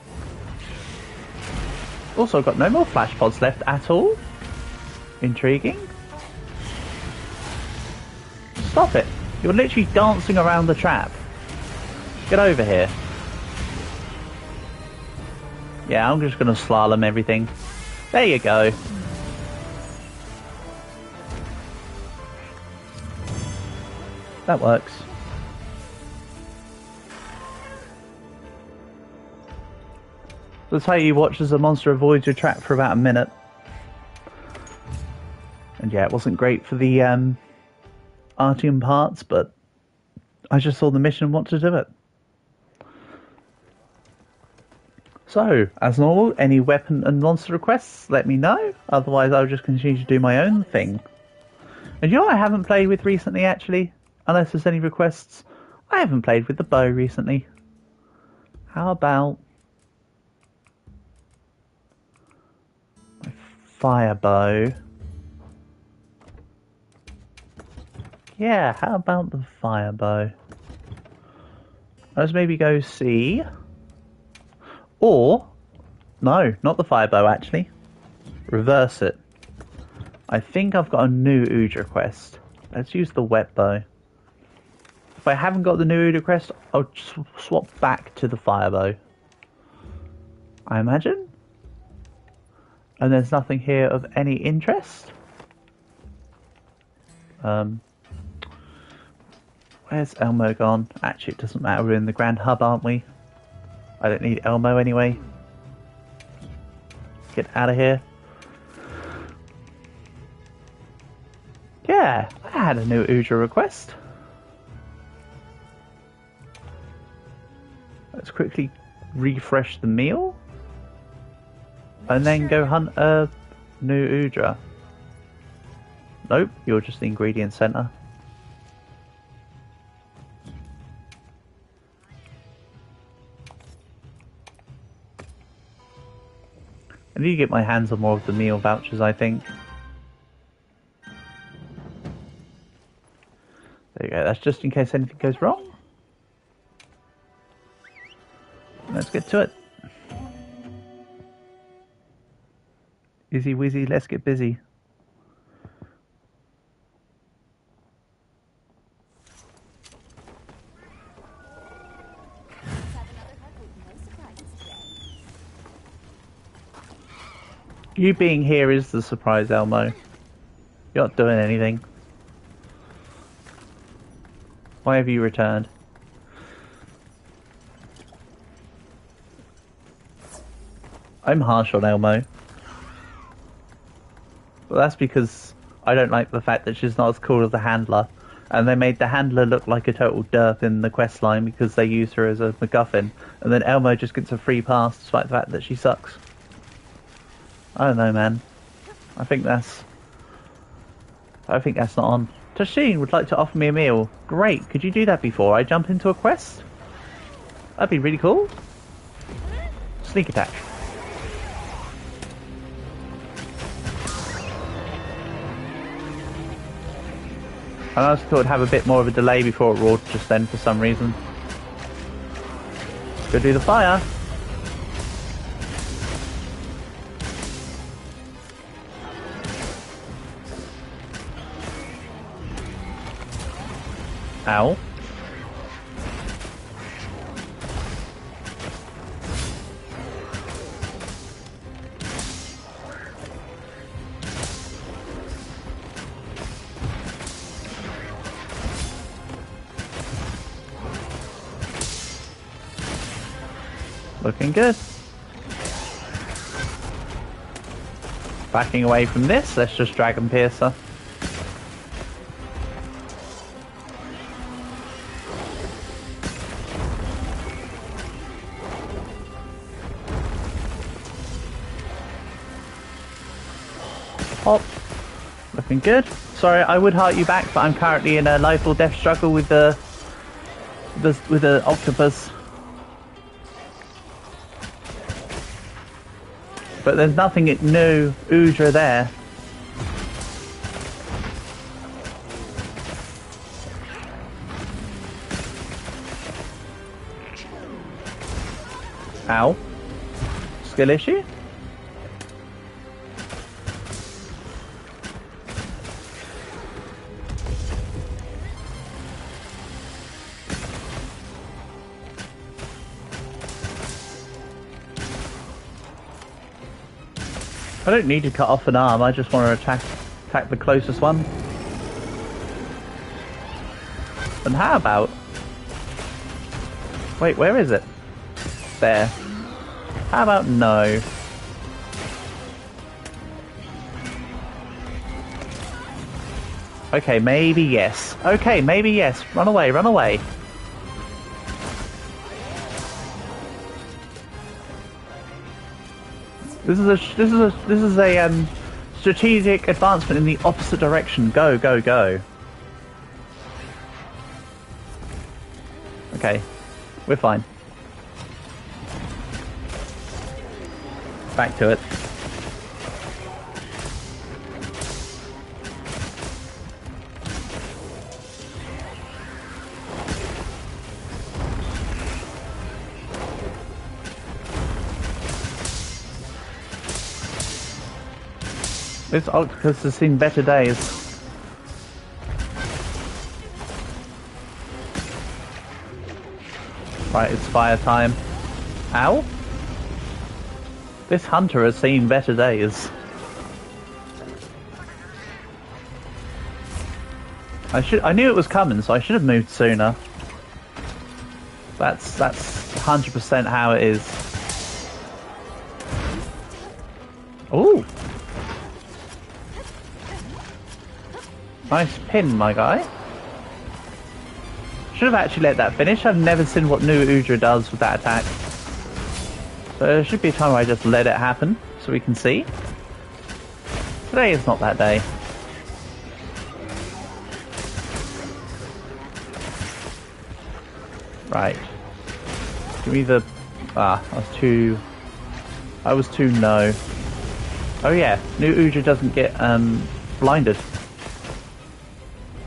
Also got no more flash pods left at all. Intriguing. Stop it. You're literally dancing around the trap. Get over here. Yeah, I'm just going to slalom everything. There you go. That works. That's how you watch as a monster avoids your trap for about a minute. And yeah, it wasn't great for the Artium parts, but I just saw the mission and wanted to do it. So, as normal, any weapon and monster requests, let me know. Otherwise, I'll just continue to do my own thing. And you know what I haven't played with recently, actually? Unless there's any requests. I haven't played with the bow recently. How about my fire bow? Yeah, how about the fire bow? Let's maybe go see. Or, no, not the fire bow actually. Reverse it. I think I've got a new Ood request. Let's use the wet bow. If I haven't got the new Ood request, I'll swap back to the fire bow. I imagine. And there's nothing here of any interest. Where's Elmo gone? Actually, it doesn't matter. We're in the Grand Hub, aren't we? I don't need Elmo anyway. Get out of here. Yeah, I had a new Uja request. Let's quickly refresh the meal. and then go hunt a new Udra. Nope, you're just the ingredient center. I need to get my hands on more of the meal vouchers, I think. There you go, that's just in case anything goes wrong. Let's get to it. Izzy wizzy, let's get busy. You being here is the surprise, Elmo. You're not doing anything. Why have you returned? I'm harsh on Elmo. But that's because I don't like the fact that she's not as cool as the handler. And they made the handler look like a total derp in the quest line because they used her as a MacGuffin. And then Elmo just gets a free pass despite the fact that she sucks. I don't know, man. I think that's not on. Tashin would like to offer me a meal. Great, could you do that before I jump into a quest? That'd be really cool. Sneak attack. I also thought it'd have a bit more of a delay before it roared just then for some reason. Go do the fire. Ow. Looking good. Backing away from this, let's just Dragon Piercer. Hop. Looking good. Sorry, I would heart you back, but I'm currently in a life or death struggle with the octopus. But there's nothing new Udra there. Ow. Skill issue? I don't need to cut off an arm, I just want to attack the closest one. And how about... Wait, where is it? There. How about no? Okay, maybe yes. Okay, maybe yes. Run away, run away. This is a strategic advancement in the opposite direction. Go, go, go. Okay, we're fine. Back to it. This octopus has seen better days. Right, it's fire time. Ow! This hunter has seen better days. I knew it was coming, so I should have moved sooner. That's 100% how it is. Ooh! Nice pin, my guy. Should have actually let that finish. I've never seen what new Udra does with that attack. So there should be a time where I just let it happen. so we can see. Today is not that day. Right. Give me the... Ah, I was too no. Oh yeah, new Uja doesn't get blinded.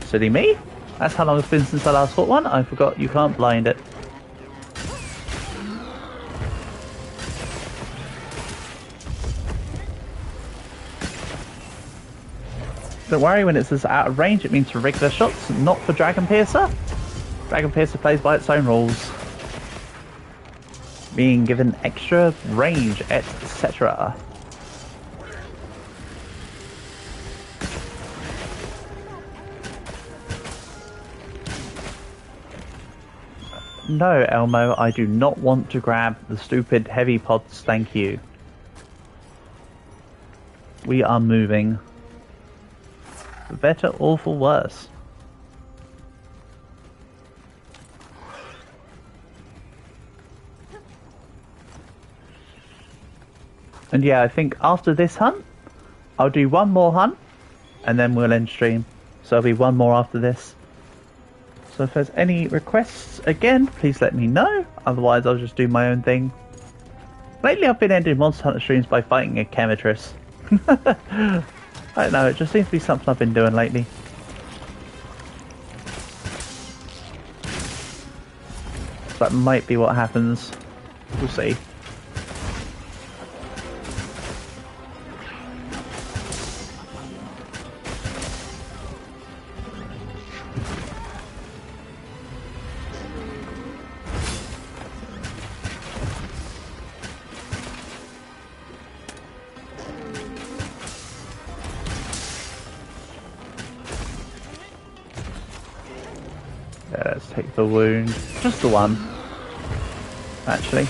Silly me. That's how long it's been since I last fought one. I forgot you can't blind it. Don't worry, when it says out of range, it means for regular shots, not for Dragon Piercer. Dragon Piercer plays by its own rules. Being given extra range, etc. No, Elmo, I do not want to grab the stupid heavy pods, thank you. We are moving. For better or for worse. And yeah, I think after this hunt, I'll do one more hunt, and then we'll end stream. So there'll be one more after this. So if there's any requests, again, please let me know. Otherwise, I'll just do my own thing. Lately, I've been ending Monster Hunter streams by fighting a Chemitress. I don't know, it just seems to be something I've been doing lately. So that might be what happens. We'll see. Let's take the wound. Just the one, actually.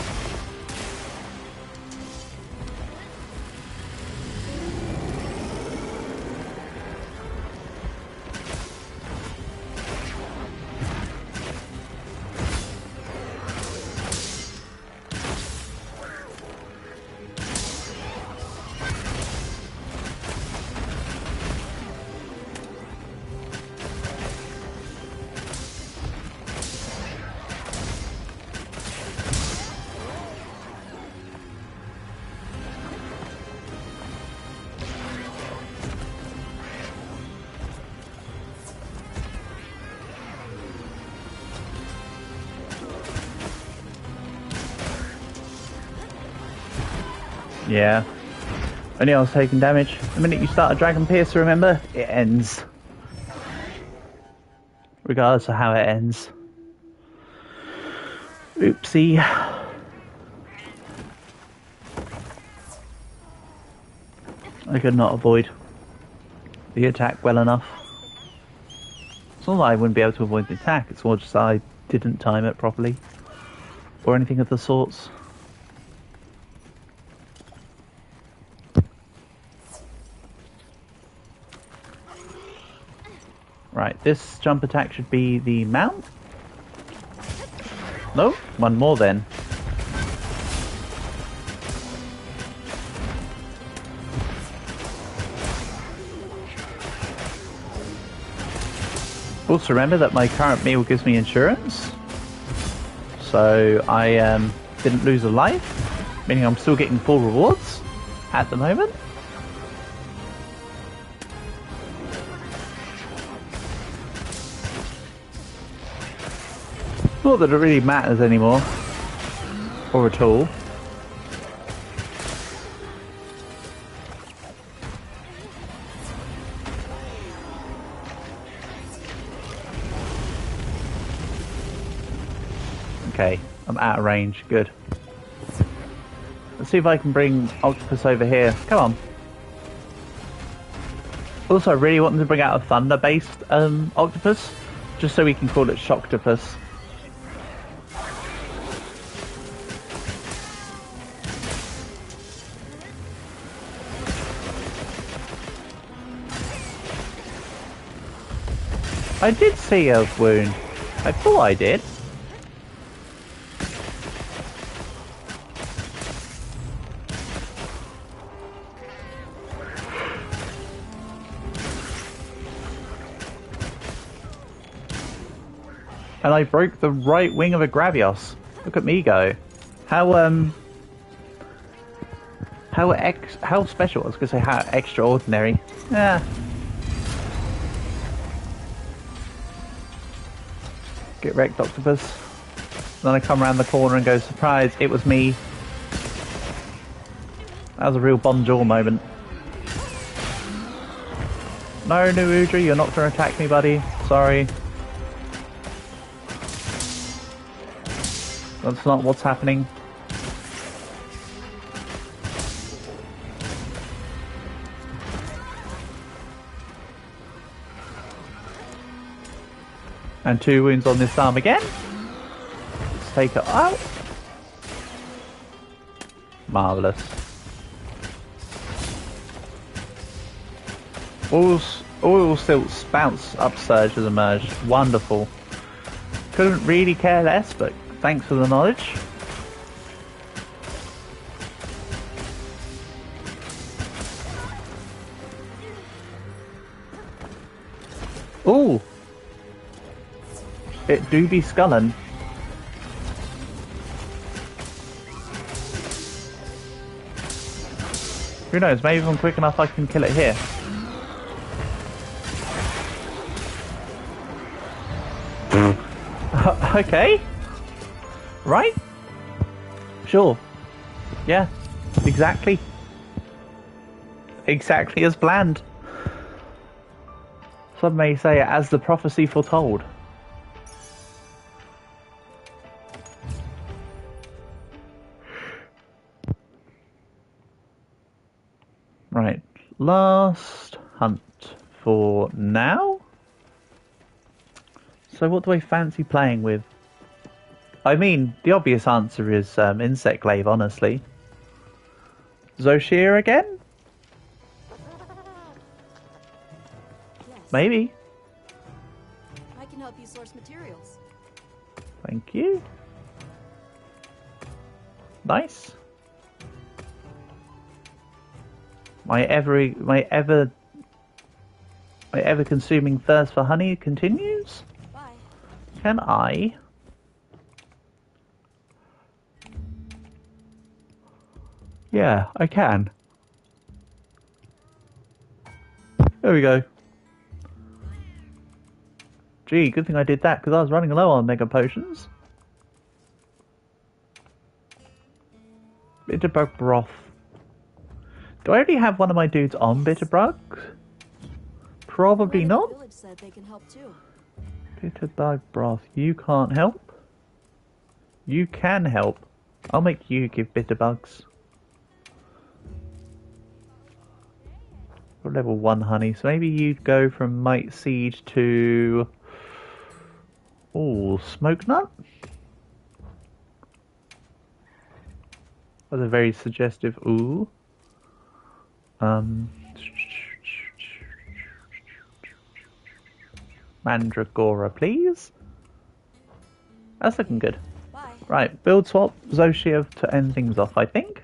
Yeah. Only I was taking damage. The minute you start a Dragon Piercer, remember, it ends. Regardless of how it ends. Oopsie. I could not avoid the attack well enough. It's not that I wouldn't be able to avoid the attack, it's more just I didn't time it properly. Or anything of the sorts. Right, this jump attack should be the mount. No, one more then. Also remember that my current meal gives me insurance. So I didn't lose a life, meaning I'm still getting full rewards at the moment. Not that it really matters anymore, or at all. Okay, I'm out of range, good. Let's see if I can bring Octopus over here. Come on. Also, I really want them to bring out a thunder-based Octopus, just so we can call it Shocktopus. I did see a wound. I thought I did. And I broke the right wing of a Gravios. Look at me go. How special, I was gonna say how extraordinary. Yeah. Get wrecked, Octopus. Then I come around the corner and go, surprise, it was me. That was a real Bonjour moment. No, Nuudra, you're not going to attack me, buddy. Sorry. That's not what's happening. And 2 wounds on this arm again. Let's take it out. Marvellous. Oil silt spouts upsurge has emerged. Wonderful. Couldn't really care less, but thanks for the knowledge. Ooh. It do be scullin'. Who knows, maybe if I'm quick enough I can kill it here. Okay. Right? Sure. Yeah. Exactly. Exactly as planned. Some may say as the prophecy foretold. Right, last hunt for now. So what do I fancy playing with? I mean, the obvious answer is Insect Glaive, honestly. Zoshir again? Yes. Maybe. I can help you source materials. Thank you. Nice. My ever consuming thirst for honey continues. Bye. Can I? Yeah, I can. There we go. Gee, good thing I did that because I was running low on mega potions. Bitterbug broth. Do I already have one of my dudes on Bitterbug? Probably The not. village said they can help too. Bitterbug broth. You can't help. You can help. I'll make you give Bitterbugs. We're level 1 honey, so maybe you'd go from Might Seed to... Ooh, Smoke Nut? That's a very suggestive ooh. Mandragora, please. That's looking good. Bye. Right, build swap Zoshir to end things off, I think.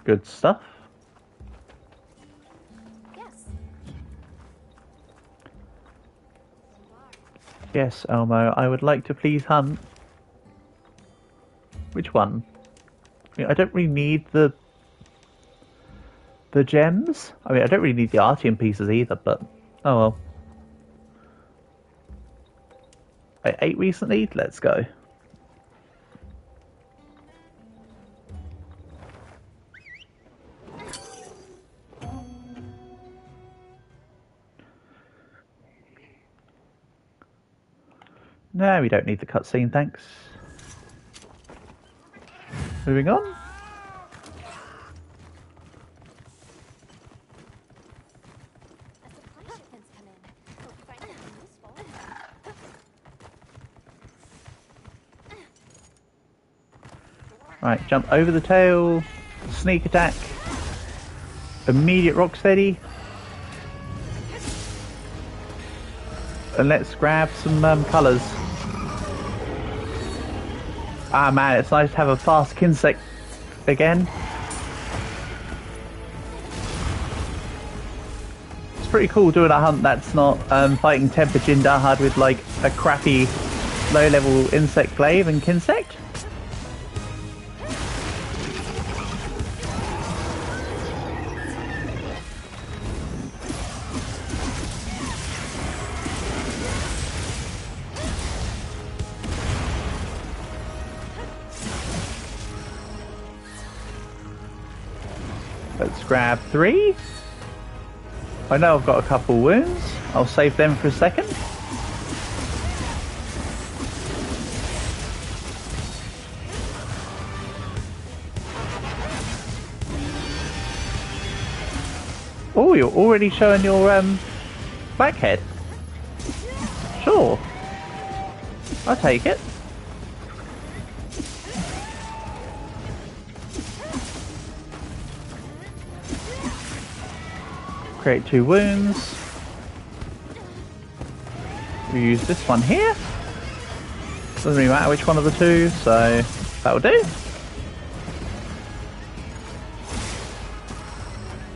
Good stuff. Yes. Yes, Elmo, I would like to please hunt. Which one? I mean, I don't really need the gems. I mean, I don't really need the Artium pieces either, but oh well. I ate recently. Let's go. No, we don't need the cutscene, thanks. Moving on. A supply shipment's come in. Hope you find something useful. Right, jump over the tail, sneak attack, immediate rock steady, and let's grab some colours. Ah man, it's nice to have a fast Kinsect again. pretty cool doing a hunt that's not fighting Temper Jindahad with like a crappy low-level insect glaive and kinsect. Let's grab 3. I know I've got a couple wounds. I'll save them for a second. Oh, you're already showing your blackhead. Sure. I'll take it. Create 2 wounds. We use this one here. Doesn't really matter which one of the two, so that'll do.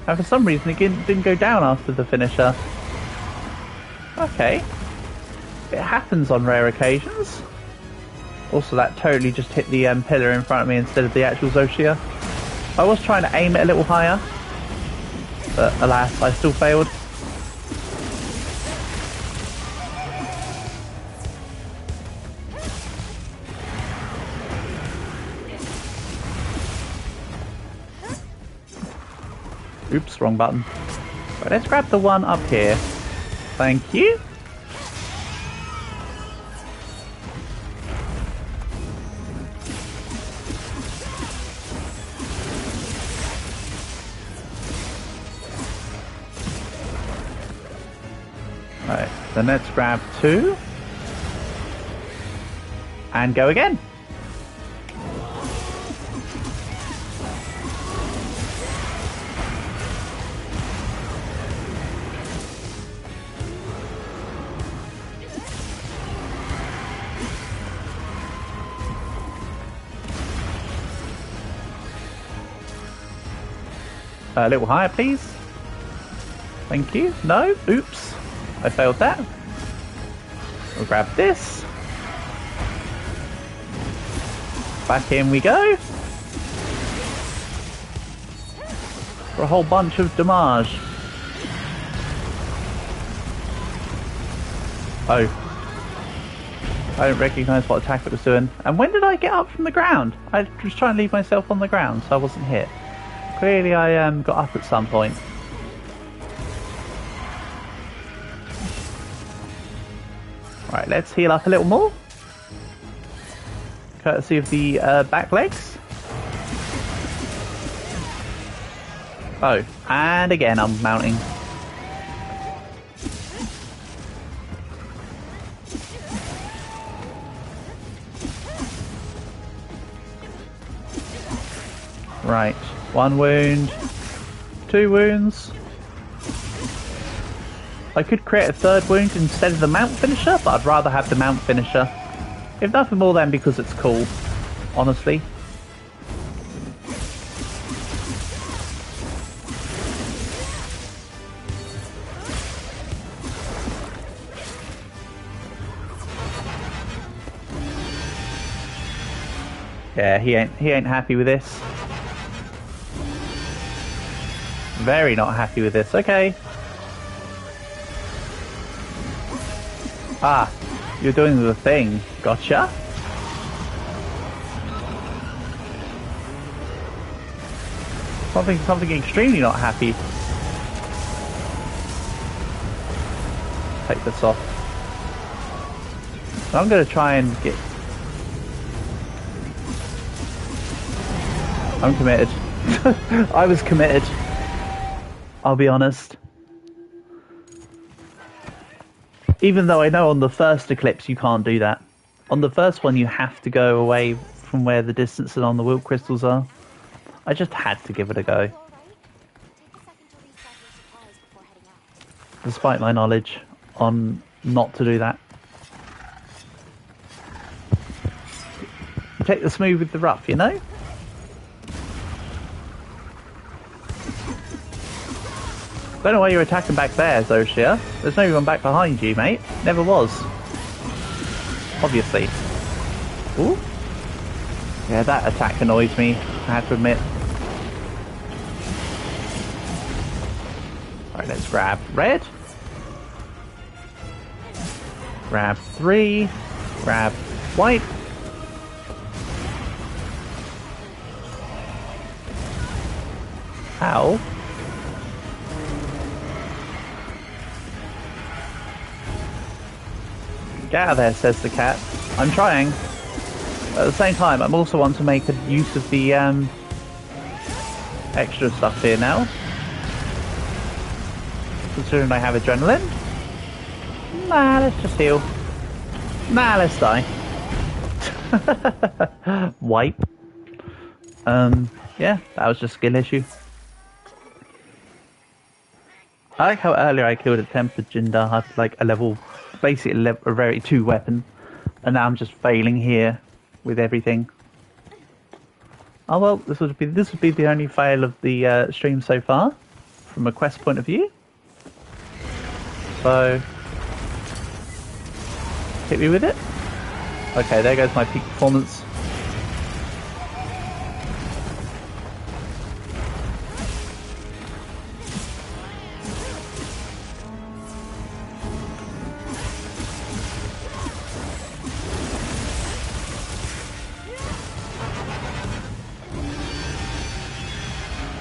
And for some reason it didn't go down after the finisher. Okay. It happens on rare occasions. Also, that totally just hit the pillar in front of me instead of the actual Zoshia. I was trying to aim it a little higher, but alas, I still failed. Oops, wrong button. Right, let's grab the one up here. Thank you. Right, then let's grab 2. And go again. A little higher, please. Thank you. No, oops. I failed that. We'll grab this. Back in we go. For a whole bunch of damage. Oh. I don't recognise what attack it was doing. And when did I get up from the ground? I was trying to leave myself on the ground, so I wasn't hit. Clearly I got up at some point. Right, let's heal up a little more. Courtesy of the back legs. Oh, and again I'm mounting. Right, 1 wound, 2 wounds. I could create a 3rd wound instead of the mount finisher, but I'd rather have the mount finisher. If nothing more than because it's cool, honestly. Yeah, he ain't happy with this. Very not happy with this. Okay. Ah, you're doing the thing. Gotcha. Something extremely not happy. Take this off. So I'm going to try and get... I'm committed. I was committed. I'll be honest. Even though I know on the first eclipse you can't do that. On the first one you have to go away from where the distances on the wilt crystals are. I just had to give it a go. Despite my knowledge on not to do that. You take the smooth with the rough, you know? Don't know why you're attacking back there, Zoshia. There's no one back behind you, mate. Never was. Obviously. Ooh. Yeah, that attack annoys me, I have to admit. Alright, let's grab red. Grab 3. Grab white. Ow. Get out of there, says the cat. I'm trying. But at the same time, I'm also want to make a use of the extra stuff here now. Considering I have adrenaline. Nah, let's just heal. Nah, let's die. Wipe. Yeah, that was just a skill issue. I like how earlier I killed a tempered Jinder, had like a level, basically a rarity 2 weapon, and now I'm just failing here with everything. Oh well, this would be the only fail of the stream so far, from a quest point of view. So, hit me with it. Okay, there goes my peak performance.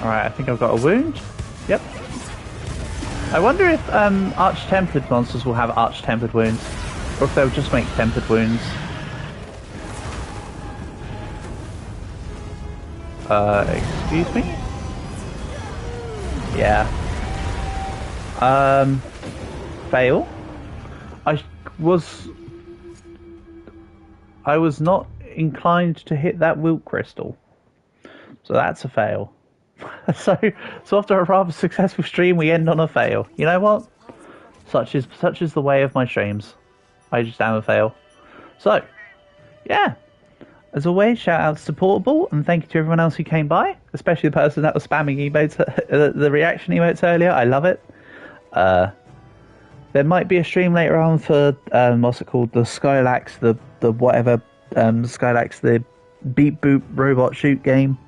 Alright, I think I've got a wound. Yep. I wonder if arch-tempered monsters will have arch-tempered wounds, or if they'll just make tempered wounds. Excuse me? Yeah. Fail. I was not inclined to hit that wilt crystal. So that's a fail. so after a rather successful stream, we end on a fail. You know what? Such is the way of my streams. I just am a fail. So, yeah. As always, shout outs to Portable, and thank you to everyone else who came by, especially the person that was spamming emotes, the reaction emotes earlier. I love it. There might be a stream later on for what's it called, the Skylax, the whatever Skylax, the beep boop robot shoot game.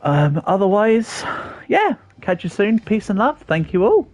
Otherwise, yeah, catch you soon. Peace and love. Thank you all.